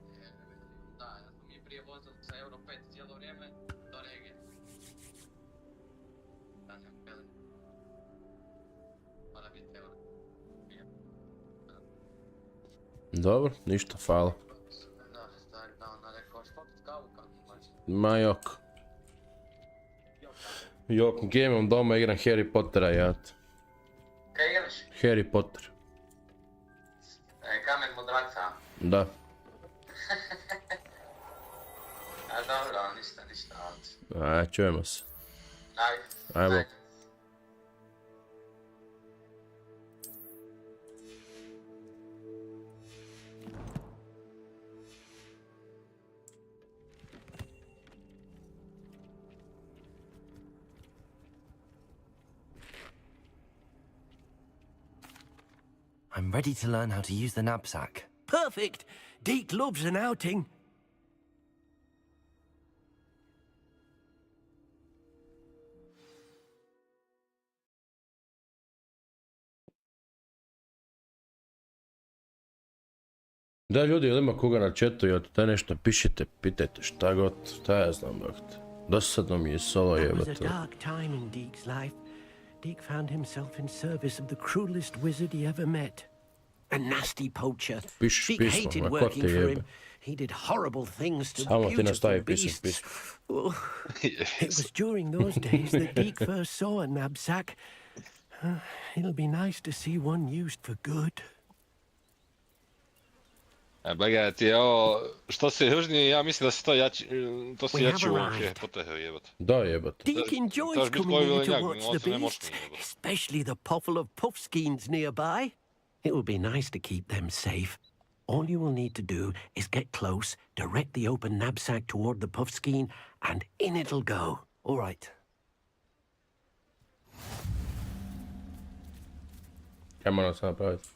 Dobro, ništa, hvala. Ma jok. Jok, gameom doma igram Harry Pottera, jat. Kaj igraš? Harry Potter. Kamen mudraca. Da. A dobro, ništa. A, čujemo se. Ajde. Ajmo. I'm ready to learn how to use the knapsack. Perfect! Deke loves an outing. Da, ljudi, ili ima koga na chatu, da nešto pišite, pitajte šta god, šta ja znam, brate. Dosadno mi je solo It was a jebate. dark time in Deke's life. Deke found himself in service of the cruelest wizard he ever met. A nasty poacher. Pišeš Deke pismo, hated ma ko working te for jebe. him. He did horrible things to Samo ti beautiful nastavi beasts. pismo. Oh, it was during those days that Deke first saw a knapsack. It'll be nice to see one used for good. Bagati, evo, što se južnije, ja mislim da se to jači, to se jači u Harry Potteru, jebate. Da, jebate. Deke enjoys coming here to watch the beasts, especially the potful of puffskeins nearby. It will be nice to keep them safe. All you will need to do is get close, direct the open knapsack toward the puffskein, and in it'll go. All right. Kaj moram sam napraviti?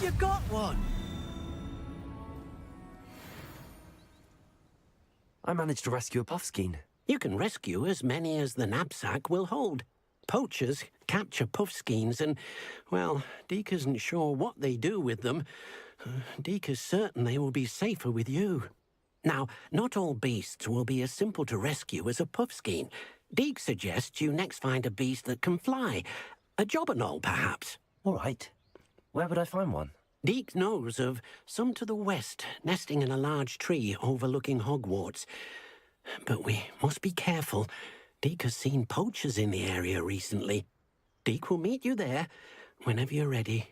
You got one! I managed to rescue a puffskein. You can rescue as many as the knapsack will hold. Poachers capture puffskeins and, well, Deke isn't sure what they do with them. Deke is certain they will be safer with you. Now, not all beasts will be as simple to rescue as a puffskein. Deke suggests you next find a beast that can fly. A jobberknoll, perhaps. All right. Where would I find one? Deke knows of some to the west, nesting in a large tree overlooking Hogwarts. But we must be careful. Deke has seen poachers in the area recently. Deke will meet you there whenever you're ready.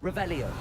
Revelio.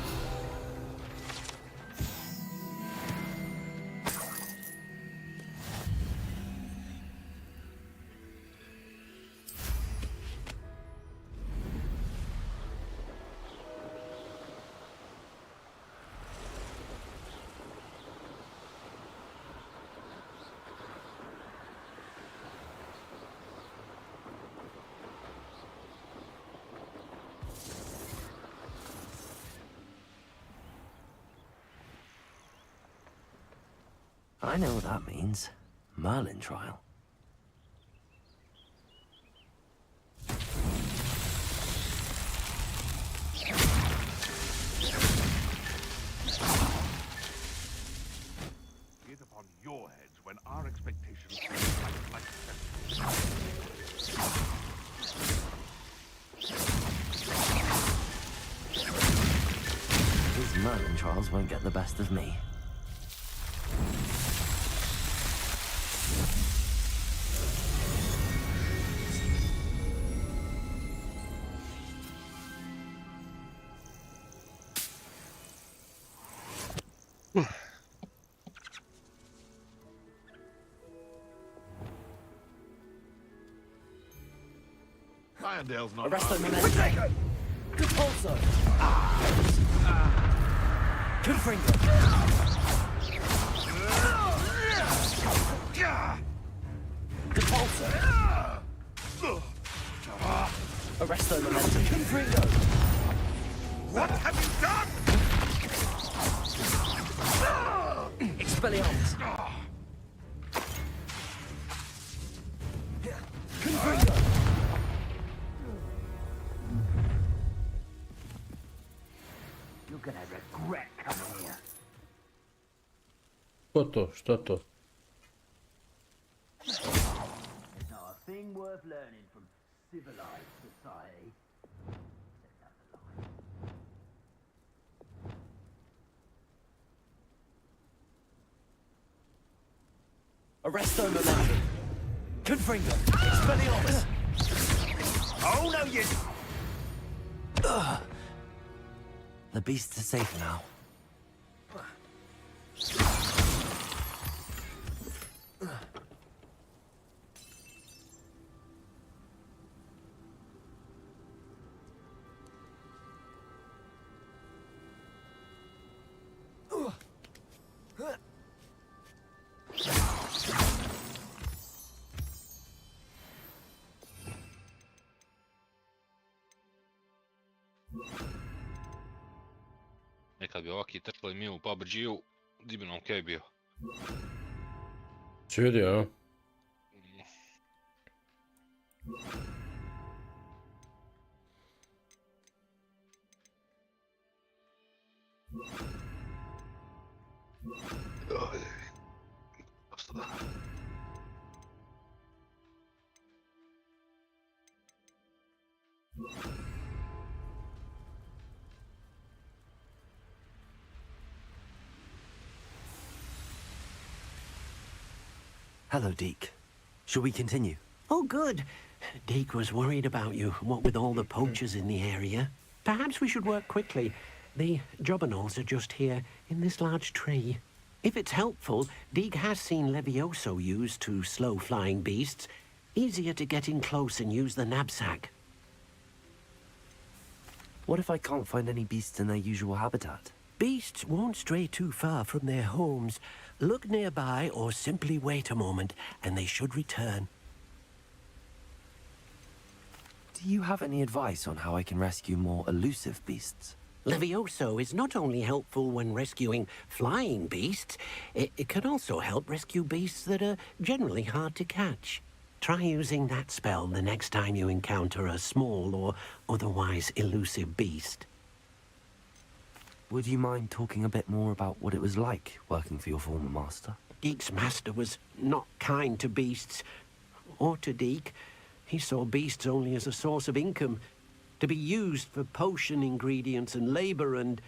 I know what that means. Merlin trial. Be it upon your heads when our expectations like These Merlin trials won't get the best of me. Irondale's not Arresto momentum. Repulso. Confringo. Repulso. Arresto momentum. Confringo. What have you done? Expelliarmus. Confringo. You're gonna regret coming here. Ko to? Šta to? There's not a thing worth learning from civilized society. Arresto momentum. Confringo. Expelliarmus. Oh no, you. The beasts are safe now. Nekad bi ovaki trpali mi u PUBG-u, di bi nam kaj bio. Si vidio, a? Hello, Deke. Shall we continue? Oh, good. Deke was worried about you, what with all the poachers in the area. Perhaps we should work quickly. The jobberknolls are just here, in this large tree. If it's helpful, Deke has seen Levioso used to slow flying beasts. Easier to get in close and use the knapsack. What if I can't find any beasts in their usual habitat? Beasts won't stray too far from their homes. Look nearby or simply wait a moment, and they should return. Do you have any advice on how I can rescue more elusive beasts? Levioso is not only helpful when rescuing flying beasts, it can also help rescue beasts that are generally hard to catch. Try using that spell the next time you encounter a small or otherwise elusive beast. Would you mind talking a bit more about what it was like working for your former master? Deke's master was not kind to beasts, or to Deke. He saw beasts only as a source of income, to be used for potion ingredients and labor, and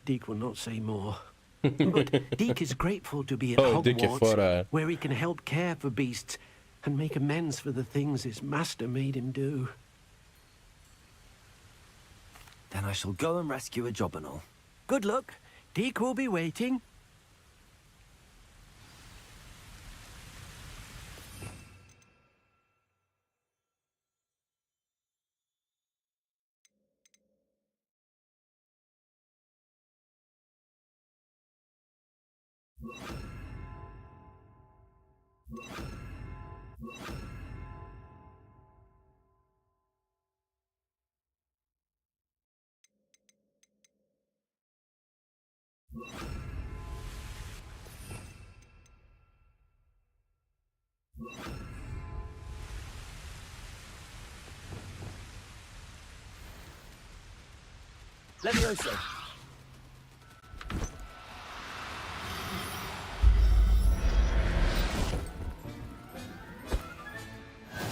Deke will not say more. But Deke is grateful to be at Hogwarts, where he can help care for beasts and make amends for the things his master made him do. Then I shall go and rescue a job and all. Good luck. Deke will be waiting. Levioso.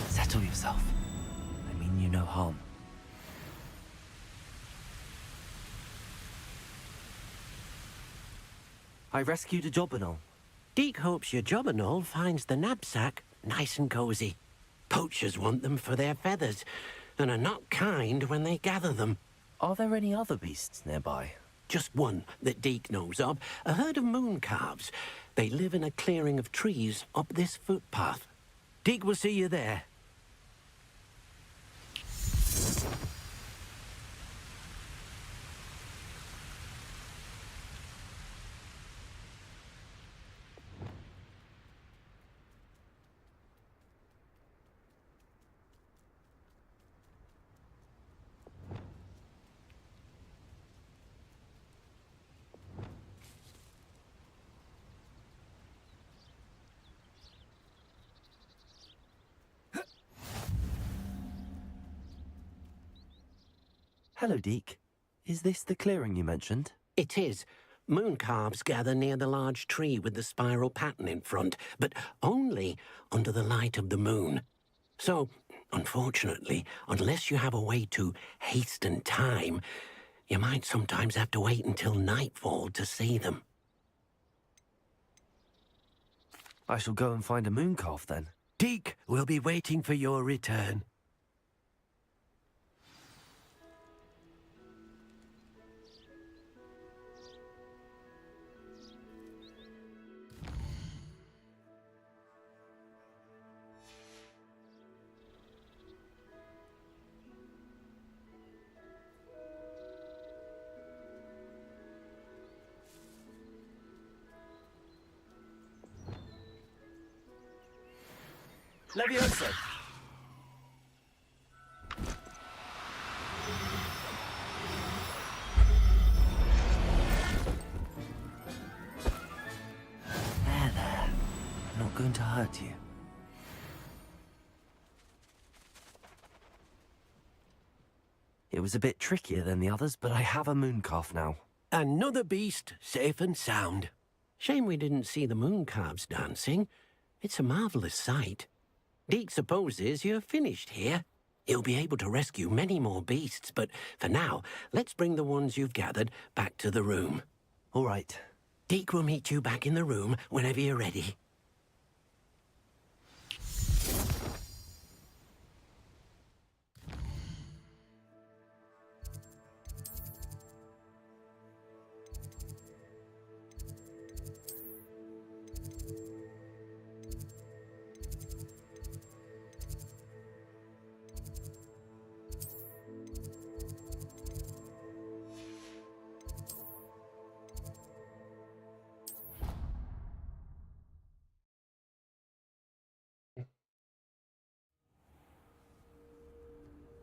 Settle yourself. I mean you no harm. I rescued a job and all. Deke hopes your job and all finds the knapsack nice and cozy. Poachers want them for their feathers, and are not kind when they gather them. Are there any other beasts nearby? Just one that Deke knows of, a herd of moon calves. They live in a clearing of trees up this footpath. Deke will see you there. Hello, Deke. Is this the clearing you mentioned? It is. Moon calves gather near the large tree with the spiral pattern in front, but only under the light of the moon. So, unfortunately, unless you have a way to hasten time, you might sometimes have to wait until nightfall to see them. I shall go and find a moon calf then. Deke will be waiting for your return. Levioso! There. I'm not going to hurt you. It was a bit trickier than the others, but I have a moon calf now. Another beast, safe and sound. Shame we didn't see the moon calves dancing. It's a marvelous sight. Deke supposes you're finished here. He'll be able to rescue many more beasts, but for now, let's bring the ones you've gathered back to the room. All right. Deke will meet you back in the room whenever you're ready.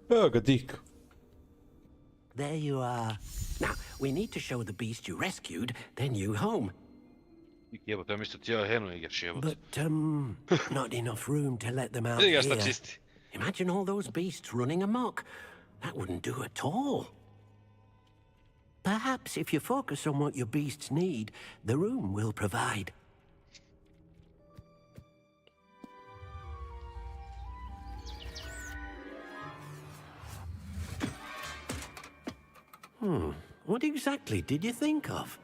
Evo ga Deke. There you are. Now, we need to show the beast you rescued, then you home. Jebote, ja mislim ti ja Henu igraš, jebote. But, not enough room to let them out Igraš here. statisti. Imagine all those beasts running amok. That wouldn't do at all. Perhaps if you focus on what your beasts need, the room will provide. What exactly did you think of?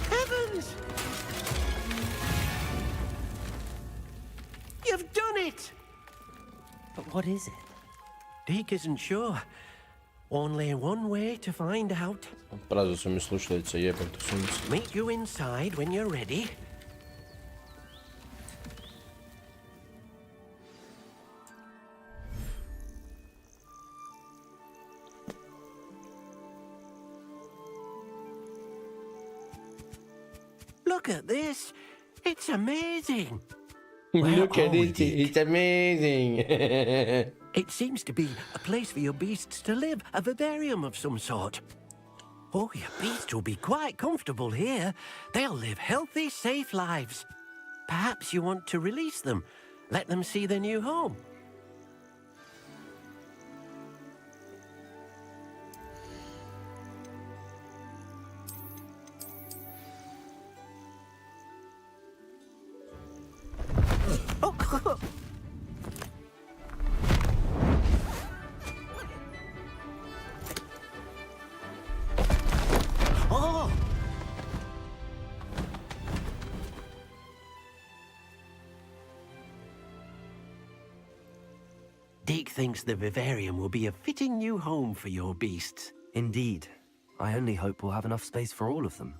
Heavens! it! But what is it? Deke isn't sure. Only one way to find out. Prazio su mi slušalice, jebem to sunce. Meet you inside when you're ready. Look at this. It's amazing. Look at it. It's amazing. It seems to be a place for your beasts to live, a vivarium of some sort. Oh, your beasts will be quite comfortable here. They'll live healthy, safe lives. Perhaps you want to release them, let them see their new home. Deke thinks the vivarium will be a fitting new home for your beasts. Indeed. I only hope we'll have enough space for all of them.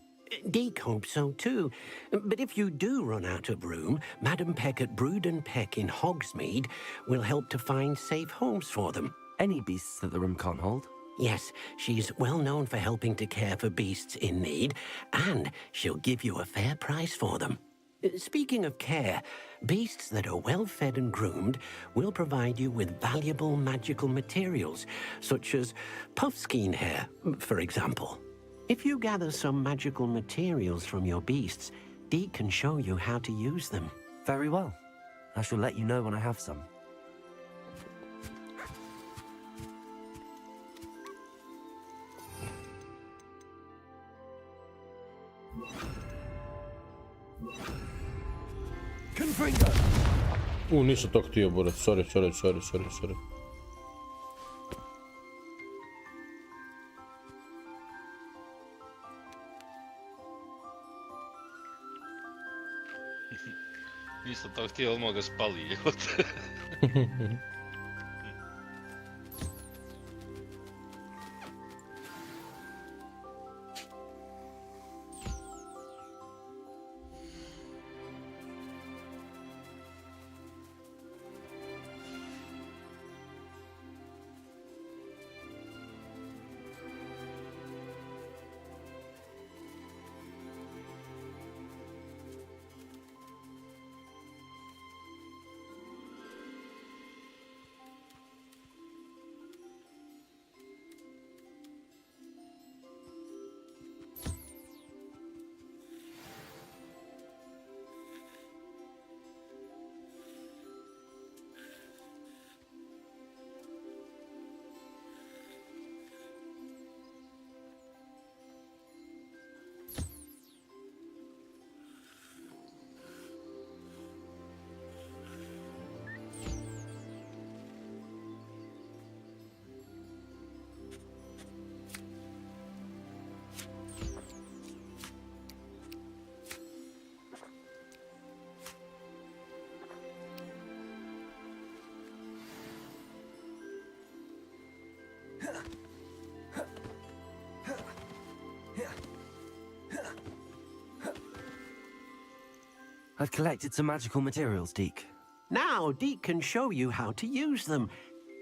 Deke hopes so too. But if you do run out of room, Madam Peck at Brood and Peck in Hogsmeade will help to find safe homes for them. Any beasts that the room can't hold? Yes, she's well known for helping to care for beasts in need, and she'll give you a fair price for them. Speaking of care, beasts that are well fed and groomed will provide you with valuable magical materials, such as puffskein hair, for example. If you gather some magical materials from your beasts, Deke can show you how to use them. Very well. I shall let you know when I have some. Nisam to htio, Borac. Sorry. Nisam to htio, odmah ga spali. I've collected some magical materials, Deke. Now, Deke can show you how to use them.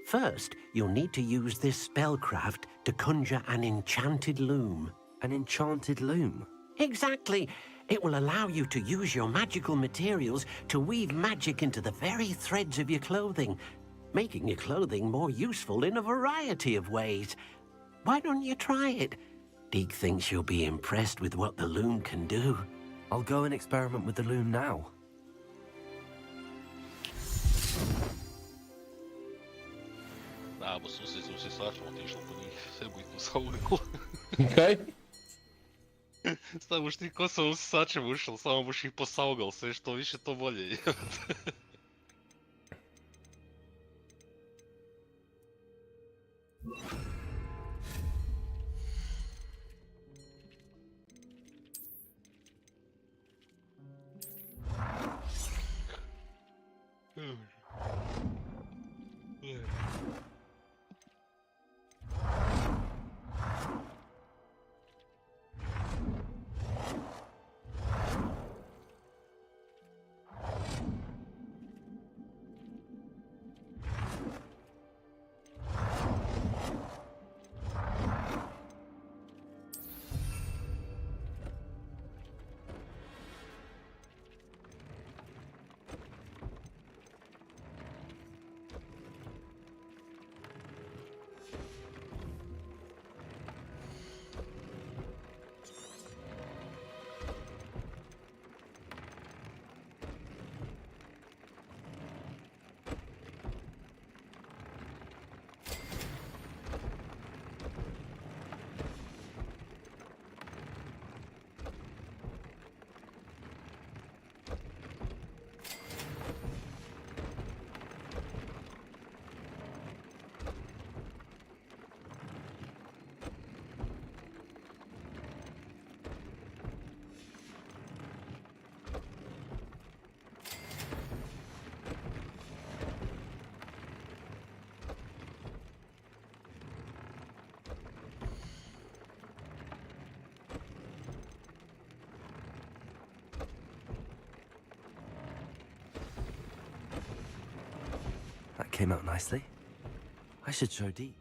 First, you'll need to use this spellcraft to conjure an enchanted loom. An enchanted loom? Exactly. It will allow you to use your magical materials to weave magic into the very threads of your clothing, making your clothing more useful in a variety of ways. Why don't you try it? Deke thinks you'll be impressed with what the loom can do. I'll go and experiment with the loom now. Abo sam se svačao, otišao po njih, sve bitno sa uglu. Kaj? Samo što ti ko sam se sačem ušao, samo boš ih posaugal, sve što više to bolje. came out nicely. I should show Deke.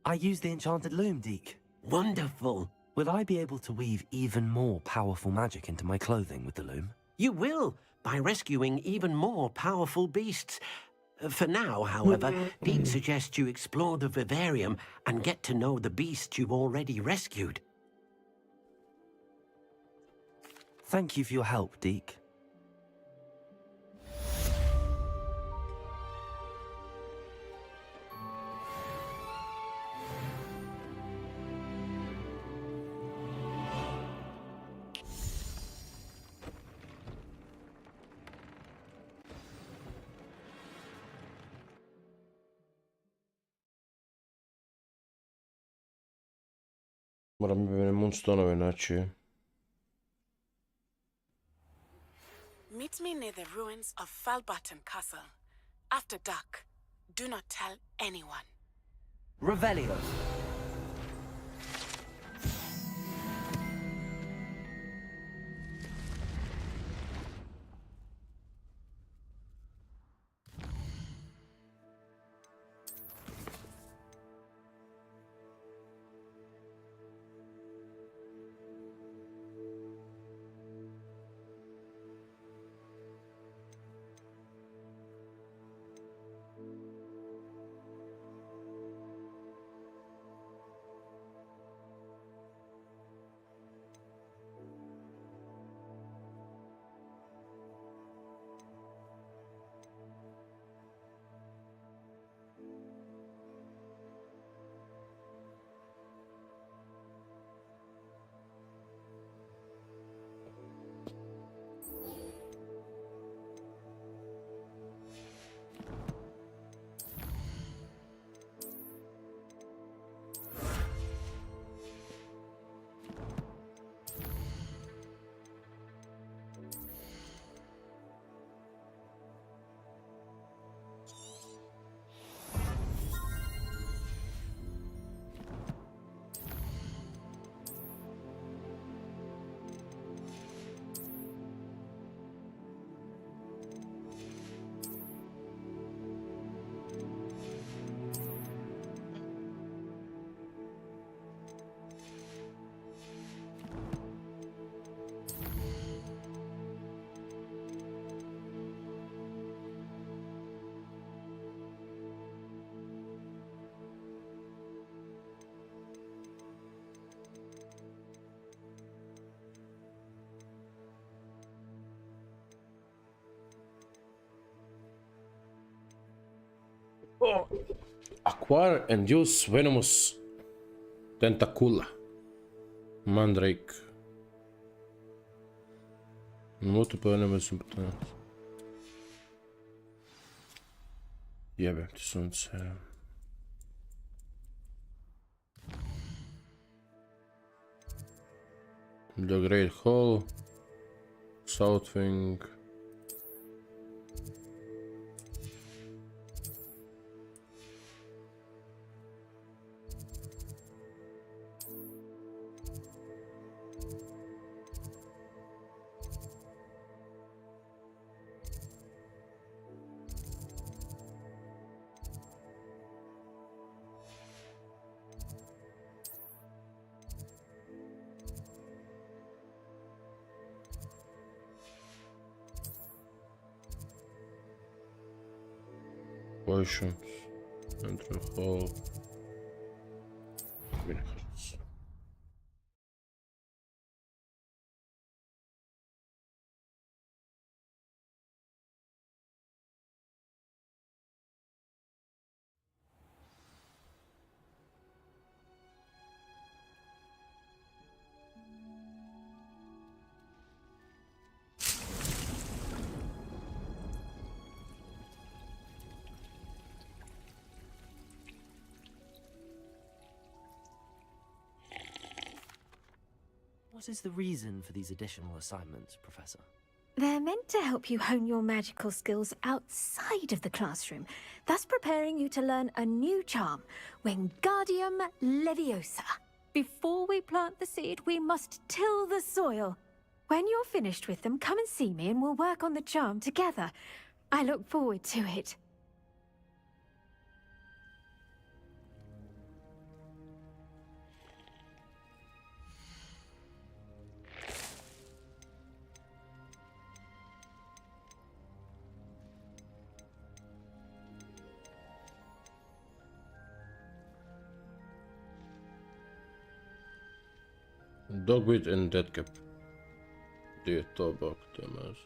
I used the enchanted loom, Deke. Wonderful. Will I be able to weave even more powerful magic into my clothing with the loom? You will, by rescuing even more powerful beasts. For now, however, Dean suggests you explore the vivarium and get to know the beasts you've already rescued. Thank you for your help, Deke. Moram bi moonstone naći. Meet me near the ruins of Falbutton Castle. After dark. Do not tell anyone. Revelio. Acquire and use venomous tentacula. Mandrake. Multiple enemies. Jebem ti sunce. The Great Hall, South Wing. Potions, Central Hall, Minutes. What is the reason for these additional assignments, Professor? They're meant to help you hone your magical skills outside of the classroom, thus preparing you to learn a new charm, Wingardium Leviosa. Before we plant the seed, we must till the soil. When you're finished with them, come and see me and we'll work on the charm together. I look forward to it. Dogwit en Deadcap. Die tobak temaz.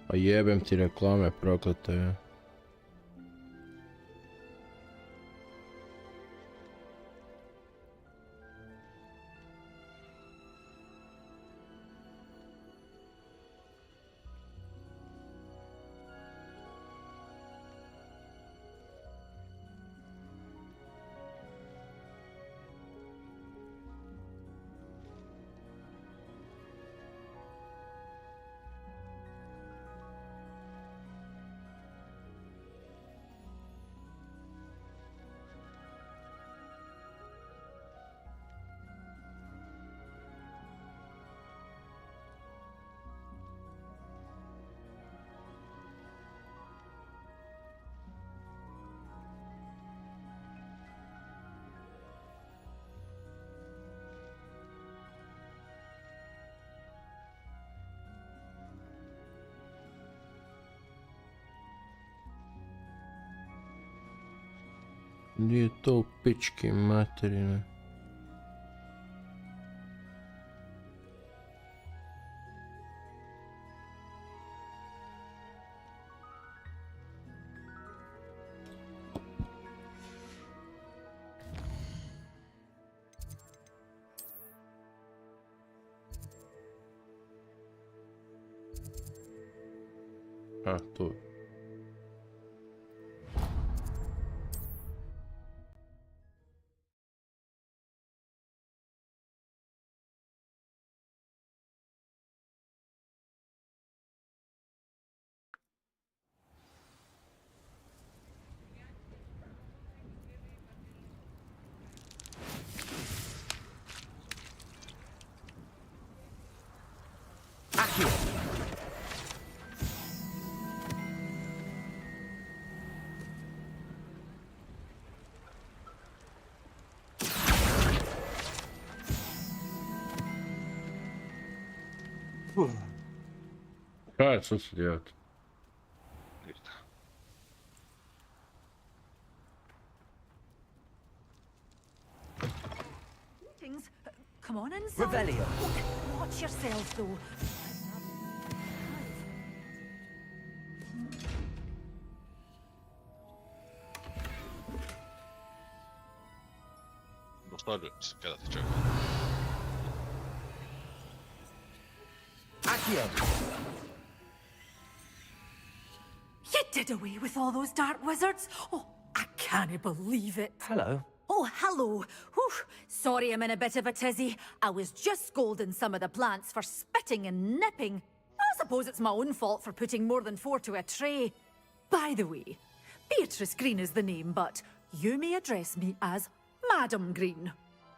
A jebem ti reklame proklete. Nije to u pički materine. A, tu. Kaj, co se dělat? Come on inside. Revelio. Watch yourselves, though. Dostavljaju se, kada ti čekam. Accio. You did away with all those dark wizards? Oh, I can't believe it. Hello. Oh, hello. Whew. Sorry I'm in a bit of a tizzy. I was just scolding some of the plants for spitting and nipping. I suppose it's my own fault for putting more than 4 to a tray. By the way, Beatrice Green is the name, but you may address me as Madam Green.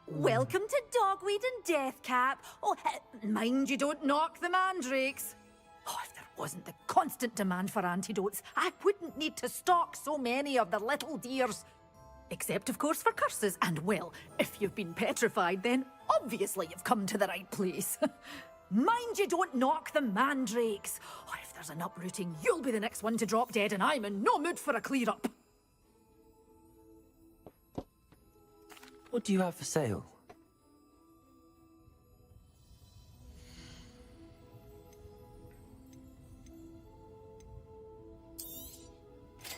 Welcome to Dogweed and Deathcap. Oh, mind you don't knock the mandrakes. Oh, if there wasn't the constant demand for antidotes, I wouldn't need to stock so many of the little dears. Except, of course, for curses. And, well, if you've been petrified, then obviously you've come to the right place. Mind you don't knock the mandrakes. Oh, if there's an uprooting, you'll be the next one to drop dead, and I'm in no mood for a clear-up. What do you have for sale?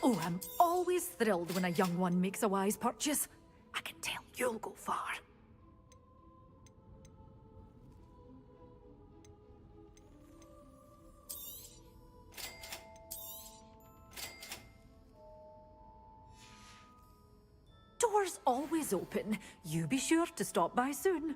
Oh, I'm always thrilled when a young one makes a wise purchase. I can tell you'll go far. Doors always open. You be sure to stop by soon.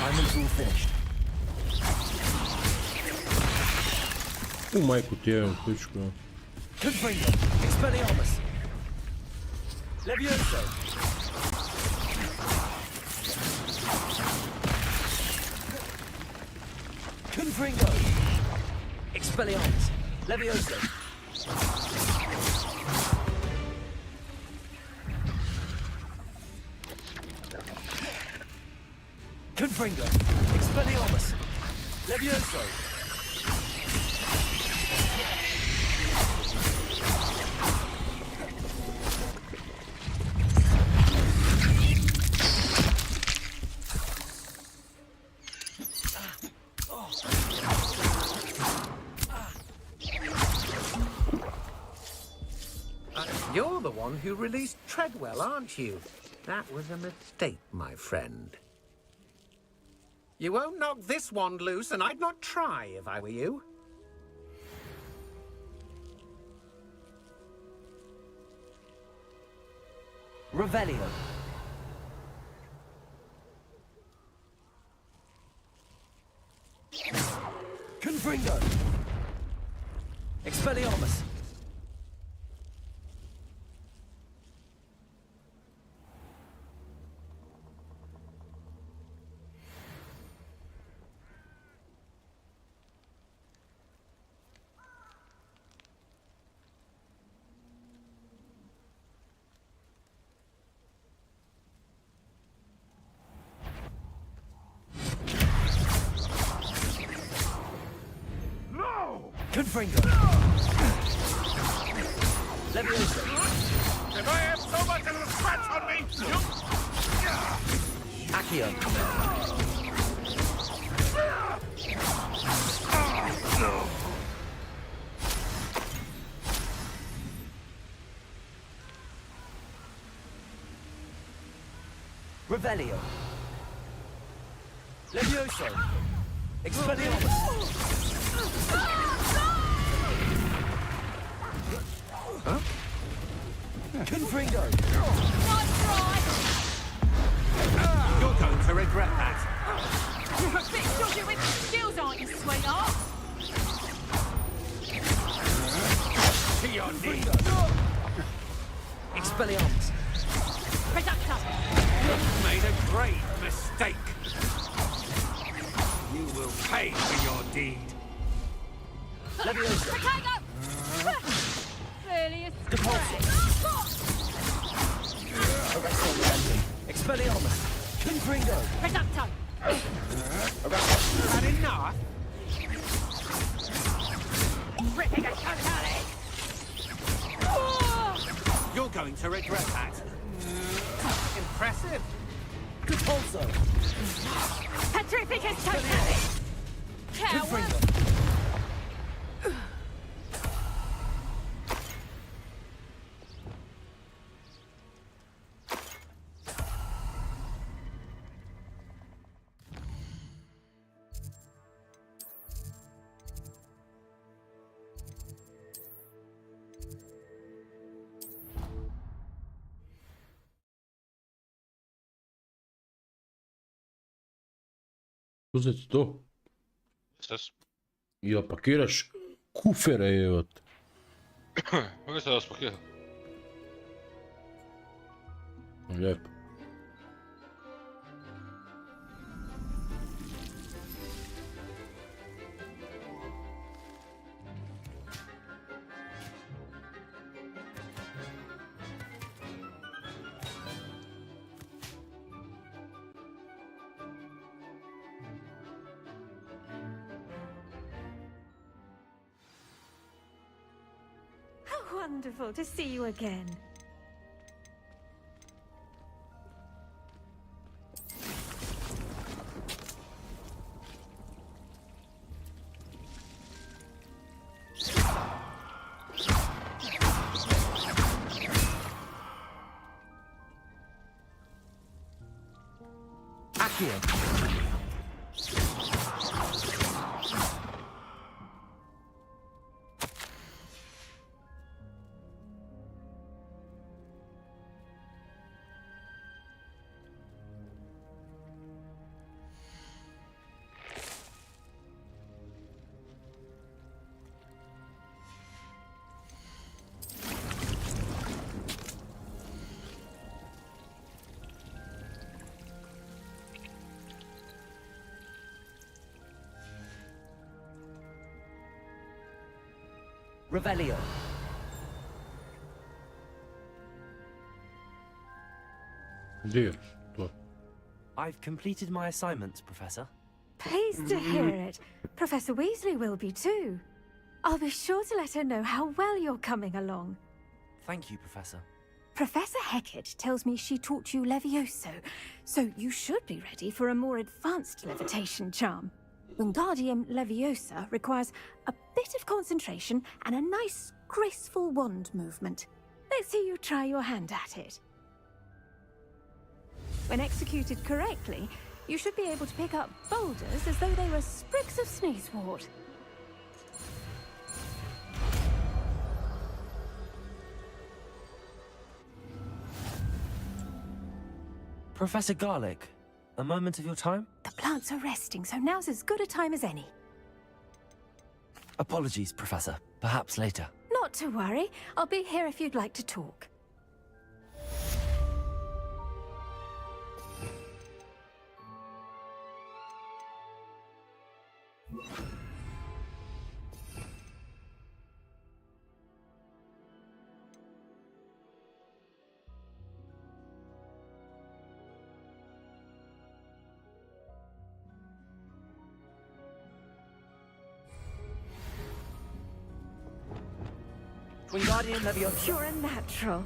Assignment's all finished. U majku ti je pičku. Confringo. Expelliarmus. Levioso. Confringo. Expelliarmus. Levioso. Confringo. Expelliarmus. Levioso. who released Treadwell, aren't you? That was a mistake, my friend. You won't knock this wand loose, and I'd not try if I were you. Revelio. Confringo. Expelliarmus. Confringo. Leviosa. If I have so much as a scratch on me, Accio. Revelio. Levioso. Expelliarmus. Huh? Confringo. You're going to regret that. You're a bit dodgy with skills, aren't you, sweetheart? To your knees. Expelliarmus. Reductor. You've made a great mistake. You will pay for your deed. Leviosa. Potato! Really is Expelliarmus. Confringo. Reducto. Had enough? Ripping a totally. You're going to regret that. Impressive. Repulso. Petrificus totally. Coward. Uzeti to. Stas. Ja pakiraš kufere, evo te. Kako se da spakira? Lijepo. Wonderful to see you again. Accio. Revelio. Dear. I've completed my assignments, Professor. Pleased to hear it. Professor Weasley will be too. I'll be sure to let her know how well you're coming along. Thank you, Professor. Professor Hecat tells me she taught you Levioso, so you should be ready for a more advanced levitation charm. Wingardium Leviosa requires a bit of concentration and a nice, graceful wand movement. Let's see you try your hand at it. When executed correctly, you should be able to pick up boulders as though they were sprigs of sneezewort. Professor Garlic, a moment of your time? The plants are resting, so now's as good a time as any. Apologies, Professor. Perhaps later. Not to worry. I'll be here if you'd like to talk. Wingardium Leviosa. Pure and natural.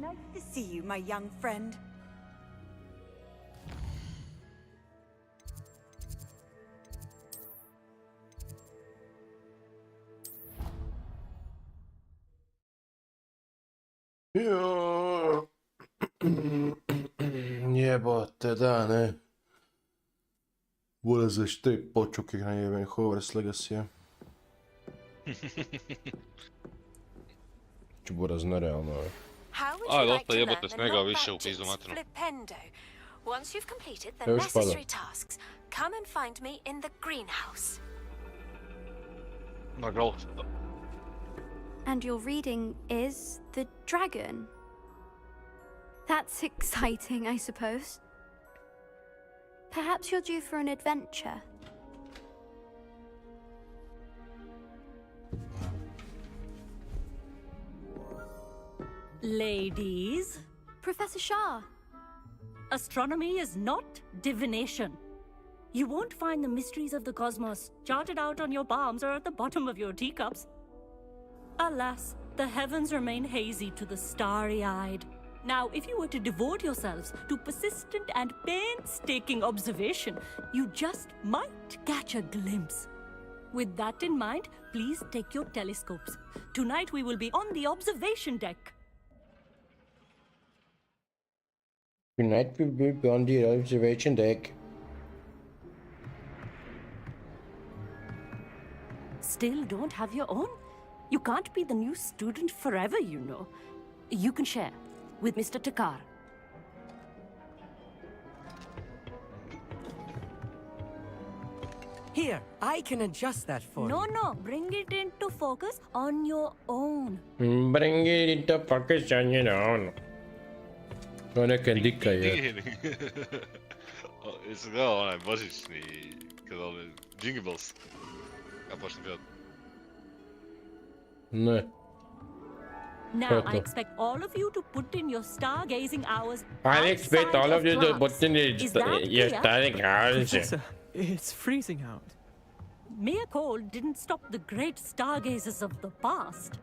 Nice to see you, my young friend. Joj. Jebote, da, ne. Ulaziš te počuke na jeben Hogwarts Legacy. Ću buraz nerealno, dosta jebote snega više u pizdu materinu. Once you've completed the necessary tasks, come and find me in the greenhouse. Nažalost. And your reading is the dragon. That's exciting, I suppose. Perhaps you're due for an adventure. Ladies. Professor Shah. Astronomy is not divination. You won't find the mysteries of the cosmos charted out on your palms or at the bottom of your teacups. Alas, the heavens remain hazy to the starry-eyed. Now, if you were to devote yourselves to persistent and painstaking observation, you just might catch a glimpse. With that in mind, please take your telescopes. Tonight we will be on the observation deck. Tonight we will be on the observation deck. Still don't have your own? You can't be the new student forever, you know. You can share with Mr. Takar. Here, I can adjust that for you. No, bring it into focus on your own. Bring it into focus on your own. To je neka dika je. Jesi gledao onaj božićni, kada one Jingle Bells? Ja počnem gledat. Ne. Now, I expect all of you to put in your stargazing hours. I expect all of you to put in your stargazing hours. Professor, it's freezing out. Mere cold didn't stop the great stargazers of the past.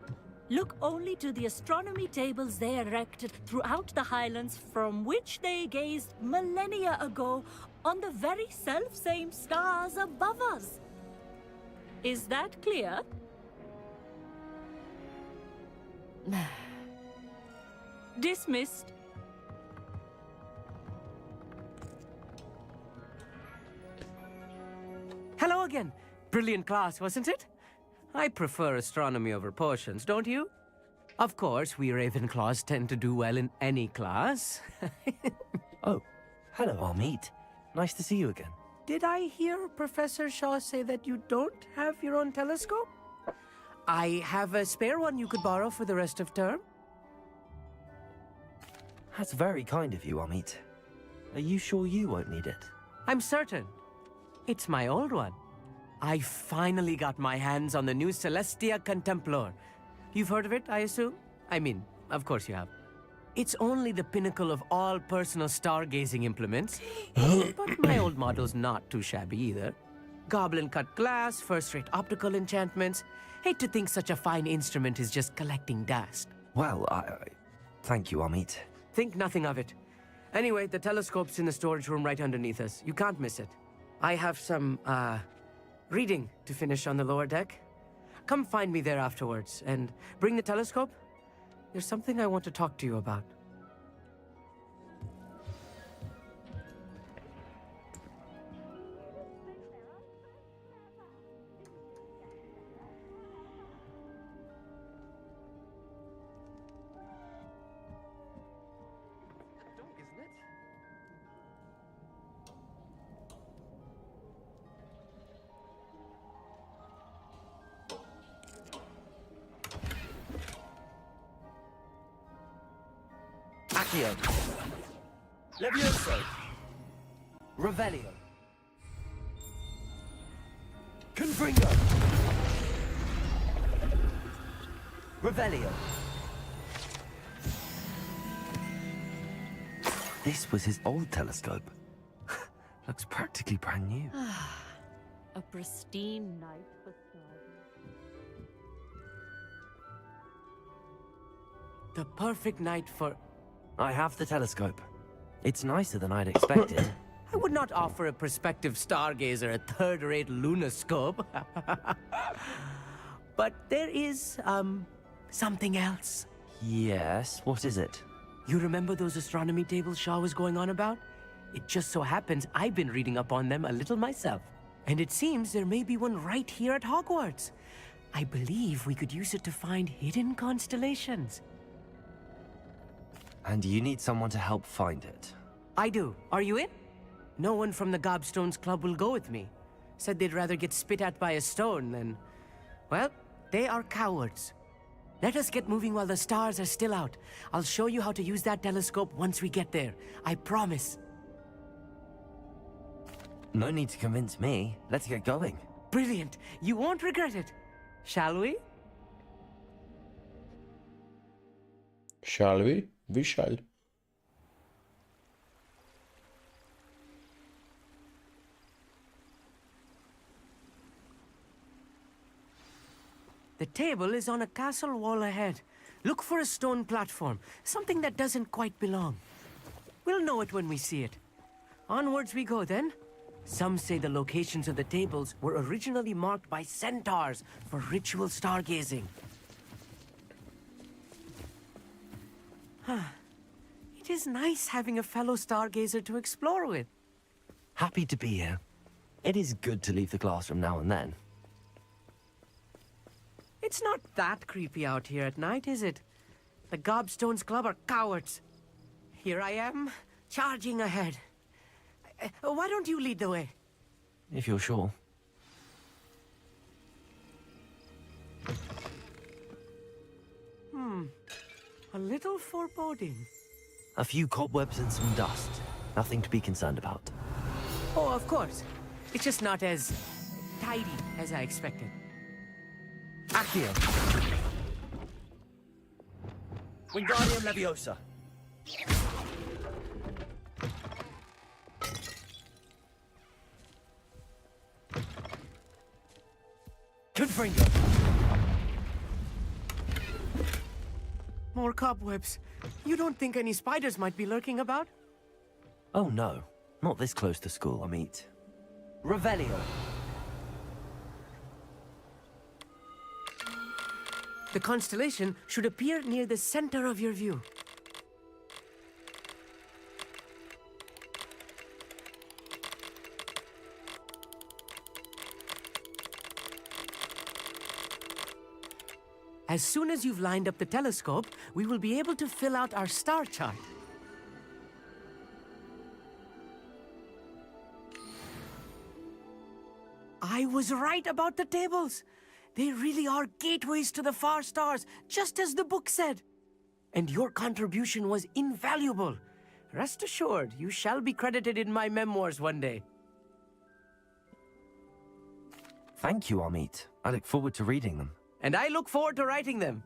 Look only to the astronomy tables they erected throughout the highlands from which they gazed millennia ago on the very self-same stars above us. Is that clear? Dismissed. Hello again. Brilliant class, wasn't it? I prefer astronomy over potions, don't you? Of course, we Ravenclaws tend to do well in any class. Oh, hello, Amit. Nice to see you again. Did I hear Professor Shaw say that you don't have your own telescope? I have a spare one you could borrow for the rest of term. That's very kind of you, Amit. Are you sure you won't need it? I'm certain. It's my old one. I finally got my hands on the new Celestia Contemplor. You've heard of it, I assume? I mean, of course you have. It's only the pinnacle of all personal stargazing implements. But my old model's not too shabby either. Goblin-cut glass, first-rate optical enchantments. Hate to think such a fine instrument is just collecting dust. Well, thank you, Amit. Think nothing of it. Anyway, the telescope's in the storage room right underneath us. You can't miss it. I have some, reading to finish on the lower deck. Come find me there afterwards, and bring the telescope. There's something I want to talk to you about. Accio. Levioso. Revelio. Confringo. Revelio. This was his old telescope. Looks practically brand new. A pristine night for stars. The perfect night for... I have the telescope. It's nicer than I'd expected. I would not offer a prospective stargazer a third-rate lunoscope. But there is, something else. Yes, what is it? You remember those astronomy tables Shaw was going on about? It just so happens I've been reading up on them a little myself. And it seems there may be one right here at Hogwarts. I believe we could use it to find hidden constellations. And you need someone to help find it. I do. Are you in? No one from the Gobstones Club will go with me. Said they'd rather get spit at by a stone than... Well, they are cowards. Let us get moving while the stars are still out. I'll show you how to use that telescope once we get there. I promise. No need to convince me. Let's get going. Brilliant. You won't regret it. Shall we? Shall we? We shall. The table is on a castle wall ahead. Look for a stone platform, something that doesn't quite belong. We'll know it when we see it. Onwards we go then. Some say the locations of the tables were originally marked by centaurs for ritual stargazing. It is nice having a fellow stargazer to explore with. Happy to be here. It is good to leave the classroom now and then. It's not that creepy out here at night, is it? The Gobstones Club are cowards. Here I am, charging ahead. Why don't you lead the way? If you're sure. A little foreboding. A few cobwebs and some dust. Nothing to be concerned about. Oh, of course. It's just not as tidy as I expected. Accio. Wingardium Leviosa. Confringo. More cobwebs. You don't think any spiders might be lurking about? Oh no, not this close to school, Amit. Revelio. The constellation should appear near the center of your view. As soon as you've lined up the telescope, we will be able to fill out our star chart. I was right about the tables. They really are gateways to the far stars, just as the book said. And your contribution was invaluable. Rest assured, you shall be credited in my memoirs one day. Thank you, Amit. I look forward to reading them. And I look forward to writing them.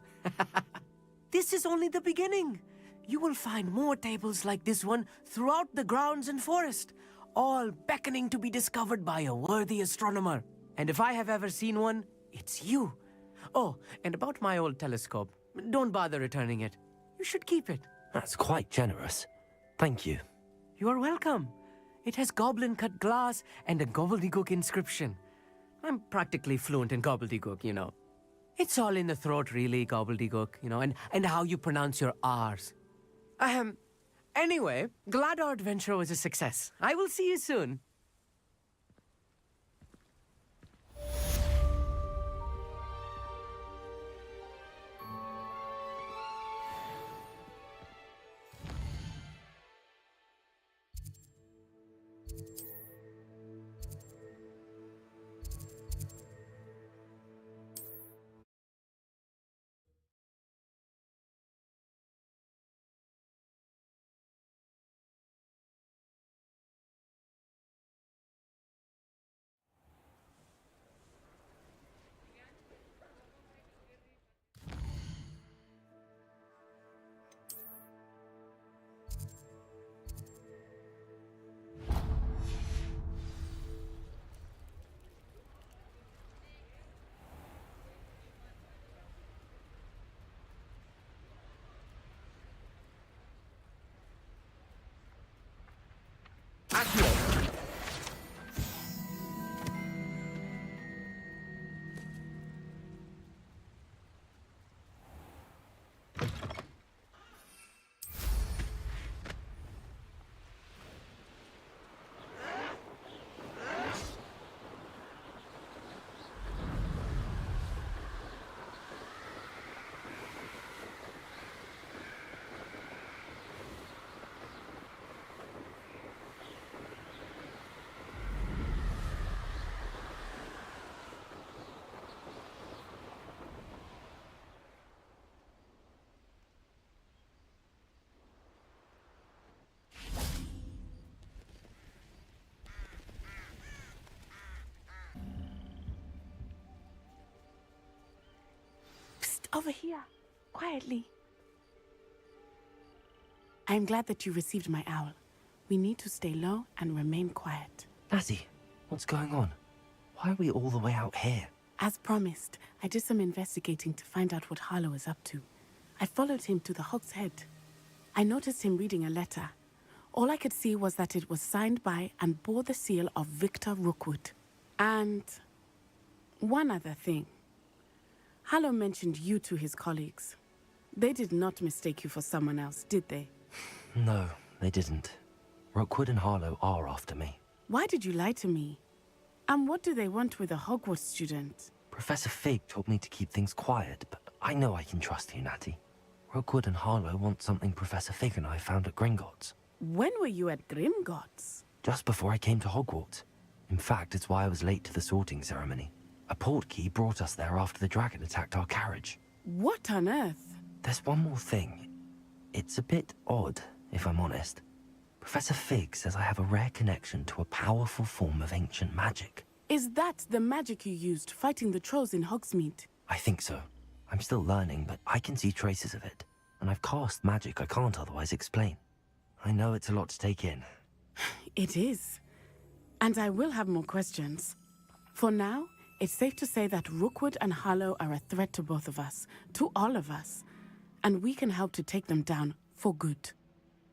This is only the beginning. You will find more tables like this one throughout the grounds and forest, all beckoning to be discovered by a worthy astronomer. And if I have ever seen one, it's you. Oh, and about my old telescope, don't bother returning it. You should keep it. That's quite generous. Thank you. You are welcome. It has goblin-cut glass and a gobbledygook inscription. I'm practically fluent in gobbledygook, you know. It's all in the throat, really, gobbledygook, you know, and how you pronounce your R's. Anyway, glad our adventure was a success. I will see you soon. Over here, quietly. I'm glad that you received my owl. We need to stay low and remain quiet. Natty, what's going on? Why are we all the way out here? As promised, I did some investigating to find out what Harlow is up to. I followed him to the Hog's Head. I noticed him reading a letter. All I could see was that it was signed by and bore the seal of Victor Rookwood. And one other thing. Harlow mentioned you to his colleagues. They did not mistake you for someone else, did they? No, they didn't. Rookwood and Harlow are after me. Why did you lie to me? And what do they want with a Hogwarts student? Professor Fig told me to keep things quiet, but I know I can trust you, Natty. Rookwood and Harlow want something Professor Fig and I found at Gringotts. When were you at Gringotts? Just before I came to Hogwarts. In fact, it's why I was late to the sorting ceremony. A portkey brought us there after the dragon attacked our carriage. What on earth? There's one more thing. It's a bit odd, if I'm honest. Professor Fig says I have a rare connection to a powerful form of ancient magic. Is that the magic you used fighting the trolls in Hogsmeade? I think so. I'm still learning, but I can see traces of it. And I've cast magic I can't otherwise explain. I know it's a lot to take in. It is. And I will have more questions. For now, it's safe to say that Rookwood and Harlow are a threat to both of us, to all of us. And we can help to take them down for good.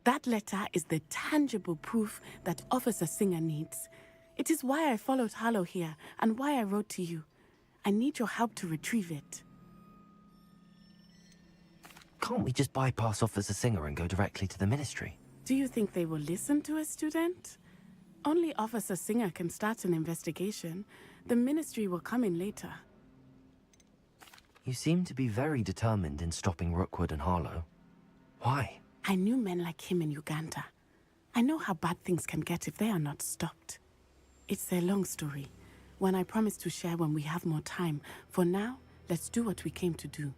That letter is the tangible proof that Officer Singer needs. It is why I followed Harlow here, and why I wrote to you. I need your help to retrieve it. Can't we just bypass Officer Singer and go directly to the Ministry? Do you think they will listen to a student? Only Officer Singer can start an investigation. The Ministry will come in later. You seem to be very determined in stopping Rookwood and Harlow. Why? I knew men like him in Uganda. I know how bad things can get if they are not stopped. It's a long story, one I promise to share when we have more time. For now, let's do what we came to do.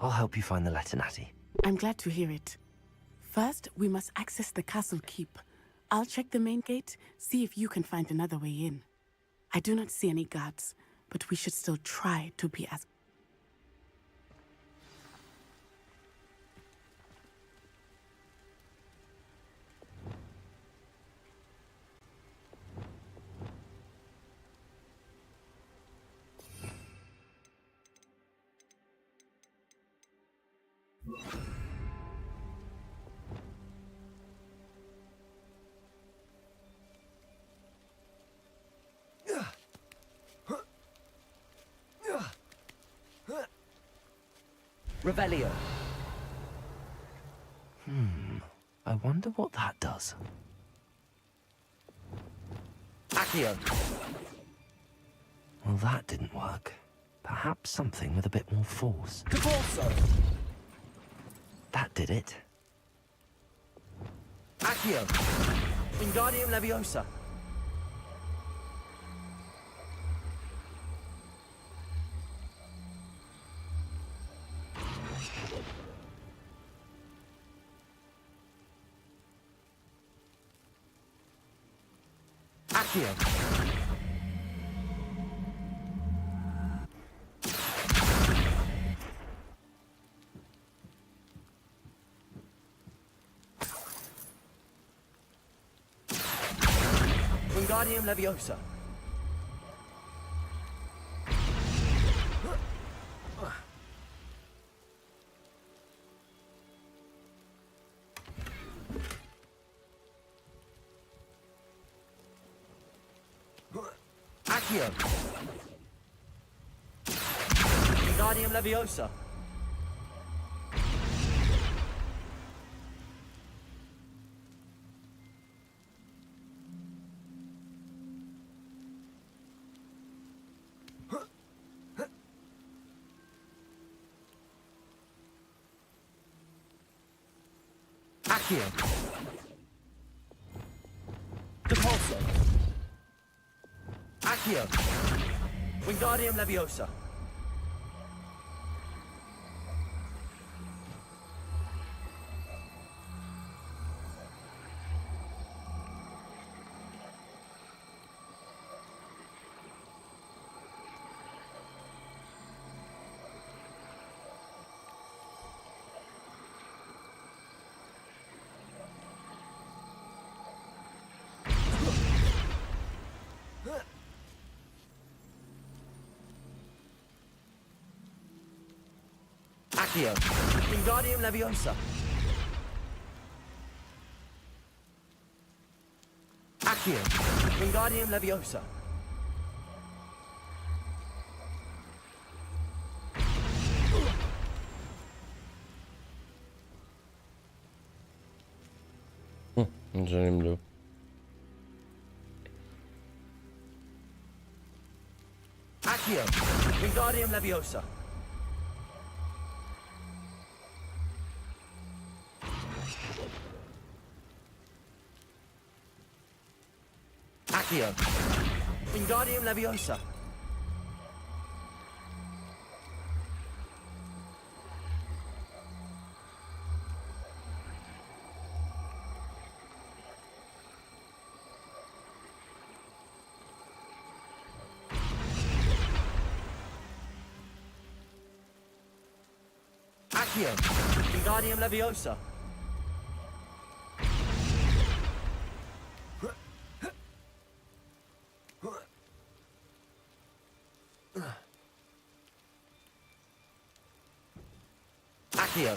I'll help you find the letter, Natty. I'm glad to hear it. First, we must access the castle keep. I'll check the main gate, see if you can find another way in. I do not see any guards, but we should still try to be as... Revelio. I wonder what that does. Accio. Well, that didn't work. Perhaps something with a bit more force. Caporso. That did it. Accio. Wingardium Leviosa. Accio. Wingardium Leviosa. Accio. Wingardium Leviosa. Accio. Depulso. Accio. Wingardium Leviosa. Accio. Wingardium Leviosa. Accio. Wingardium Leviosa. Zanimljivo. Accio. Wingardium Leviosa. Accio. Wingardium Leviosa. Accio. Wingardium Leviosa. Accio.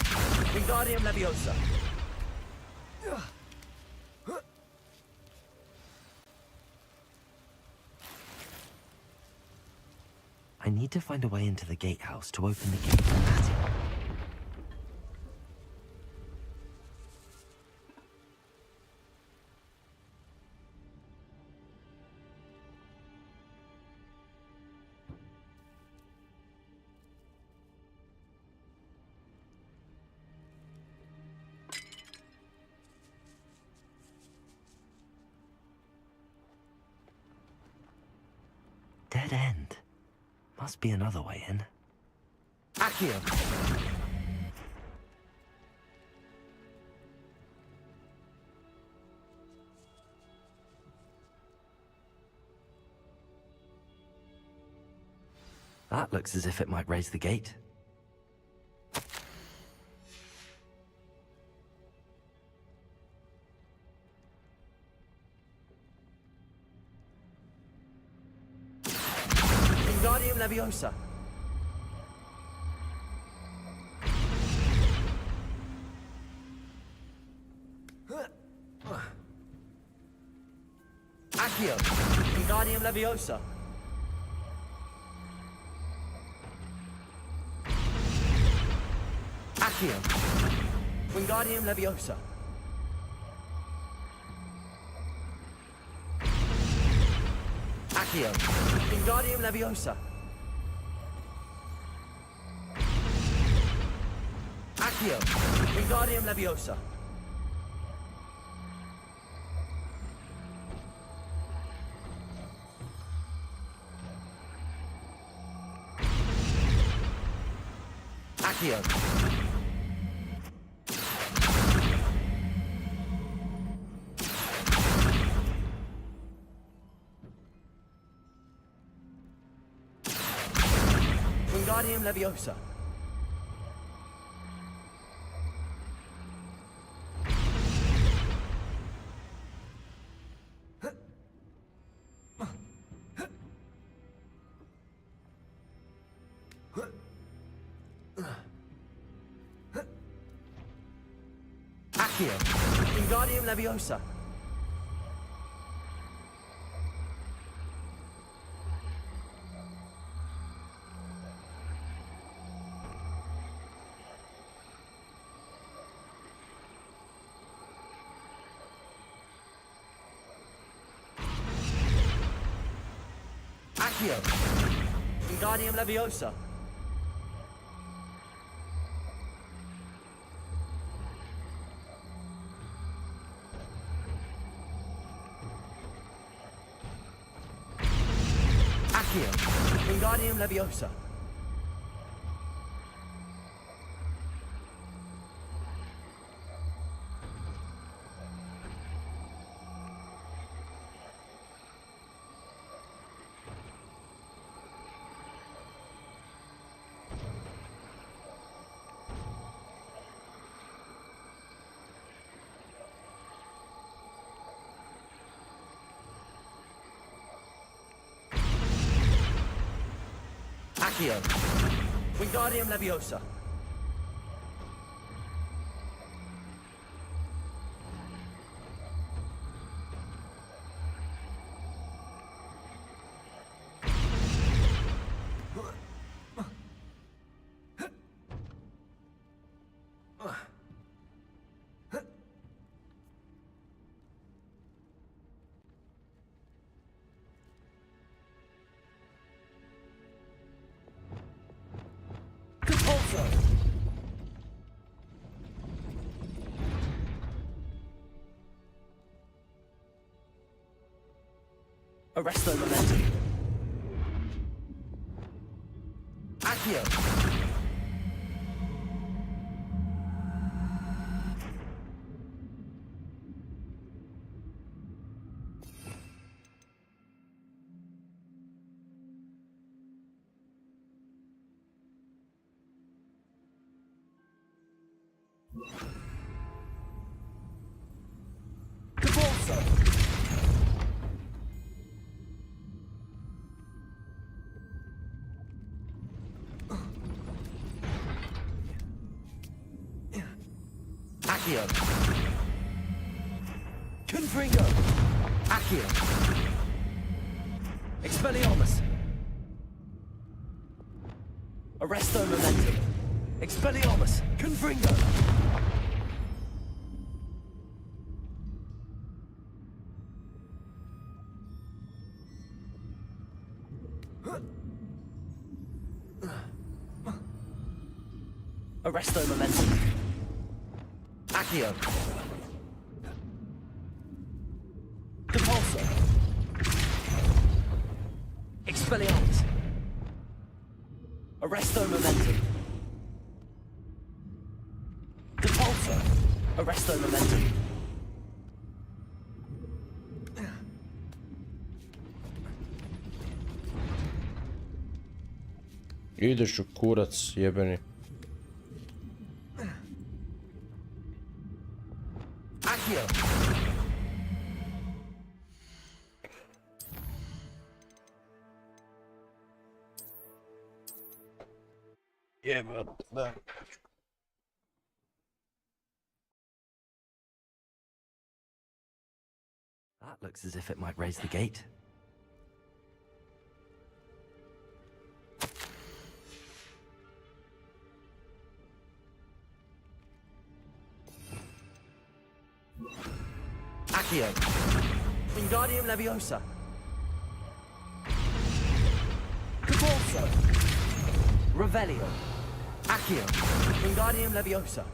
Wingardium Leviosa. I need to find a way into the gatehouse to open the gate from that end. Dead end. Must be another way in. Accio. That looks as if it might raise the gate. Wingardium Leviosa. Accio. Wingardium Leviosa. Accio. Wingardium Leviosa. Accio. Wingardium Leviosa. Accio. Wingardium Leviosa. Accio. Wingardium Leviosa. Accio. Wingardium Leviosa. Accio. Wingardium Leviosa. Accio. Wingardium Leviosa. Accio. Wingardium Leviosa. Arresto Momentum. Accio. Accio. Confringo. Accio. Expelliarmus. Arresto momentum. Expelliarmus. Confringo. Arresto momentum. Accio. Depulso. Expelliarmus. Arresto momentum. Depulso. Arresto momentum. Ideš u kurac, jebeni. Accio. Jebate, da. That looks as if it might raise the gate. Accio. Wingardium Leviosa. Depulso. Revelio. Accio. Wingardium Leviosa.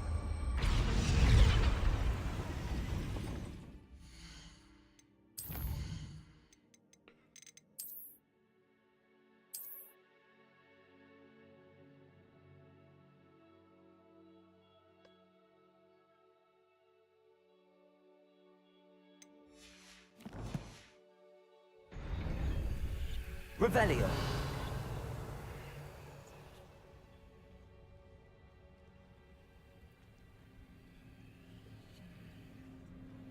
Revelio.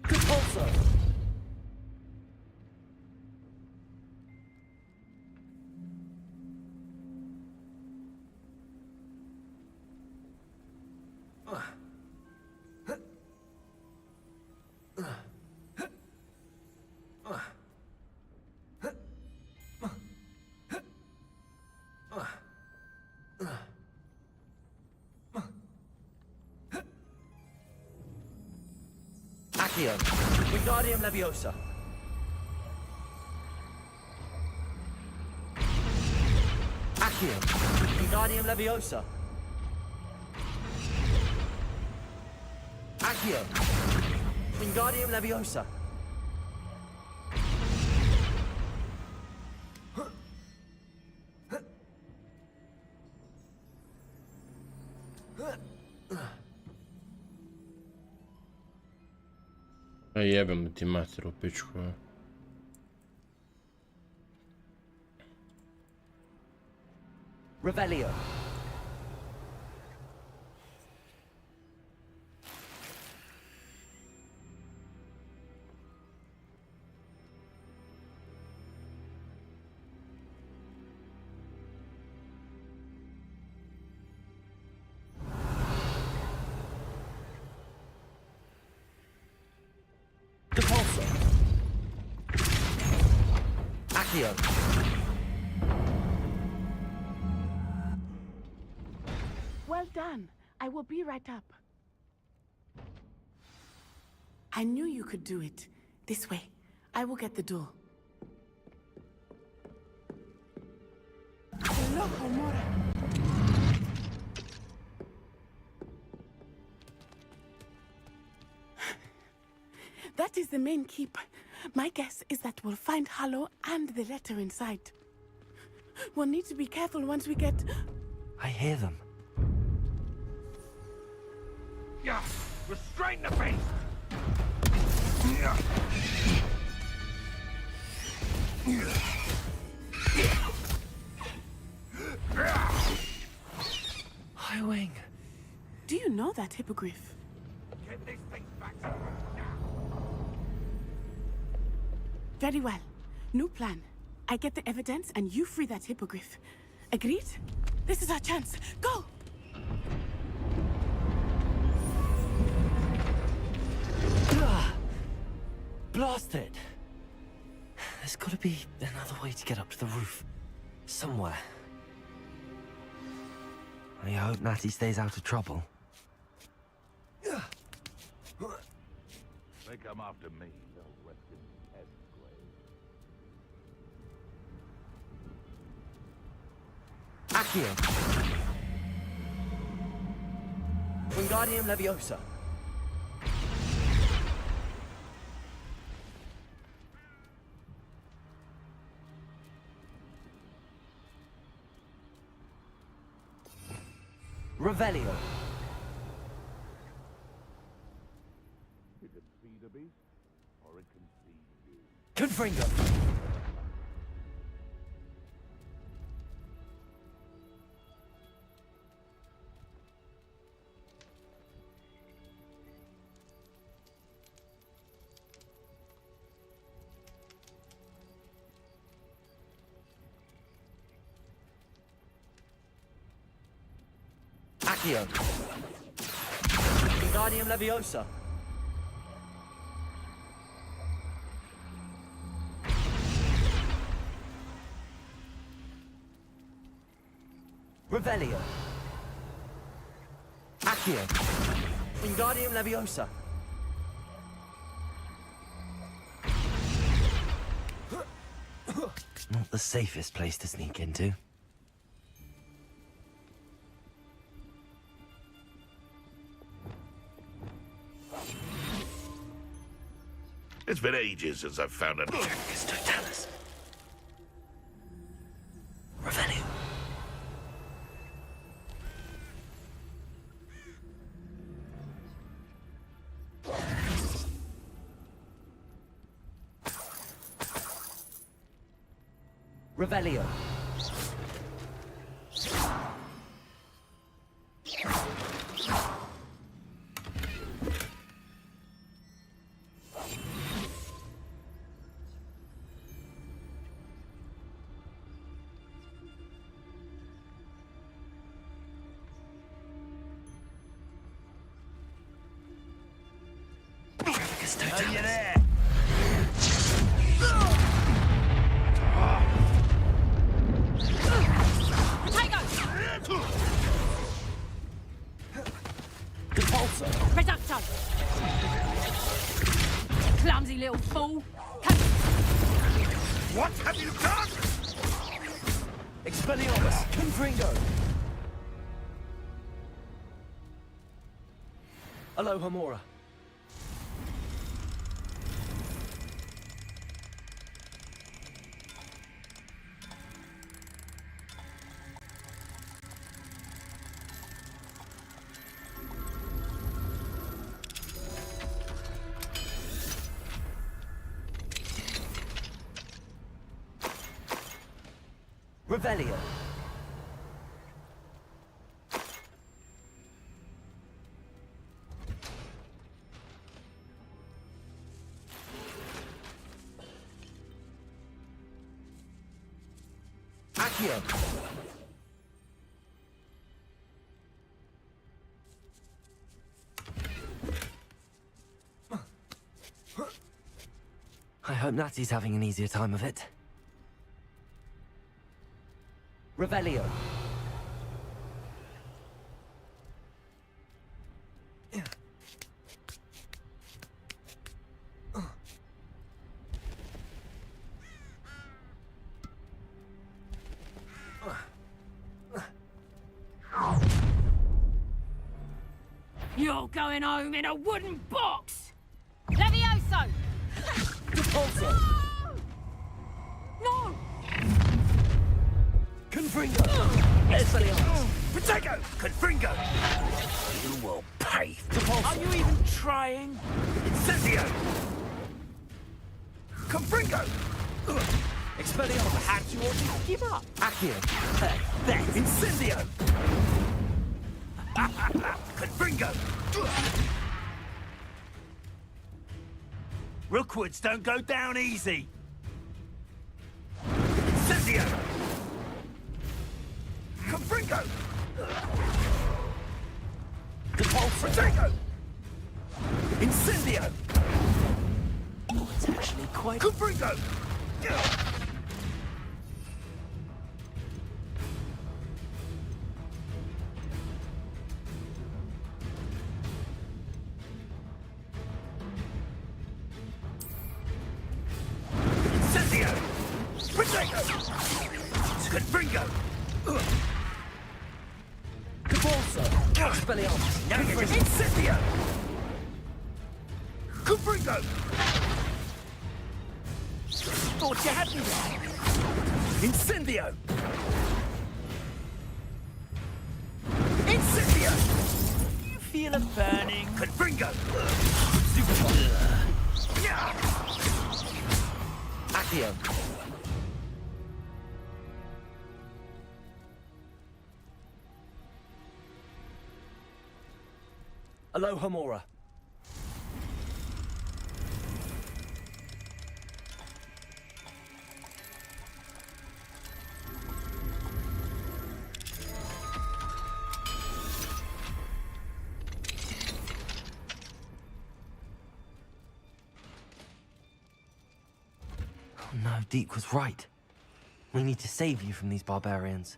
Depulso. Accio. Wingardium Leviosa. Accio. Wingardium Leviosa. Accio. Wingardium Leviosa. A jebem ti mater u pičku. Revelio. Depulso. Accio. Well done. I will be right up. I knew you could do it. This way. I will get the door. Loco, Mora. That is the main keep. My guess is that we'll find Hallow and the letter inside. We'll need to be careful once we get... I hear them. Yeah, restrain the beast! Highwing. Do you know that hippogriff? Get this thing back to now. Very well. New plan. I get the evidence and you free that hippogriff. Agreed? This is our chance. Go! Blasted! There's gotta be another way to get up to the roof. Somewhere. I hope Natty stays out of trouble. They come after me, they'll rest in heaven's grave. Accio! Wingardium Leviosa. Revelio. It can feed a beast, or it can feed you. Confringo. Accio. Wingardium Leviosa. Revelio. Accio. Wingardium Leviosa. Not the safest place to sneak into. It's been ages since I've found an... Totalis. Revelio. Revelio. Are you there? Reducto! Clumsy little fool! What have you done? Expelliarmus! Confringo! Aloha Mora. Revelio. Accio. I hope Natty's having an easier time of it. Revelio. You're going home in a wooden box! Levioso! Repulsor! No! Confringo! Expelliarmus! Potato! Confringo! You will pay. Repulsor! Are you even trying? Incendio! Confringo! Expelliarmus! Had you or did you give up? Accio! There! Incendio! Confringo! Rookwoods don't go down easy. Incendio! Confringo! Protego! Incendio! Oh, it's actually quite... Confringo! Incendio! Protego! Confringo! Cabalso! Expelliarmus! Incendio! Confringo! Thought you had me there! Incendio! Incendio! You feel a burning? Confringo! Accio. Aloha Mora. Oh no, Deke was right. We need to save you from these barbarians.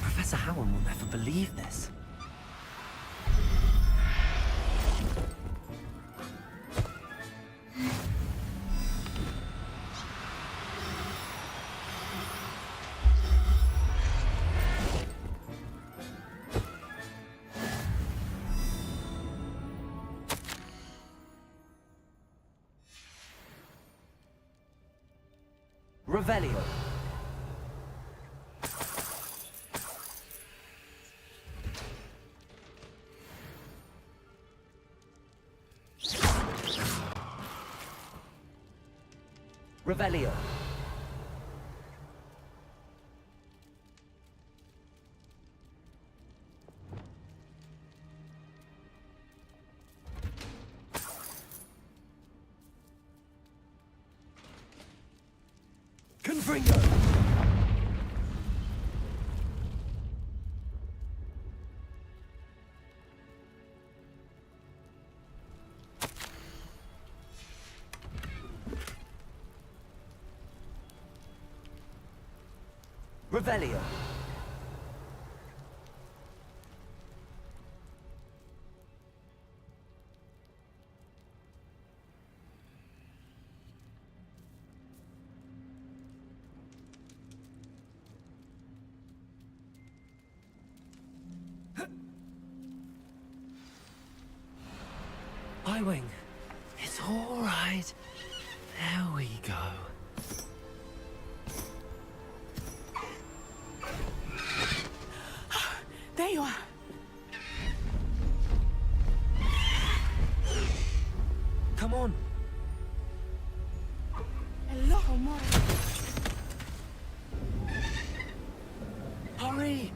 Professor Howard will never believe this. Revelio. Revelio. Confringo! Revelio. Highwing. It's all right. There we go. There you are. Come on. Hello, Mora. Hurry.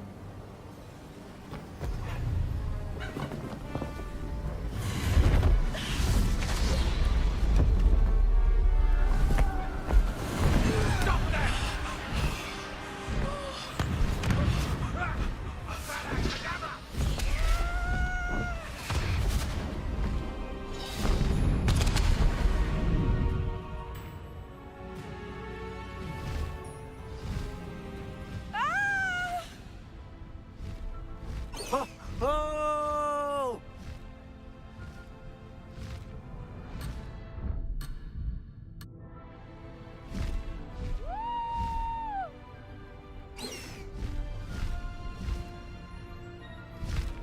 Oh!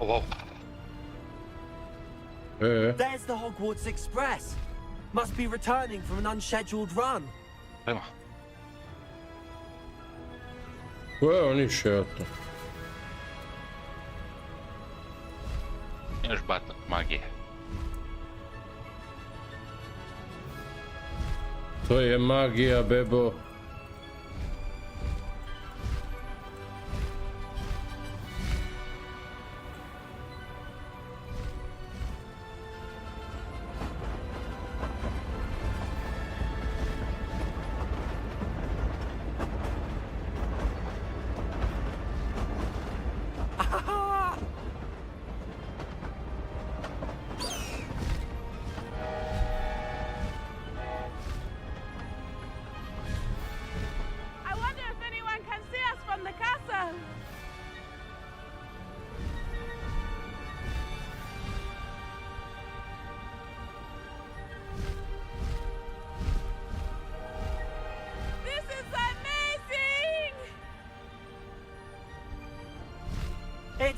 Oh, wow. There's the Hogwarts Express. Must be returning from an unscheduled run. Ajmo. Koje oni šeto? Još batak magije. To je magija, bebo.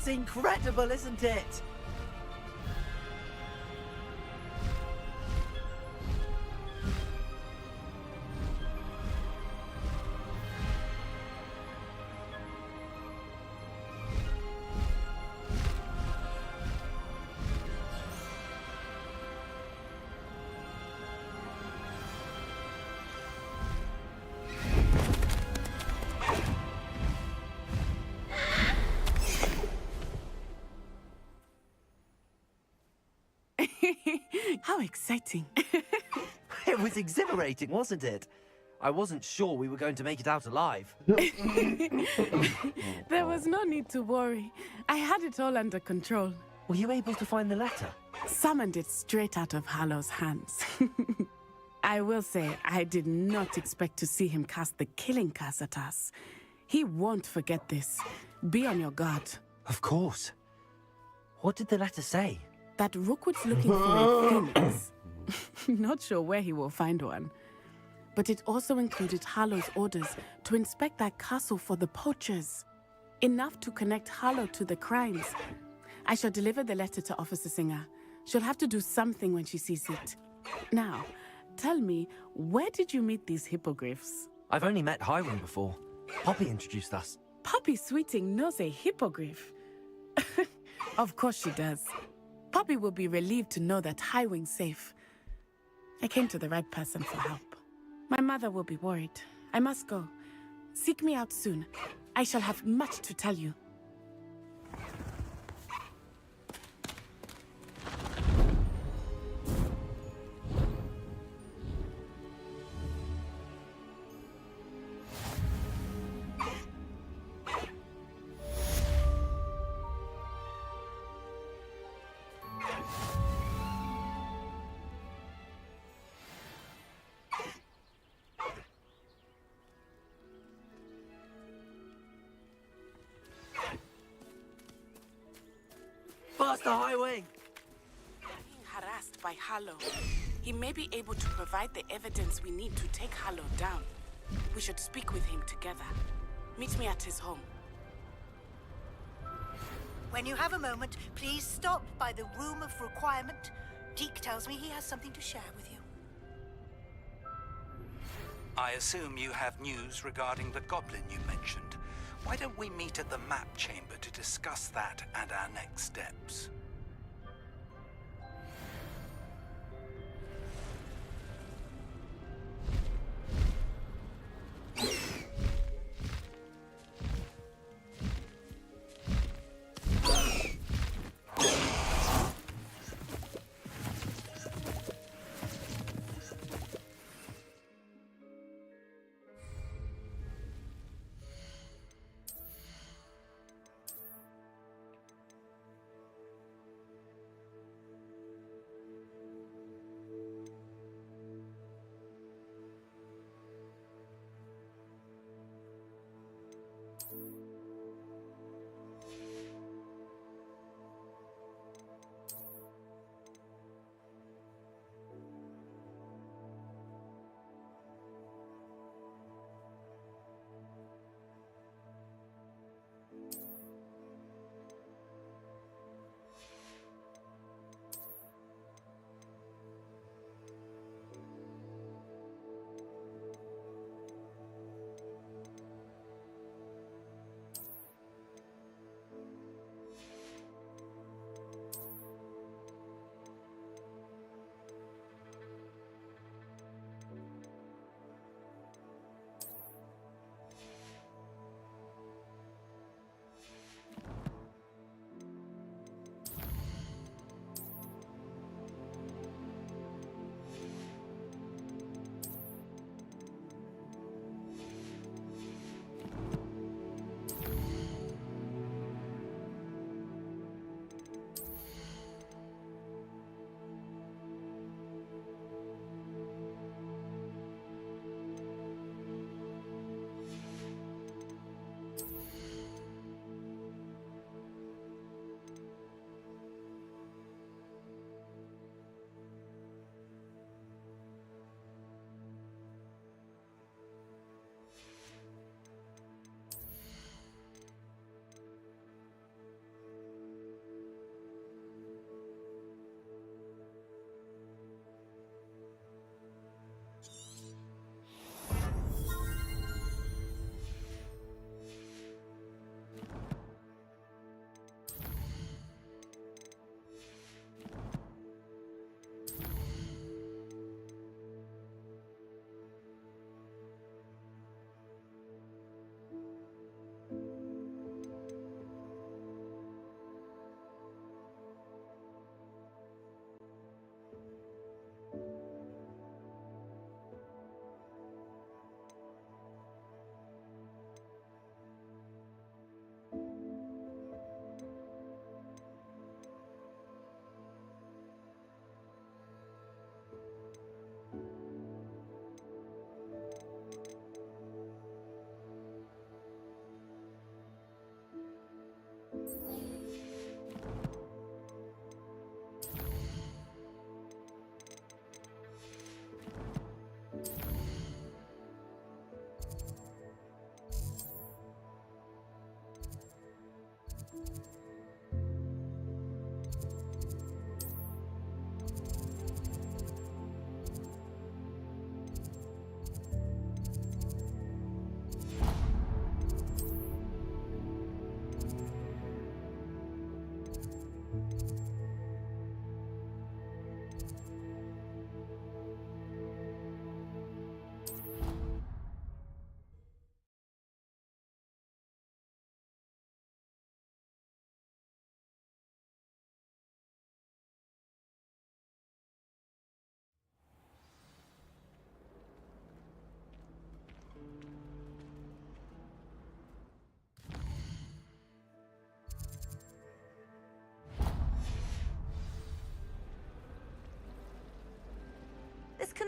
That's incredible, isn't it? How exciting. It was exhilarating, wasn't it? I wasn't sure we were going to make it out alive. There was no need to worry. I had it all under control. Were you able to find the letter? Summoned it straight out of Harlow's hands. I will say, I did not expect to see him cast the killing curse at us. He won't forget this. Be on your guard. Of course. What did the letter say? That Rookwood's looking for a phoenix. Not sure where he will find one. But it also included Harlow's orders to inspect that castle for the poachers. Enough to connect Harlow to the crimes. I shall deliver the letter to Officer Singer. She'll have to do something when she sees it. Now, tell me, where did you meet these hippogriffs? I've only met Highwing before. Poppy introduced us. Poppy Sweeting knows a hippogriff. Of course she does. Poppy will be relieved to know that Highwing's safe. I came to the right person for help. My mother will be worried. I must go. Seek me out soon. I shall have much to tell you. Faster, Highwing! Being harassed by Harlow. He may be able to provide the evidence we need to take Harlow down. We should speak with him together. Meet me at his home. When you have a moment, please stop by the Room of Requirement. Deke tells me he has something to share with you. I assume you have news regarding the goblin you mentioned. Why don't we meet at the map chamber to discuss that and our next steps?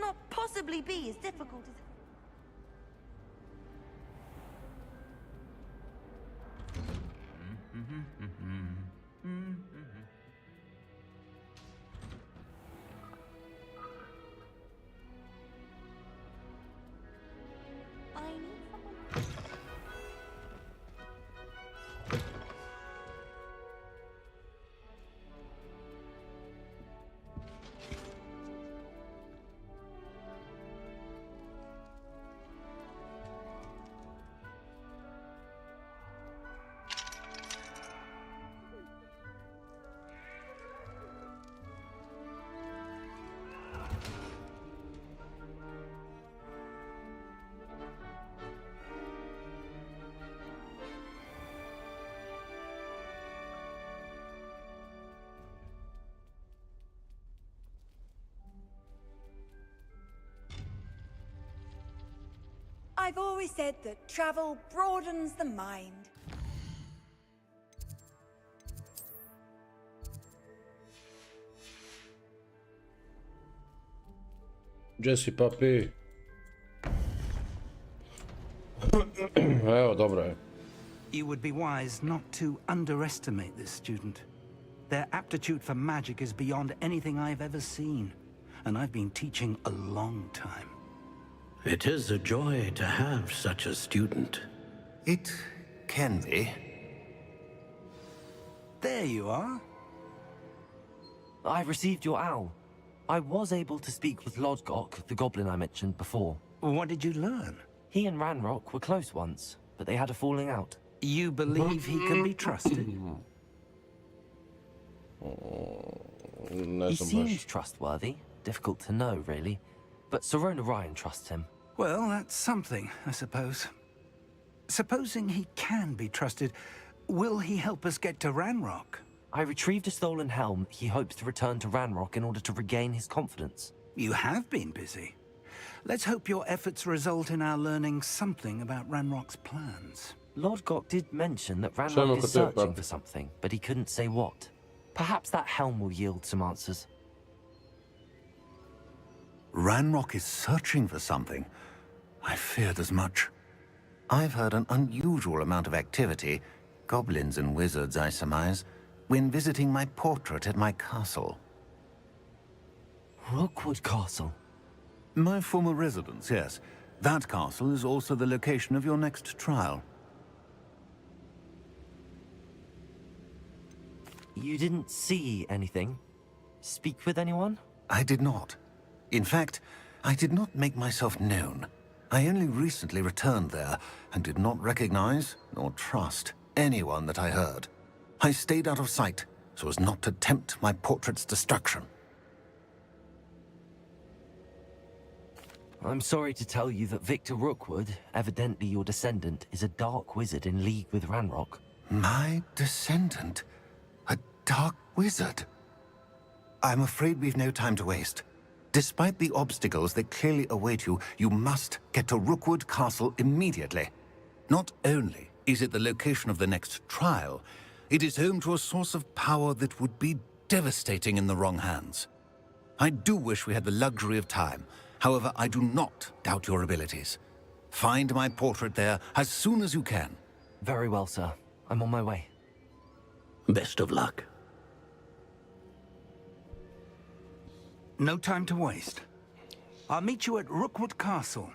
cannot possibly be as difficult as... I need someone... I've always said that travel broadens the mind. Jesse papi. Evo, dobro je. You would be wise not to underestimate this student. Their aptitude for magic is beyond anything I've ever seen, and I've been teaching a long time. It is a joy to have such a student. It can be. There you are. I received your owl. I was able to speak with Lodgok, the goblin I mentioned before. What did you learn? He and Ranrock were close once, but they had a falling out. You believe he can be trusted? He seems trustworthy. Difficult to know, really. But Sirona Ryan trusts him. Well, that's something, I suppose. Supposing he can be trusted, will he help us get to Ranrock? I retrieved a stolen helm. He hopes to return to Ranrock in order to regain his confidence. You have been busy. Let's hope your efforts result in our learning something about Ranrock's plans. Lodgok did mention that Ranrock is searching for something, but he couldn't say what. Perhaps that helm will yield some answers. Ranrock is searching for something. I feared as much. I've heard an unusual amount of activity, goblins and wizards, I surmise, when visiting my portrait at my castle. Rookwood Castle? My former residence, yes. That castle is also the location of your next trial. You didn't see anything? Speak with anyone? I did not. In fact, I did not make myself known. I only recently returned there and did not recognize nor trust anyone that I heard. I stayed out of sight so as not to tempt my portrait's destruction. I'm sorry to tell you that Victor Rookwood, evidently your descendant, is a dark wizard in league with Ranrock. My descendant? A dark wizard? I'm afraid we've no time to waste. Despite the obstacles that clearly await you, you must get to Rookwood Castle immediately. Not only is it the location of the next trial, it is home to a source of power that would be devastating in the wrong hands. I do wish we had the luxury of time. However, I do not doubt your abilities. Find my portrait there as soon as you can. Very well, sir. I'm on my way. Best of luck. No time to waste. I'll meet you at Rookwood Castle.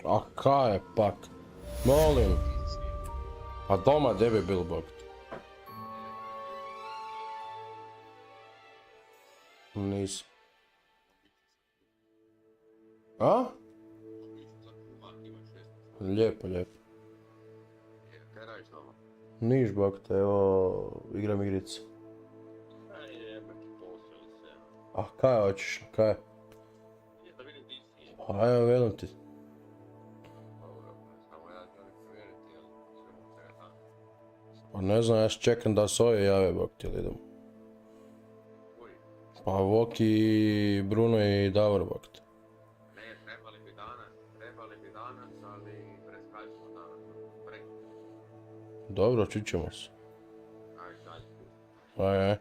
A kaj je pak? Molim. A doma gdje bi bil bog? Nisam. A? Lijepo, lijepo. Niš bog te, evo, igram igrice. A kaj hoćeš, kaj? Pa evo, vedem ti. Pa ne znam, ja čekam da se ovi jave, bog ti li idemo. Pa Voki, Bruno i Davor, bog ti. Trebali bi danas, ali preskajemo danas. Dobro, čućemo se. Aj.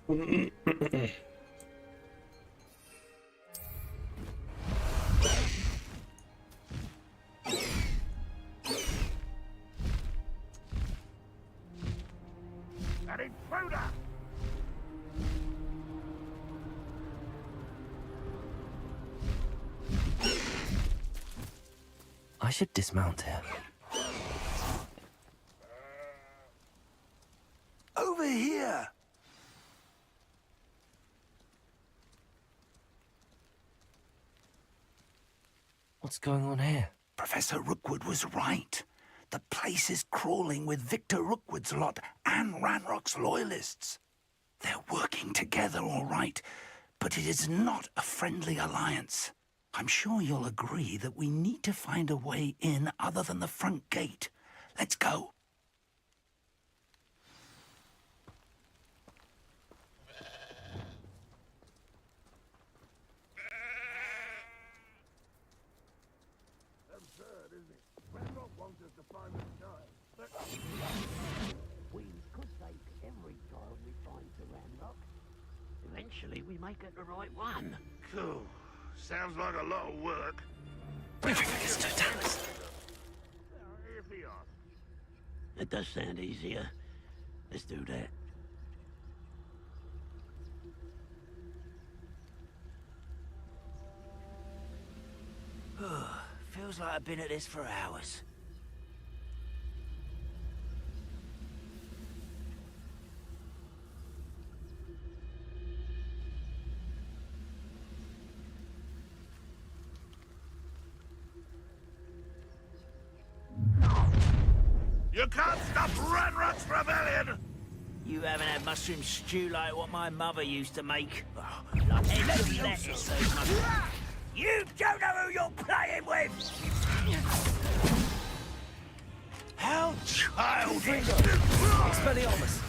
An intruder! I should dismount here. Over here! What's going on here? Professor Rookwood was right. The place is crawling with Victor Rookwood's lot and Ranrock's loyalists. They're working together, all right, but it is not a friendly alliance. I'm sure you'll agree that we need to find a way in other than the front gate. Let's go. Absurd, isn't it? Ranrock wants us to find the child, but... We could take every child we find to Ranrock. Eventually, we may get the right one. Cool. Sounds like a lot of work. Everything is too tense. If he asks. It does sound easier. Let's do that. Feels like I've been at this for hours. You can't stop Ranrock's rebellion! You haven't had mushroom stew like what my mother used to make. Oh, like endless lettuce, those mushrooms. You don't know who you're playing with! How childish! Expelliarmus!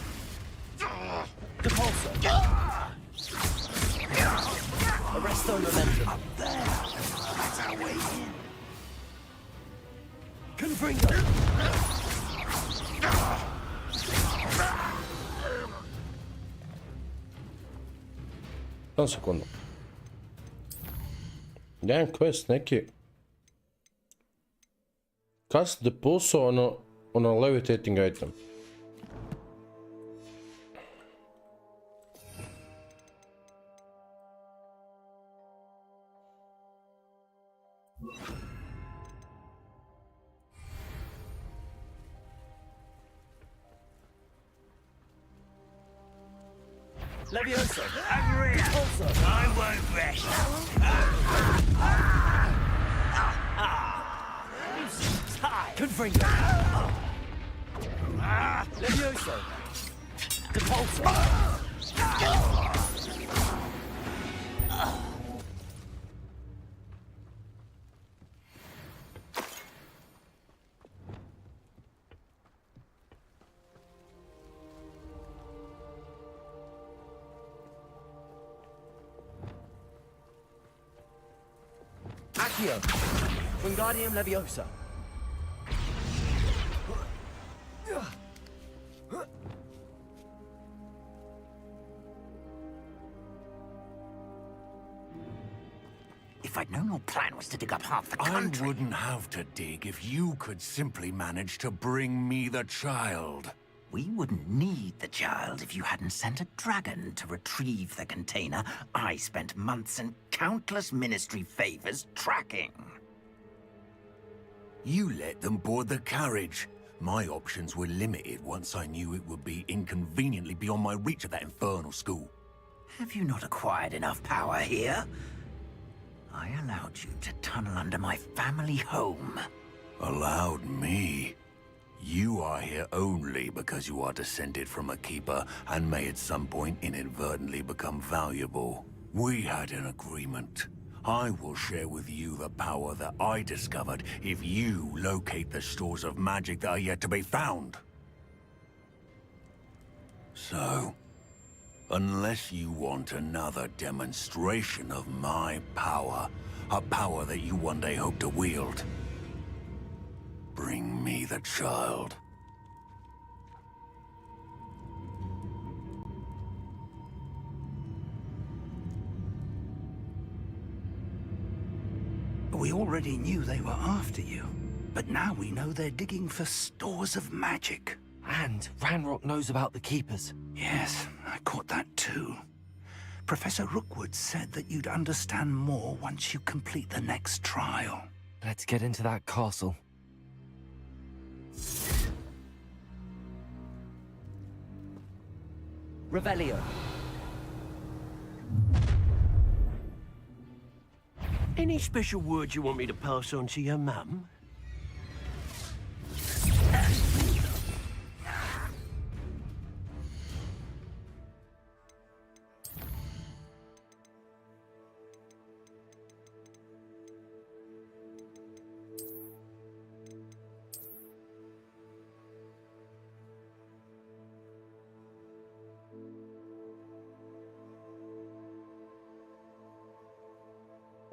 Depulso! Arresto momentum! Up there! That's our way in. Confringo! Samo sekundu. Jedan quest neki... Cast the pulse on a levitating item. Levioso! Also, I won't rest. Confringo! Levioso! Depulso! Accio! Wingardium Leviosa! If I'd known your plan was to dig up half the country... I wouldn't have to dig if you could simply manage to bring me the child. We wouldn't need the child if you hadn't sent a dragon to retrieve the container I spent months and countless ministry favors tracking. You let them board the carriage. My options were limited once I knew it would be inconveniently beyond my reach of that infernal school. Have you not acquired enough power here? I allowed you to tunnel under my family home. Allowed me? You are here only because you are descended from a keeper and may at some point inadvertently become valuable. We had an agreement. I will share with you the power that I discovered if you locate the stores of magic that are yet to be found. So, unless you want another demonstration of my power, a power that you one day hope to wield, bring me the child. We already knew they were after you, but now we know they're digging for stores of magic. And Ranrock knows about the Keepers. Yes, I caught that too. Professor Rookwood said that you'd understand more once you complete the next trial. Let's get into that castle. Revelio. Any special words you want me to pass on to your mum?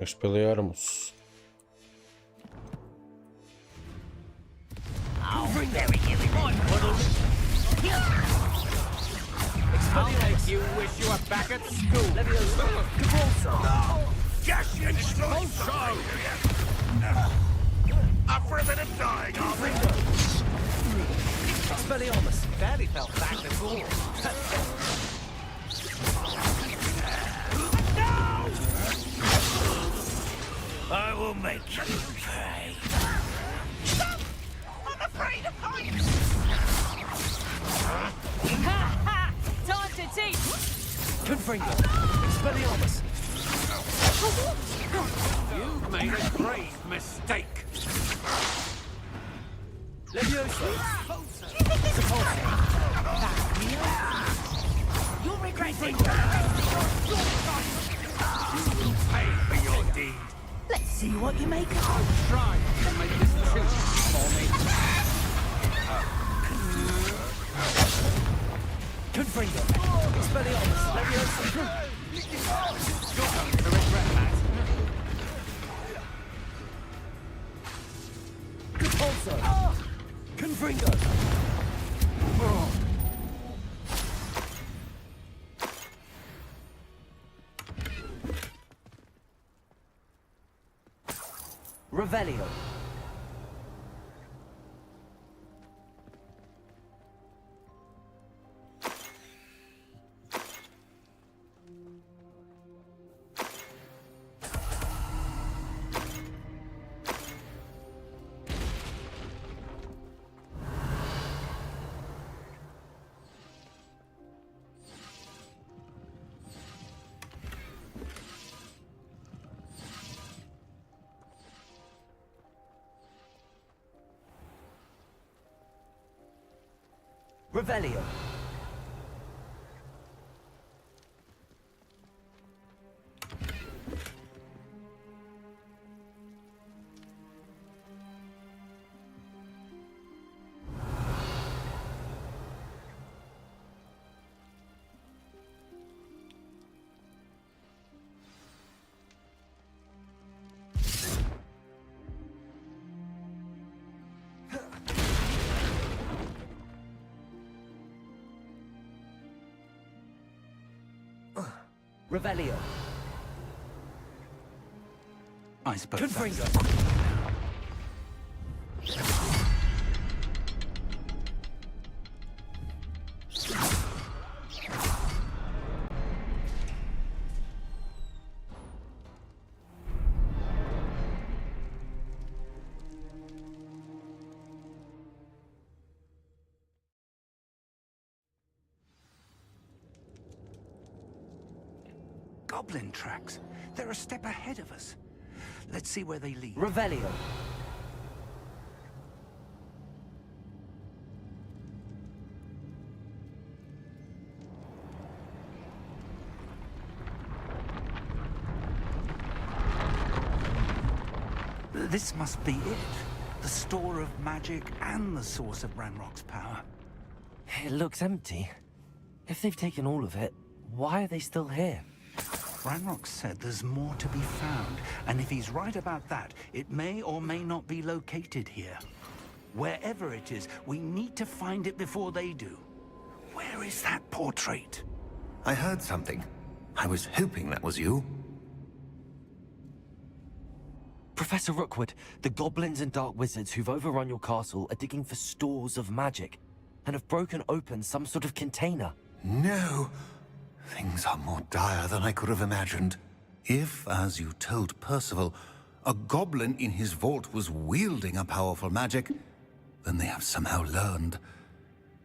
Expelliarmus. I'll bury you in my puddle. I'll make you wish you were back at school. Yes, you so. Up for a bit of dying, are we? Expelliarmus barely fell back before. I will make you pay. Stop! I'm afraid of heights! Ha ha! Time to teach! Confringo! Expelliarmus! You've made a grave mistake! Levioso! You'll regret it! You will pay for your deed! Let's see what you make of it. I'll try to make this too for me. Confringo! Expelliarmus! Levioso! You're going to regret that. Repulso! Confringo! Revelio. Revelio. Revelio. I suppose Confringo. Goblin tracks. They're a step ahead of us. Let's see where they lead. Revelio. This must be it. The store of magic and the source of Ranrock's power. It looks empty. If they've taken all of it, why are they still here? Ranrock said there's more to be found, and if he's right about that, it may or may not be located here. Wherever it is, we need to find it before they do. Where is that portrait? I heard something. I was hoping that was you. Professor Rookwood, the goblins and dark wizards who've overrun your castle are digging for stores of magic, and have broken open some sort of container. No! Things are more dire than I could have imagined. If, as you told Percival, a goblin in his vault was wielding a powerful magic, then they have somehow learned.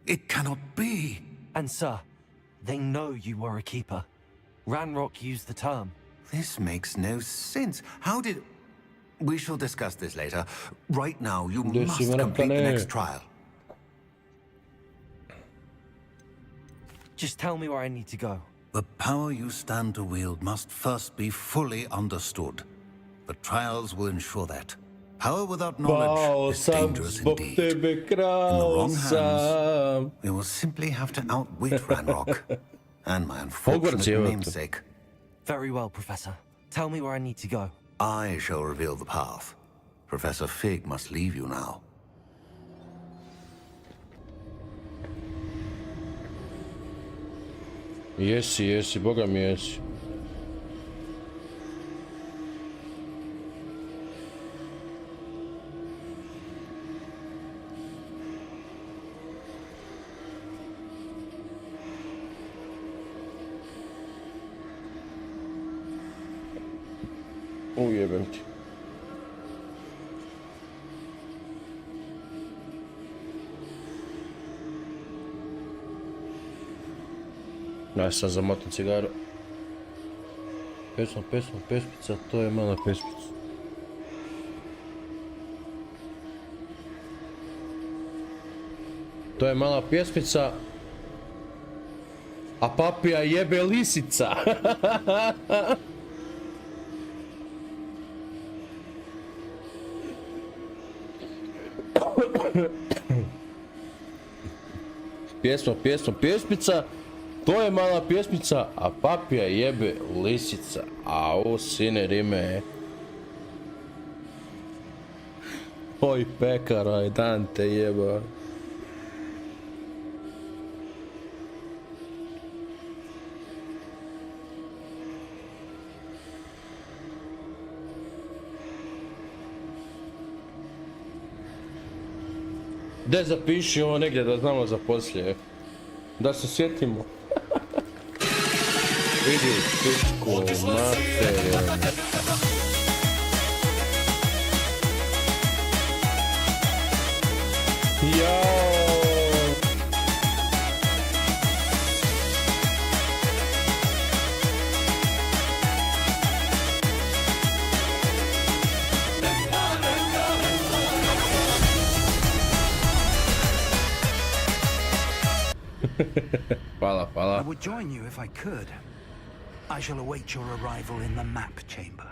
It cannot be! And sir, they know you were a keeper. Ranrock used the term. This makes no sense. How did... We shall discuss this later. Right now, you must complete the next trial. Just tell me where I need to go. The power you stand to wield must first be fully understood. The trials will ensure that. Power without knowledge is dangerous indeed. In the wrong hands, we will simply have to outwit Ranrock and my unfortunate namesake. Very well, Professor. Tell me where I need to go. I shall reveal the path. Professor Fig must leave you now. Jesi, boga mi jesi. Ujebem ti. Ja sam zamotam cigaru. Pespica, to je mala pespica. To je mala pjespica, a papija jebe lisica. Pjespica, to je mala pjesmica, a papija jebe lisica. Au, sine rime. Oj, pekaraj, dan te jeba. Daj zapiši ovo negdje da znamo za poslije. Da se sjetimo. Vidi, pičku, materiju. Jao! Hvala. I would join you if I could. I shall await your arrival in the map chamber.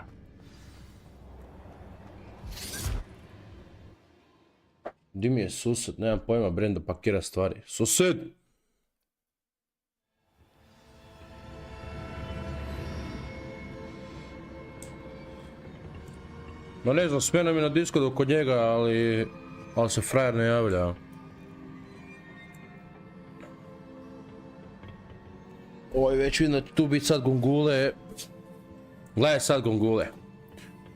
Di mi je sused? Nemam pojma, Brenda pakira stvari. Sused! No ne znam, smjena mi na Discordu kod njega, ali se frajer ne javlja. Ovo je već vidim da će tu biti sad gungule. Gledaj sad gungule.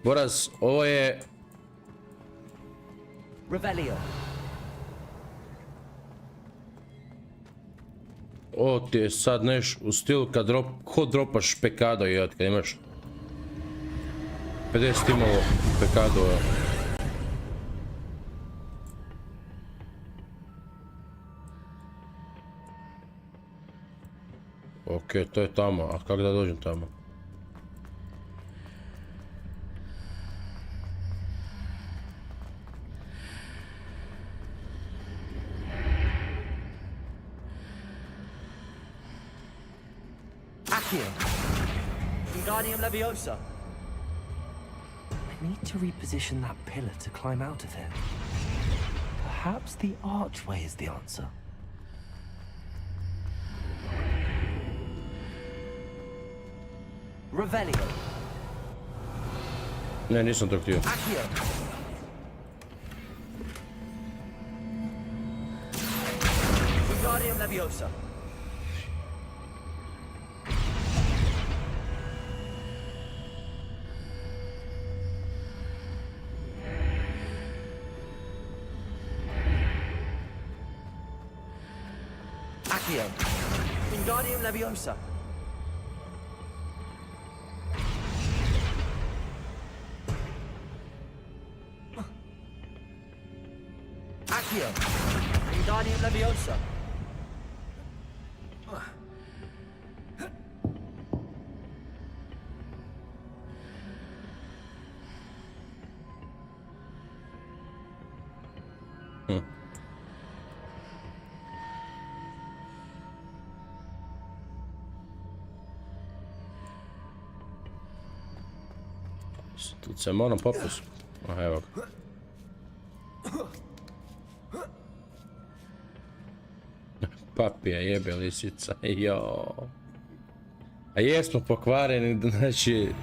Boraz, ovo je... Revelio. Ovo ti je sad neš u stilu ko dropaš pekado i kad imaš 50 timova pekado. Ok, to je tamo, a kako da dođem tamo? Accio. Wingardium Leviosa. I need to reposition that pillar to climb out of here. Perhaps the archway is the answer. Revelio. Ne, nisam to htio. Accio. Wingardium Leviosa. Accio. Wingardium Leviosa. Accio. Wingardium Leviosa. Tu se moram popust. Aha, evo ga. Papija jebe lisica, jo. A jesmo pokvareni, znači...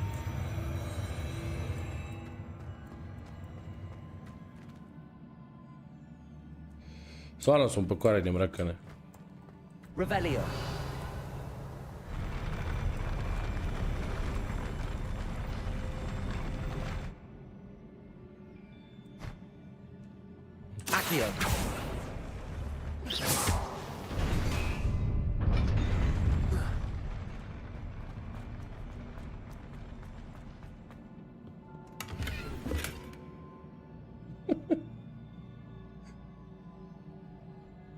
Stvarno smo pokvareni, mrakane. Revelio. Accio.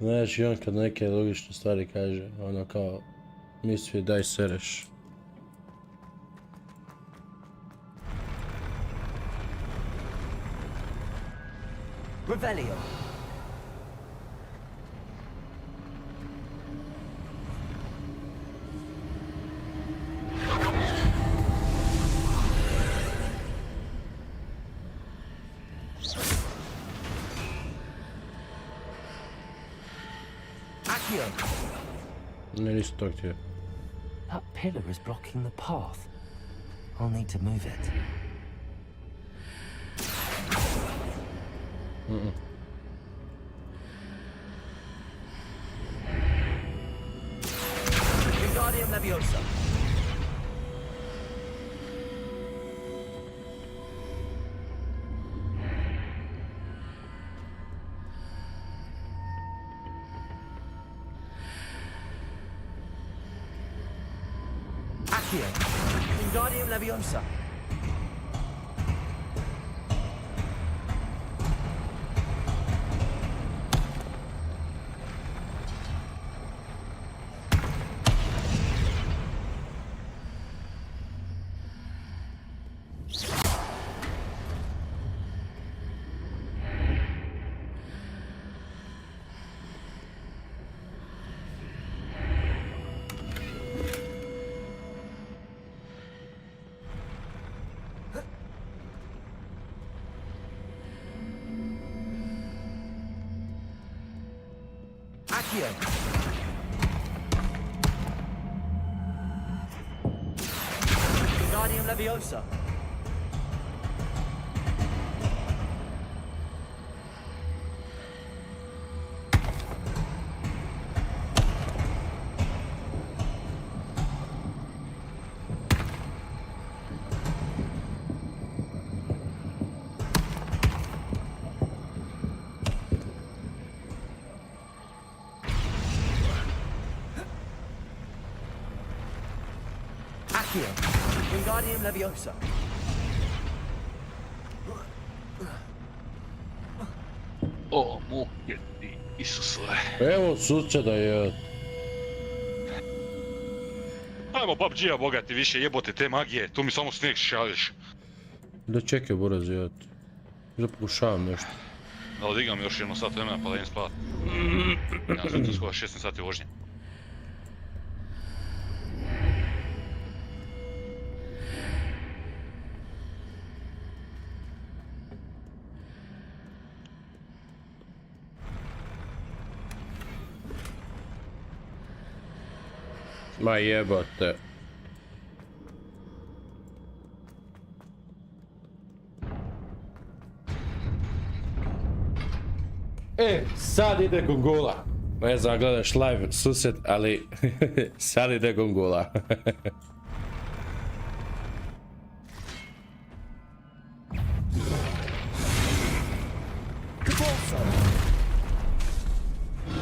Znači on kad neke logične stvari kaže, ono kao, misli daj sereš. Revelio. Accio. Ne, nisam to htio. That pillar is blocking the path. I'll need to move it. Wingardium Leviosa. Accio. Wingardium Leviosa. Accio. Wingardium Leviosa. Accio. Wingardium Leviosa. O, moje ti, Isuse. Evo sučada je. Ajmo PUBG-a bogati, više jebote te magije, tu mi samo snijeg šalješ. Da čekaj buraz jat. Da pokušavam nešto. Da odigam još jedno sat vremena pa da idem spavat. Ja sam tu skoro 16 sati vožnje. Ma jebate. Sad ide Gongola. Ne znam, gledaš live susret, ali sad ide Gongola.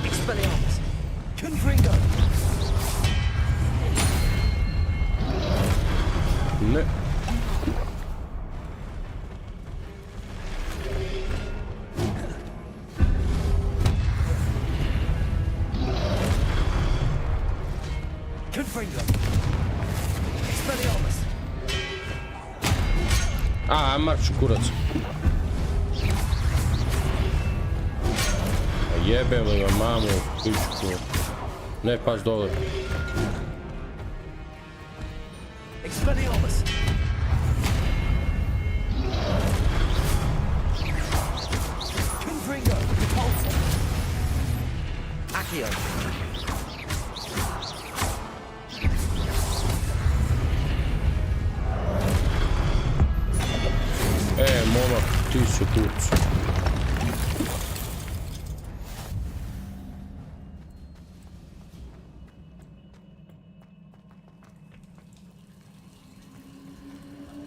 Expelliarmus! Confringo! Ne. Confringo! Expelliarmus! A, marš kurac. Jebem li vam mamu, pičku. Ne, paš dole. Expelliarmus! Confringo! Repulsor! Accio! Momak, ti su kurcu.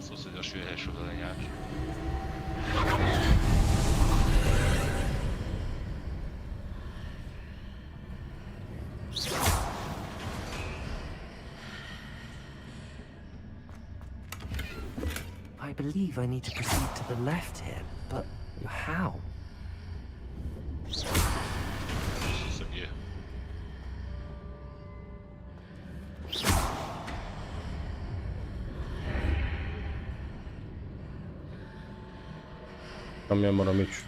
Sused još vješ u velenjaču. I believe I need to proceed to the left here, but how? Sused je. Tam ja moram ići.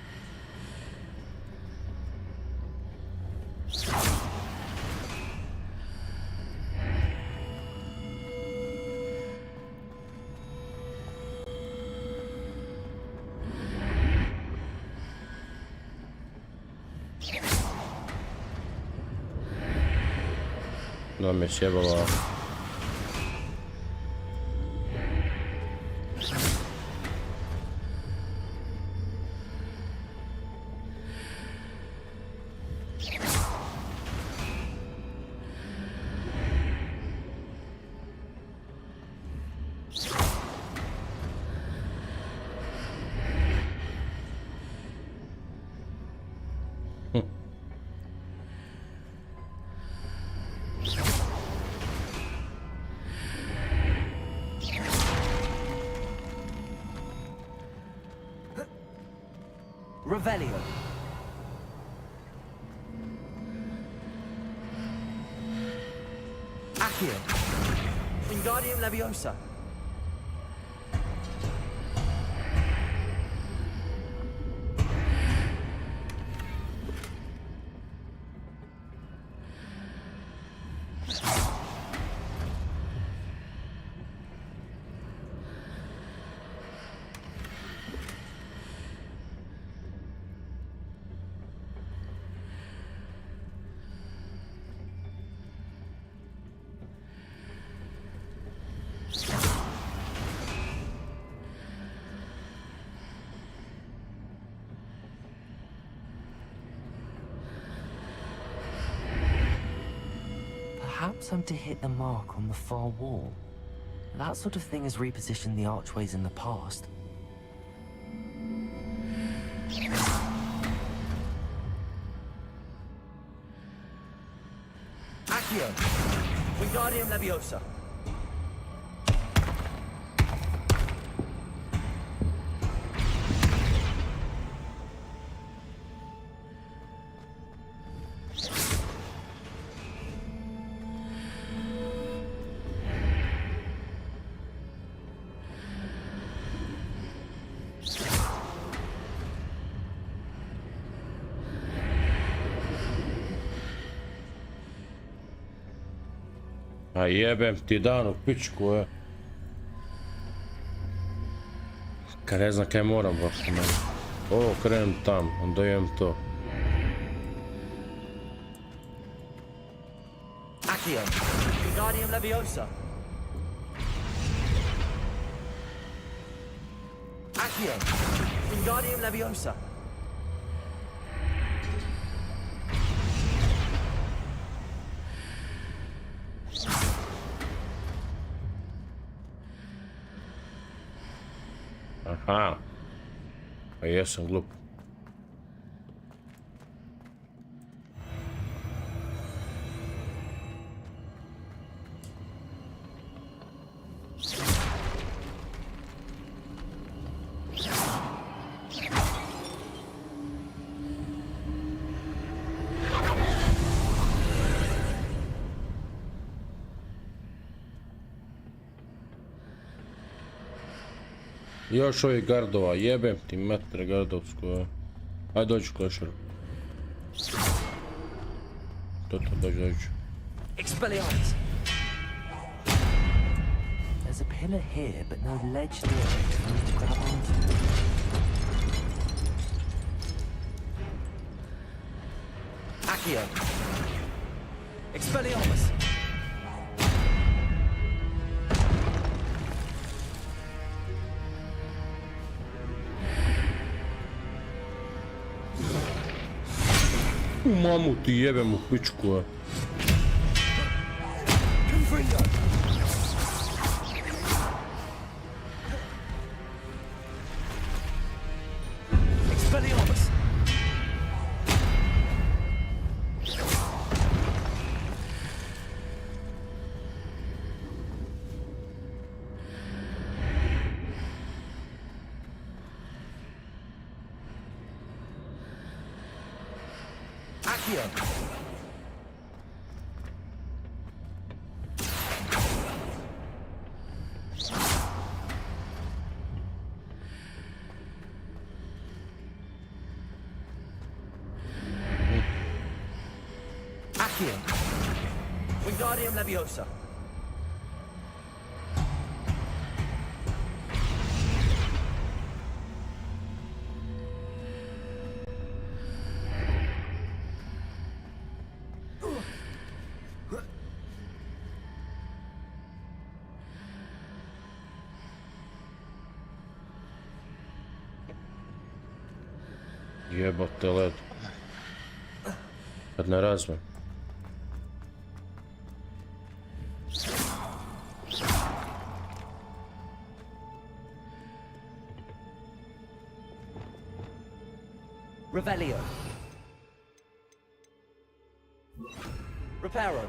Da me sjebala. Revelio. Accio. Wingardium Leviosa. Perhaps I'm to hit the mark on the far wall. That sort of thing has repositioned the archways in the past. Accio. Wingardium Leviosa. A jebem ti dan u pičku, Kad ne znam kaj moram baš u meni. Ovo krenem tam, onda jem to. Accio. Wingardium Leviosa. Accio. Wingardium Leviosa. A. Pa jesam glup. Još ovih gardova, jebem ti metre gardovsko. Ajde dođu klešer. Dođu. Expelliarmus! There's a pillar here, but no ledge near it for me to grab onto. Accio! Expelliarmus! Mamu ti jebem u pičku. Expelliarmus! Accio! Accio! Wingardium Leviosa! Jebote led. Kad ne razvoj. Revelio. Reparo.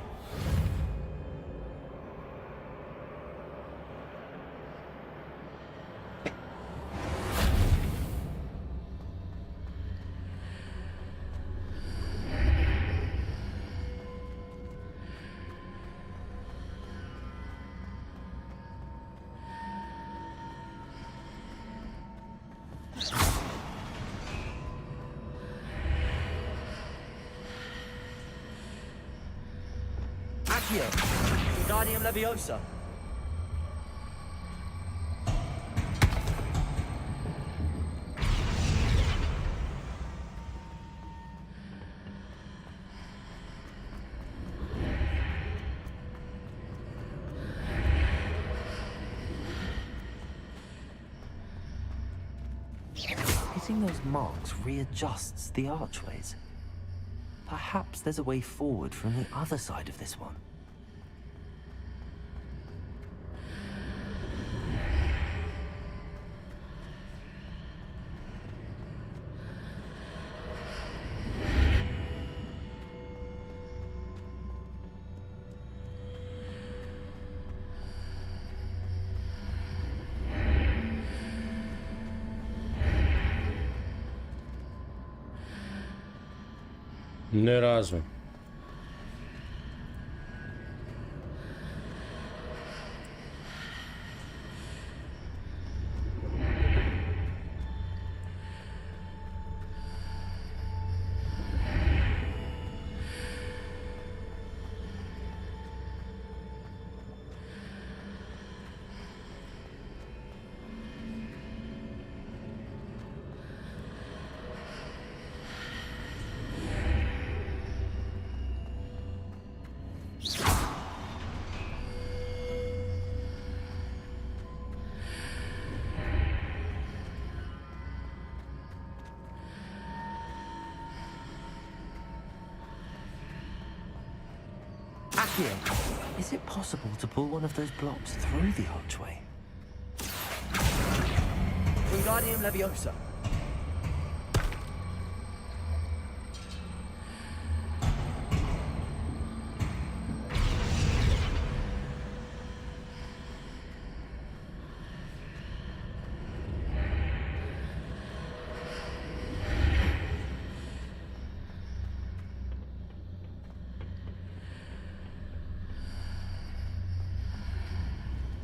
Accio! Wingardium Leviosa! Hitting those marks readjusts the archways. Perhaps there's a way forward from the other side of this one. Ne razvoj. Is it possible to pull one of those blocks through the archway? Wingardium Leviosa.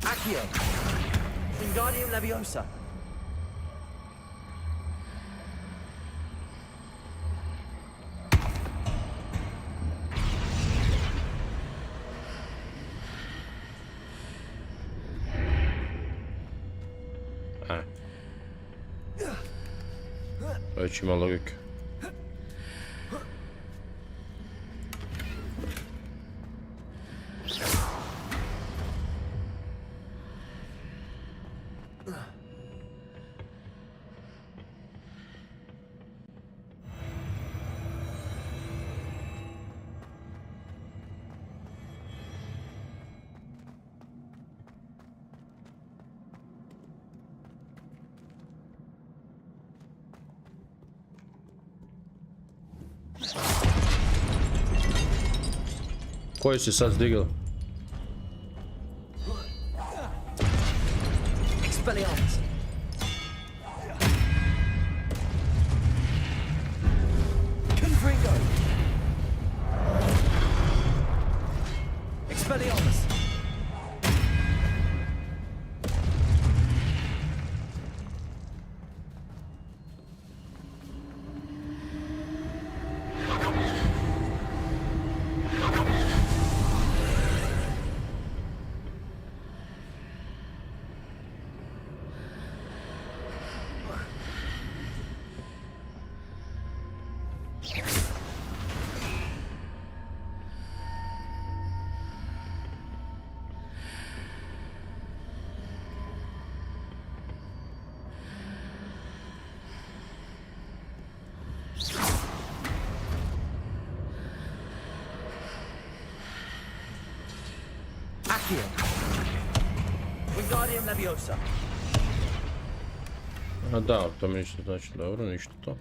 Accio. Wingardium Leviosa. Već ima logike. Koji si sad stigao? Expelliarmus. Confringo. Expelliarmus. Accio. Wingardium Leviosa. A da, to mi ništa znači, dobro, ništa to.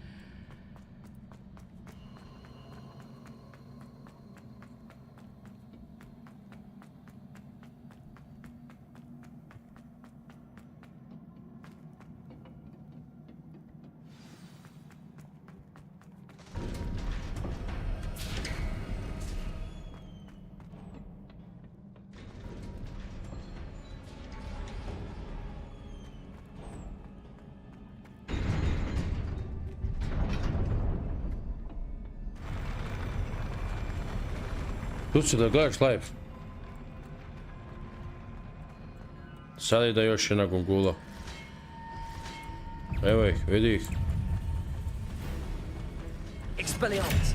Tu si da gledaš live. Sad ide još jedna gungula. Evo ih, vidi ih. Expelliarmus.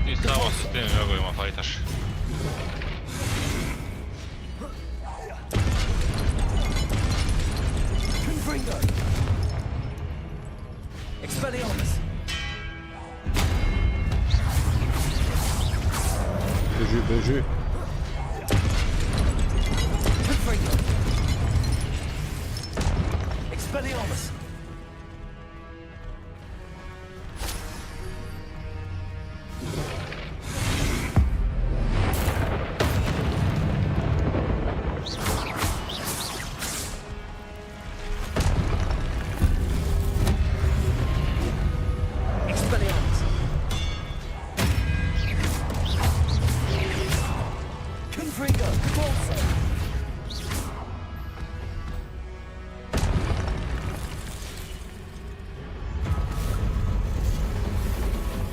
Ti samo s tim jogovima fajtaš. Confringo. Expelliarmus. Beži, beži. Confringo. Expelliarmus.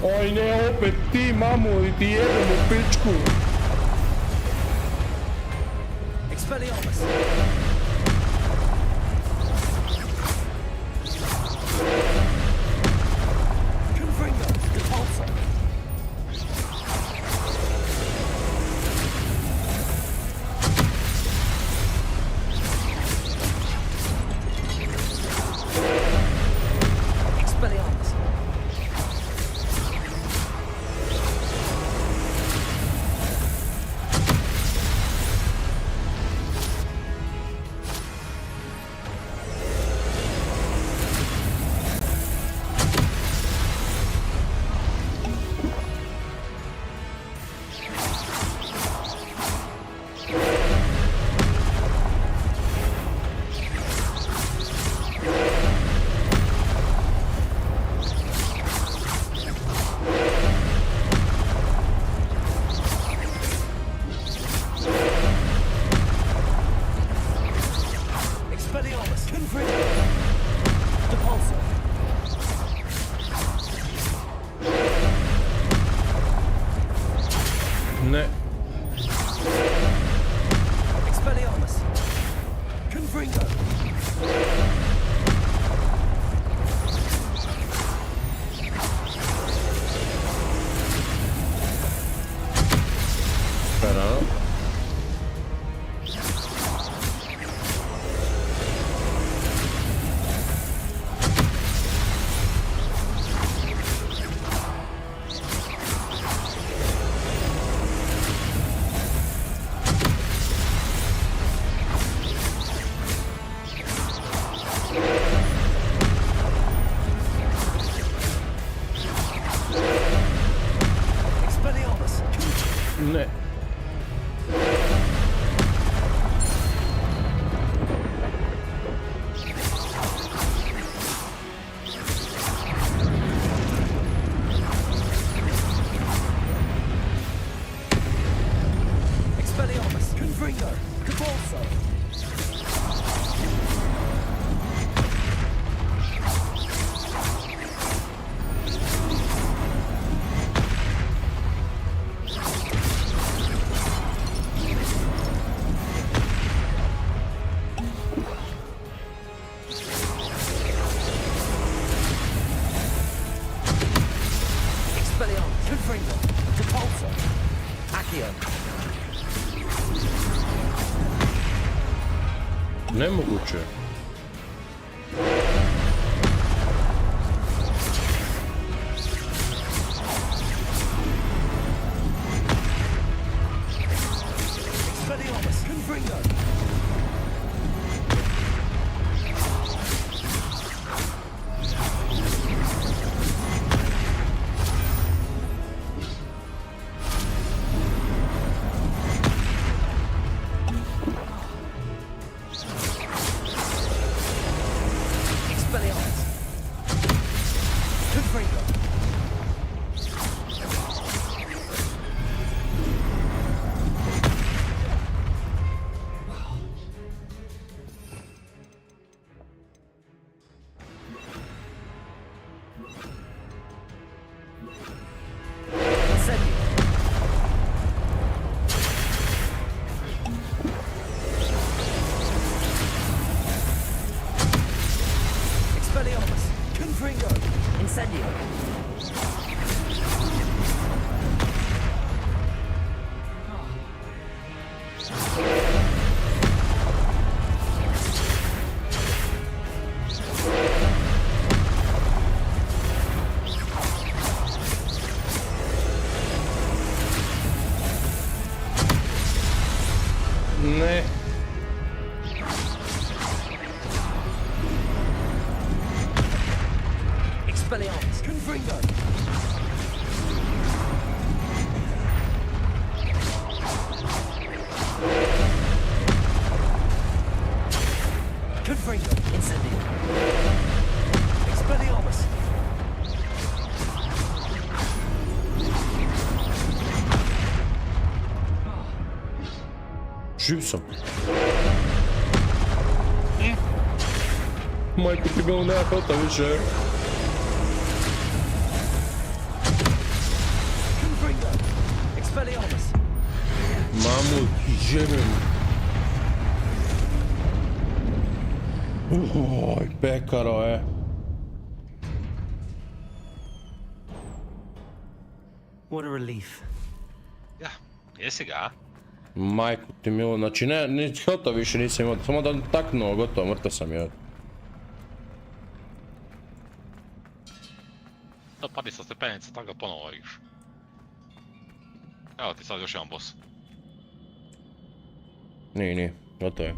Oj ne, opet ti mamu i ti jedem u pičku. Expelliarmus. Confringo. Repulsor. Expelliarmus. Confringo. Depulso. Accio. Nemoguće. Expelliarmus. Confringo. Ne. Expelliarmus. Confringo. Confringo. Incendio. Expelliarmus. Živ sam. Majko ti bilo nema kota više. Confringo. Expelliarmus. Mamu jebem. Oj, pekaro je. What a relief. Ja, jesi ga? Majku ti milo, znači ne, ni helta više nisam imao, samo da taknuo, gotovo, mrtav sam je. Da padi sa stepenica, tako ga ponovo igraš. Evo ti sad još jedan boss. Nije, gotovo je.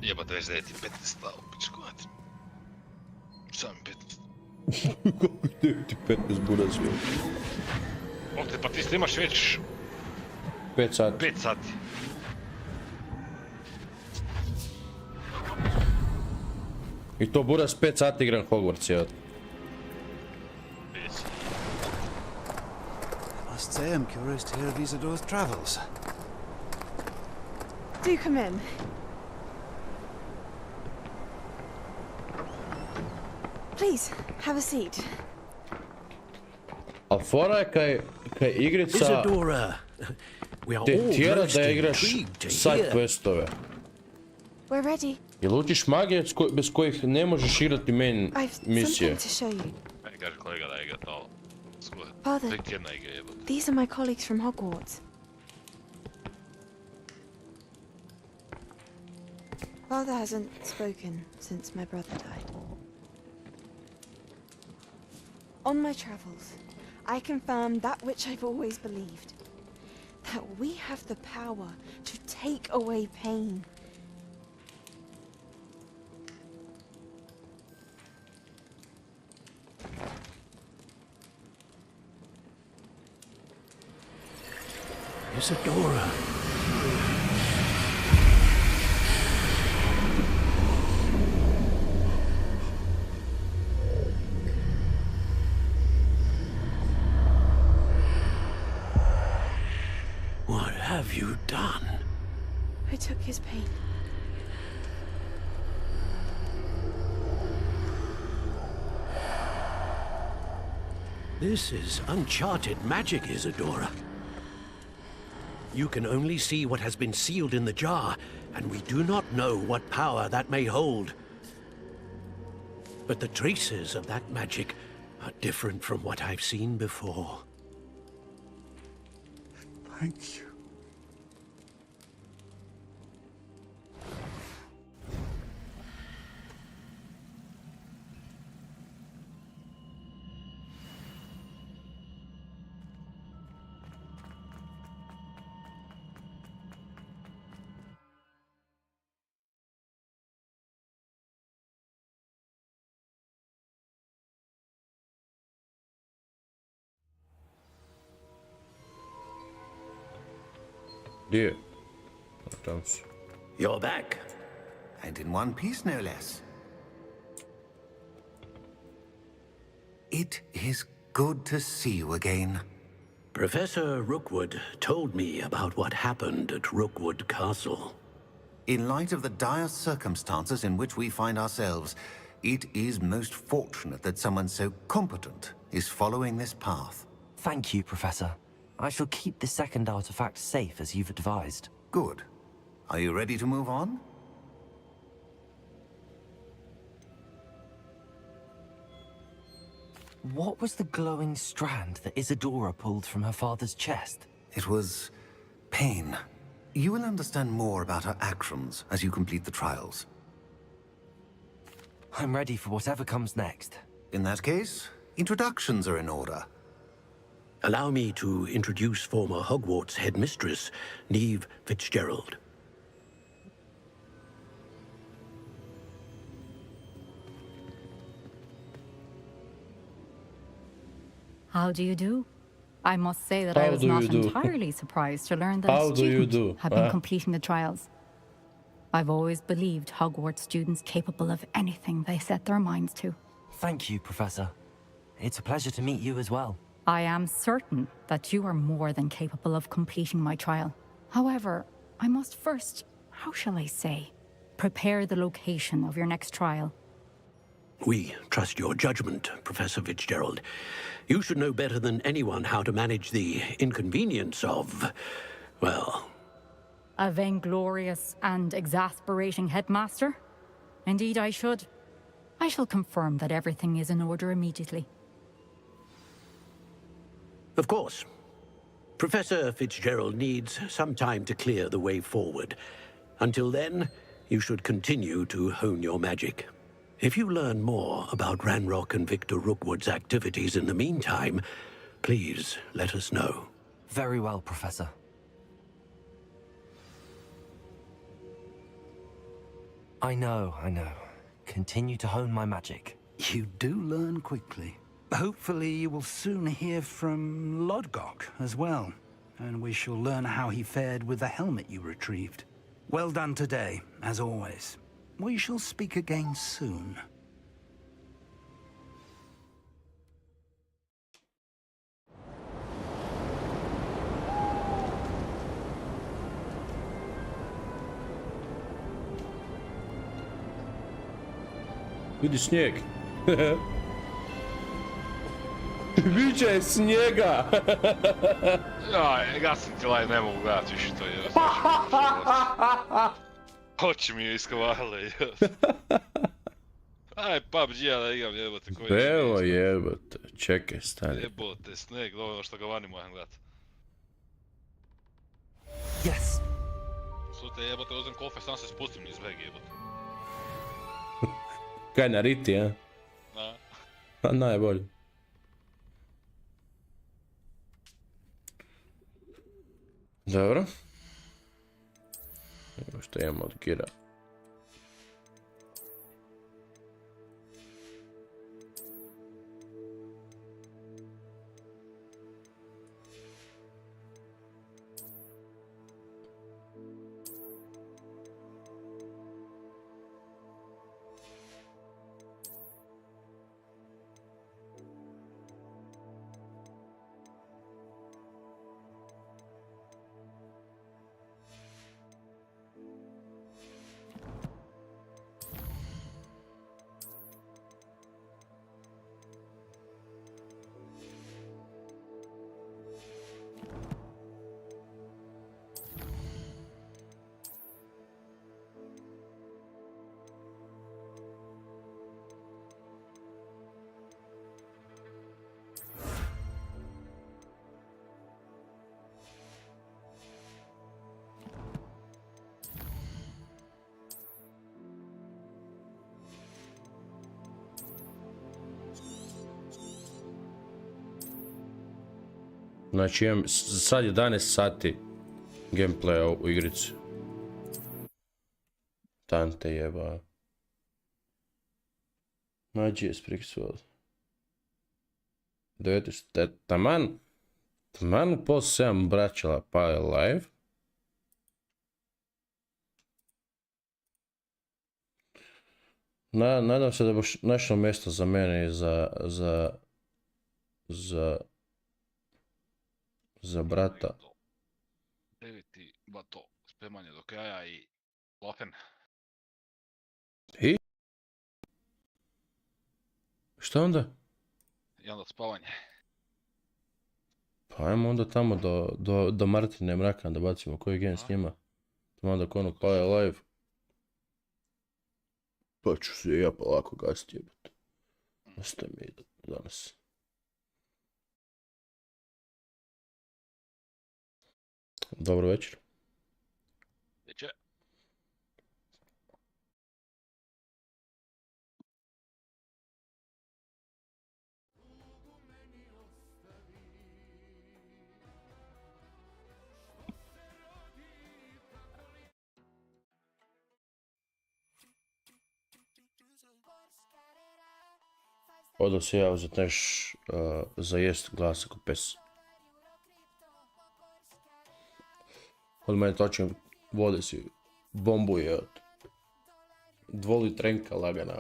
Jebat 29 i 15 stao, pičku mati. Sam 15. Kako je 9 i 15 buraz je? Ovdje, pa ti snimaš već... 5 sati. 5 sati. I to buraz 5 sati igram Hogwarts, jel? I must say I'm curious to hear of Isadora's travels. Do come in. Please, have a seat. Al fora je kaj igrica... Isadora, we are te all tjera most da igraš intrigued to side hear. questove. We're ready. Jel učiš magije bez kojih ne možeš igrati main I've misije? something to show you. Ne kaže kolega da igra to. Father, Tek jedna igra jebate. these are my colleagues from Hogwarts. Father hasn't spoken since my brother died. On my travels, I confirmed that which I've always believed. That we have the power to take away pain. Isadora. What have you done? I took his pain. This is uncharted magic, Isadora. You can only see what has been sealed in the jar, and we do not know what power that may hold. but the traces of that magic are different from what I've seen before. Thank you. Dear. Thanks. You're back. And in one piece, no less. It is good to see you again. Professor Rookwood told me about what happened at Rookwood Castle. In light of the dire circumstances in which we find ourselves, it is most fortunate that someone so competent is following this path. Thank you, Professor. I shall keep the second artifact safe as you've advised. Good. Are you ready to move on? What was the glowing strand that Isadora pulled from her father's chest? It was pain. You will understand more about her actions as you complete the trials. I'm ready for whatever comes next. In that case, introductions are in order. Allow me to introduce former Hogwarts headmistress, Neve Fitzgerald. How do you do? I must say that I was not entirely surprised to learn that a student had been completing the trials. I've always believed Hogwarts students capable of anything they set their minds to. Thank you, Professor. It's a pleasure to meet you as well. I am certain that you are more than capable of completing my trial. However, I must first, how shall I say, prepare the location of your next trial. We trust your judgment, Professor Fitzgerald. You should know better than anyone how to manage the inconvenience of, well... A vainglorious and exasperating headmaster? Indeed I should. I shall confirm that everything is in order immediately. Of course. Professor Fitzgerald needs some time to clear the way forward. Until then, you should continue to hone your magic. If you learn more about Ranrock and Victor Rookwood's activities in the meantime, please let us know. Very well, Professor. I know. Continue to hone my magic. You do learn quickly. Hopefully you will soon hear from Lodgok as well, and we shall learn how he fared with the helmet you retrieved. Well done today, as always. We shall speak again soon. Vidi snijeg. Viđaj snijega! Gasim ti live, ne mogu gledati više to je. Oči mi je iskavale. Aj PUBG ja da igram jebote koji... Evo jebote, čekaj stani. Jebote, sneg, dovoljno što ga vani moram gledat. Yes! Sute jebote, uzem kofer, sam se spustim niz veg jebote. Kaj na riti, a? Da. Pa najbolje. Dobro. Evo što imamo od gira. Znači imam sad 11 sati gameplaya u igrici. Tante jeba. Mađi je spriksuo. 9. Taman u pol 7 braćala pa je live. Nadam se da boš našao mjesto za mene i za brata. 9. bato, spremanje do kraja i lafen. I? Šta onda? I onda spavanje. Pa ajmo onda tamo do Martine Mraka da bacimo koji gen s njima. Tamo da kono pa je live. Pa ću se ja polako gasiti jebati. Ostaje mi danas. Dobro večer. Večer. Odo se ja uzet neš za jest glasak u pes. Od mene točem vode si bombuje od 2 litrenka lagana.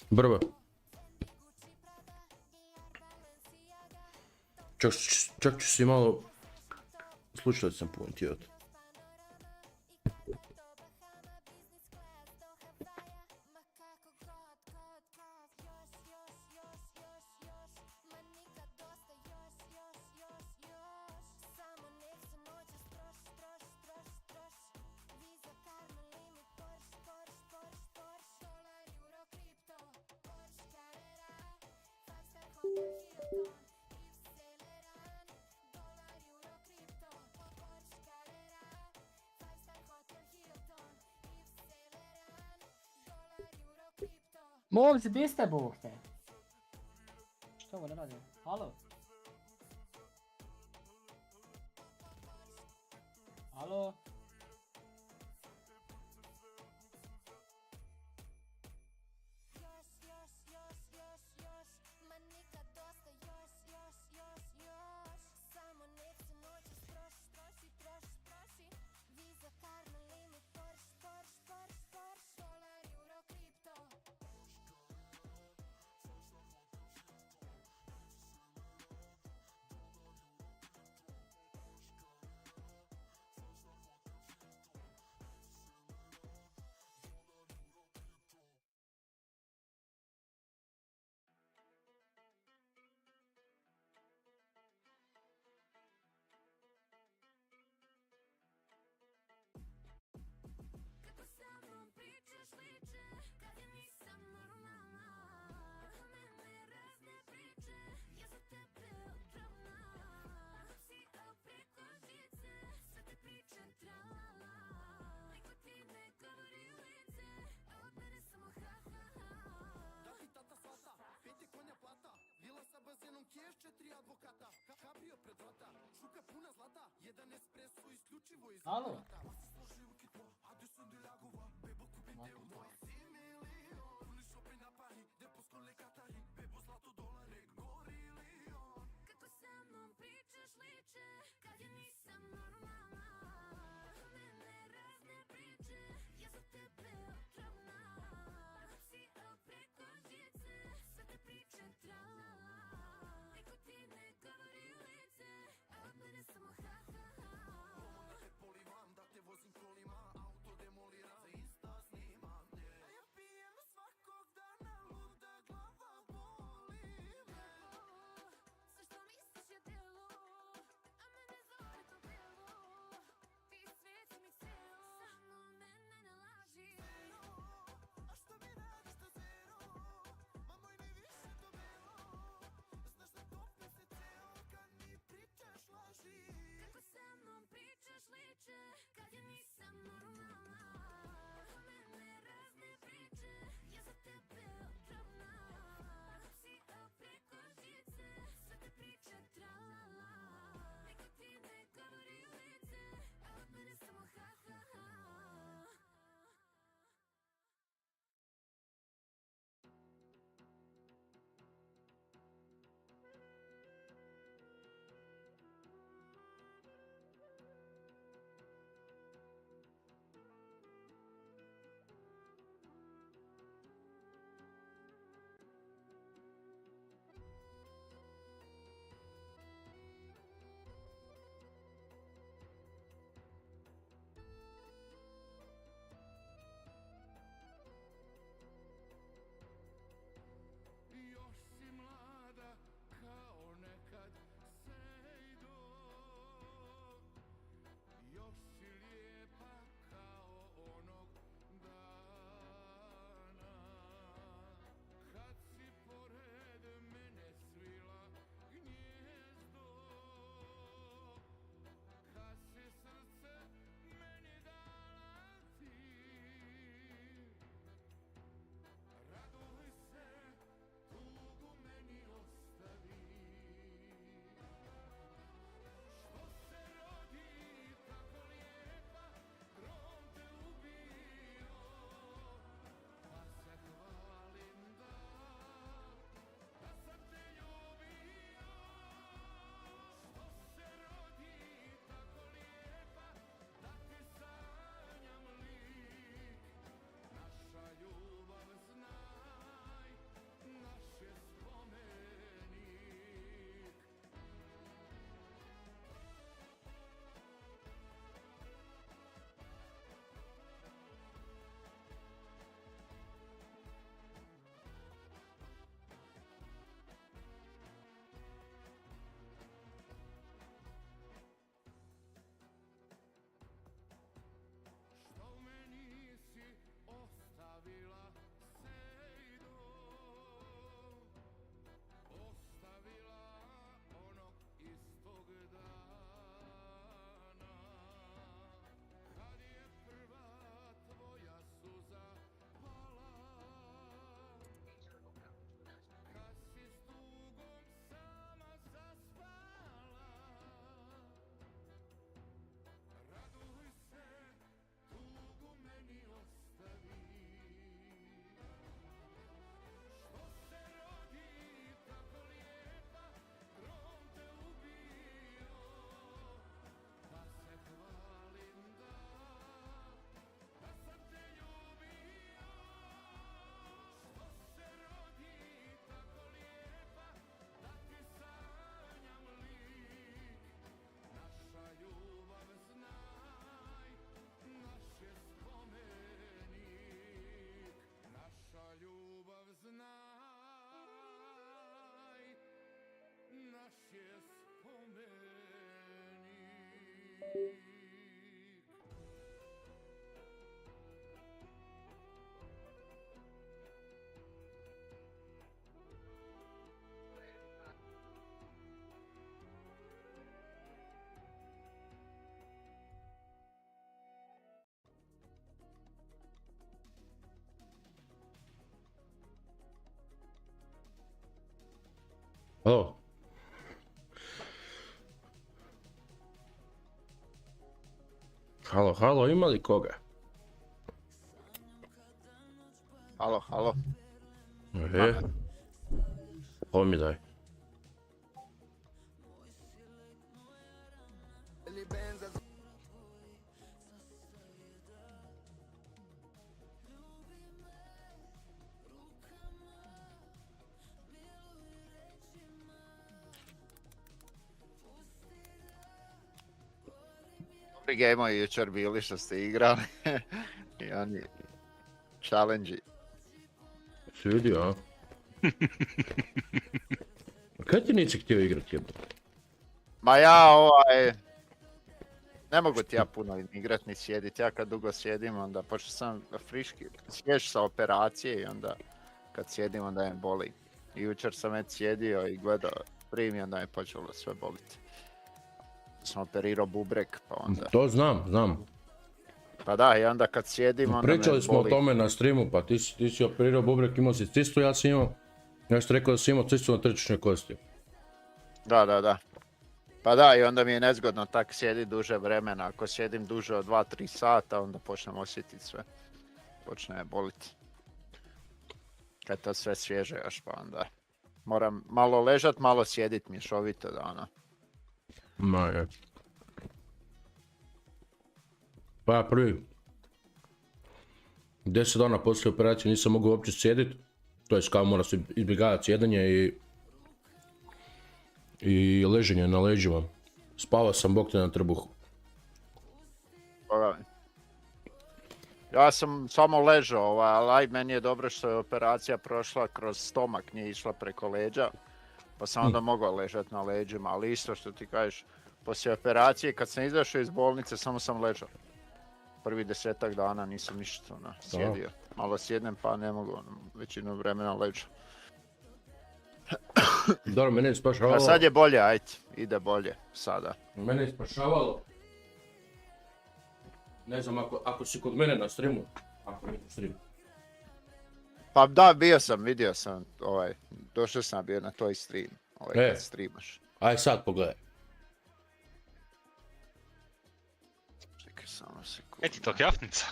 Brvo. Čak ću si malo slučajno sam pointirat. Momci, di ste buhte? Što ovo ne radi? Halo? Halo? Halo? Halo. Halo, ima li koga? Halo. Ovo mi daj. Dobri gameovi jučer bili što ste igrali. I oni challenge-i. Si vidio, a? Kad ti nisi htio igrati jedno? Ma ja ne mogu ti ja puno igrat ni sjedit. Ja kad dugo sjedim onda počeo sam friški, svjež sa operacije i onda kad sjedim onda me boli. I jučer sam već sjedio i gledao stream i onda me počelo sve boliti. Sam operirao bubreg pa onda... To znam. Pa da, i onda kad sjedim onda Pričali me smo boli. o tome na streamu, pa ti si operirao bubreg, imao si cistu, ja sam imao. Ja sam rekao da si imao cistu na trčišnjoj kosti. Da. Pa da, i onda mi je nezgodno tak sjediti duže vremena. Ako sjedim duže od 2-3 sata, onda počnem osjetiti sve. Počne boliti. Kad to sve svježe još, pa onda moram malo ležat, malo sjedit mješovito da ono. Ma je. Pa prvi 10 dana poslije operacije nisam mogao uopće sjedit. To je kao mora se izbjegavati sjedanje i leženje na leđima. Spavao sam bok te na trbuhu. Ja sam samo ležao, ali meni je dobro što je operacija prošla kroz stomak, nije išla preko leđa. Pa sam onda mogao ležati na leđima, ali isto što ti kažeš, poslije operacije kad sam izašao iz bolnice samo sam ležao. Prvi 10 dana nisam ništa sjedio. Malo sjednem pa ne mogu, većinu vremena ležao. Dobro, mene je spašavalo... A sad je bolje, ajde, ide bolje, sada. Mene je spašavalo... Ne znam, ako si kod mene na streamu, ako mi na streamu. Pa da, vidio sam, došao sam bio na tvoj stream, kad streamaš. Aj sad pogledaj. Čekaj samo sekundu. Kaj ti to kjafnica?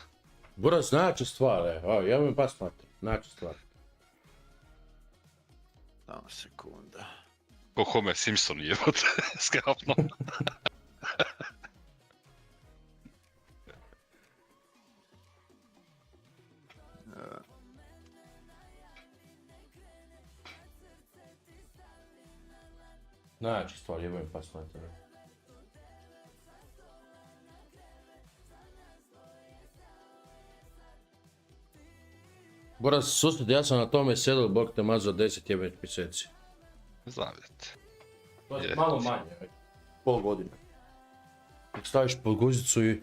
Buraz, znači stvar, ja mi pas smatram, znači stvar. Samo sekunda. Ko Homer Simpson jebote, s kjafnom. Znači stvar, jebam pas smatram. Buraz, susret, ja sam na tome sjedao, bog te mazao 10 jebenih mjeseci. Zavjet. To je malo manje, pol godine. Dok staviš pod guzicu i...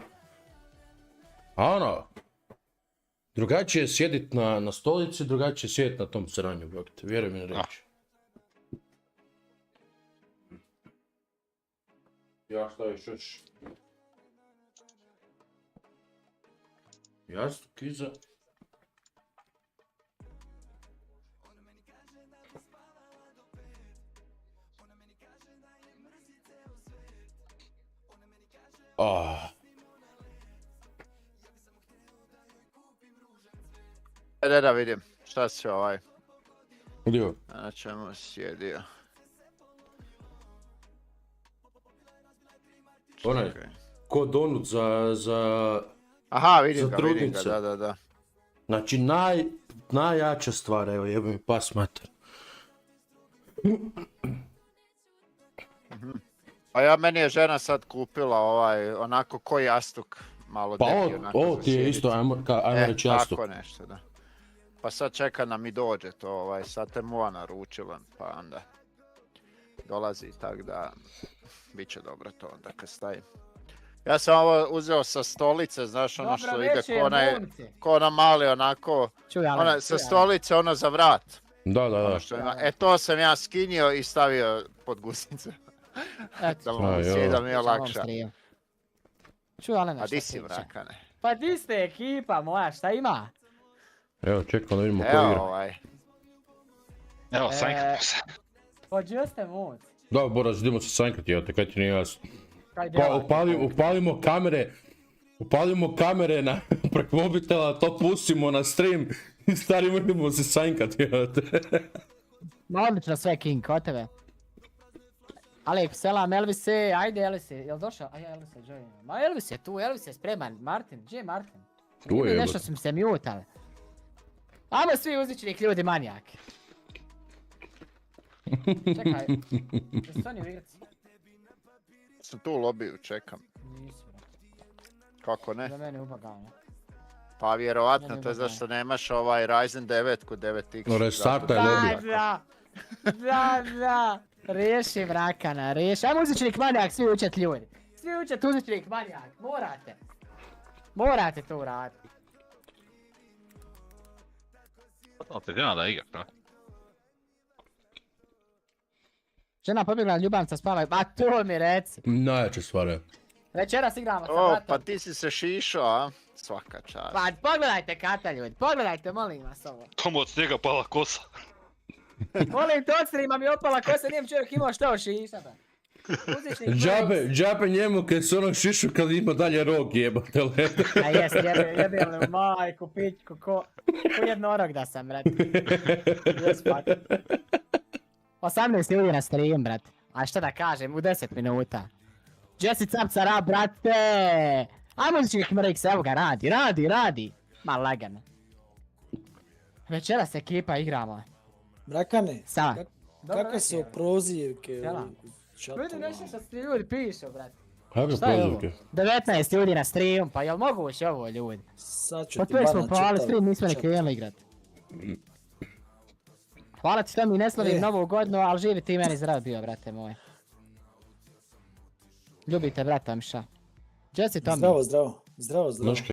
A ono... Drugačije je sjedit na stolici, drugačije je sjedit na tom sranju, bog te, vjeruj mi na reći. Ja staviš još... Jastuk iza... Da vidim, šta si Gdje? Na čemu sjedio? Onaj, ko donut za Aha, vidim ga, da. Znači, najjača stvar, evo, jebim pas mater. A meni je žena sad kupila onako ko jastuk, malo deblji onako. Pa ovo ti je isto, ajmo reći jastuk. Tako nešto, da. Pa sad čeka da mi dođe to, sad te moja naručila, pa onda dolazi, tako da bit će dobro to onda kad stavim. Ja sam ovo uzeo sa stolice, znaš ono što ide ko na mali onako, sa stolice ono za vrat. Da. To sam ja skinio i stavio pod gusnice. Da mogu sjedam je lakša. A di si mrakane? Pa di ste ekipa moja, šta ima? Evo, čekam da vidimo ko igra. Evo, sanjkamo se. Pođeo ste moc. Da, Boras, idemo se sanjkati, evo te, kaj ti nije jasno. Upalimo kamere preko mobitela, to pustimo na stream i starimo idemo se sanjkati, evo te. Ma odlično sve, King, kod tebe. Alek, selam, Elvise, ajde Elvise, jel došao? Aj, Elvise, join. Ma Elvis je tu, Elvis je spreman, Martin, gdje je Martin? Tu je, nešto sam se mutali. Ajmo svi uzičnih ljudi manijaki. Čekaj, jesu oni u igrici? Sam tu u lobiju, čekam. Nisu. Kako ne? Za mene ubagano. Pa vjerovatno, to je zašto nemaš ovaj Ryzen 9 kod 9X. Restartaj lobiju. Da. Riješi mrakana, riješi. Ajmo uzičnik manijak, svi učet ljudi. Svi učet uzičnik manijak, morate. Morate to uraditi. Opet nema da igra, da? Žena pobjegla ljubavnica spava, a to mi reci. Najjače stvari. Večeras igramo sa bratom. Pa ti si se šišao, a? Svaka čast. Pa pogledajte kata ljudi, pogledajte, molim vas ovo. Komu od snijega pala kosa? Molim te, od streama mi opala kosa, nijem čovjek imao što šišata. Džabe njemu kad se ono šišu kad ima dalje rog jebate ledo. A jes, jebim li majku, pičku, ko jednorog da sam, brate. Jes, pak. 18 ljudi na stream, brate. A šta da kažem, u 10 minuta. Jesse capca rab, brate! Ajmo uzičnik MRX, evo ga, radi. Ma lagano. Večeras ekipa igramo. Mrakane, Sama. kakve su prozivke u čatu? Vidi nešto što ti ljudi pišu, brate. Kakve prozivke? 19 ljudi na streamu, pa jel moguće ovo ljudi? Sad ću ti Otpili smo banan pali čitav. stream, nismo ni krenuli igrat. Hvala ti što mi ne slavim novu godinu, ali živi ti meni zdrav bio, brate moj. Ljubite brata Miša. Gdje si Tomi? Zdravo.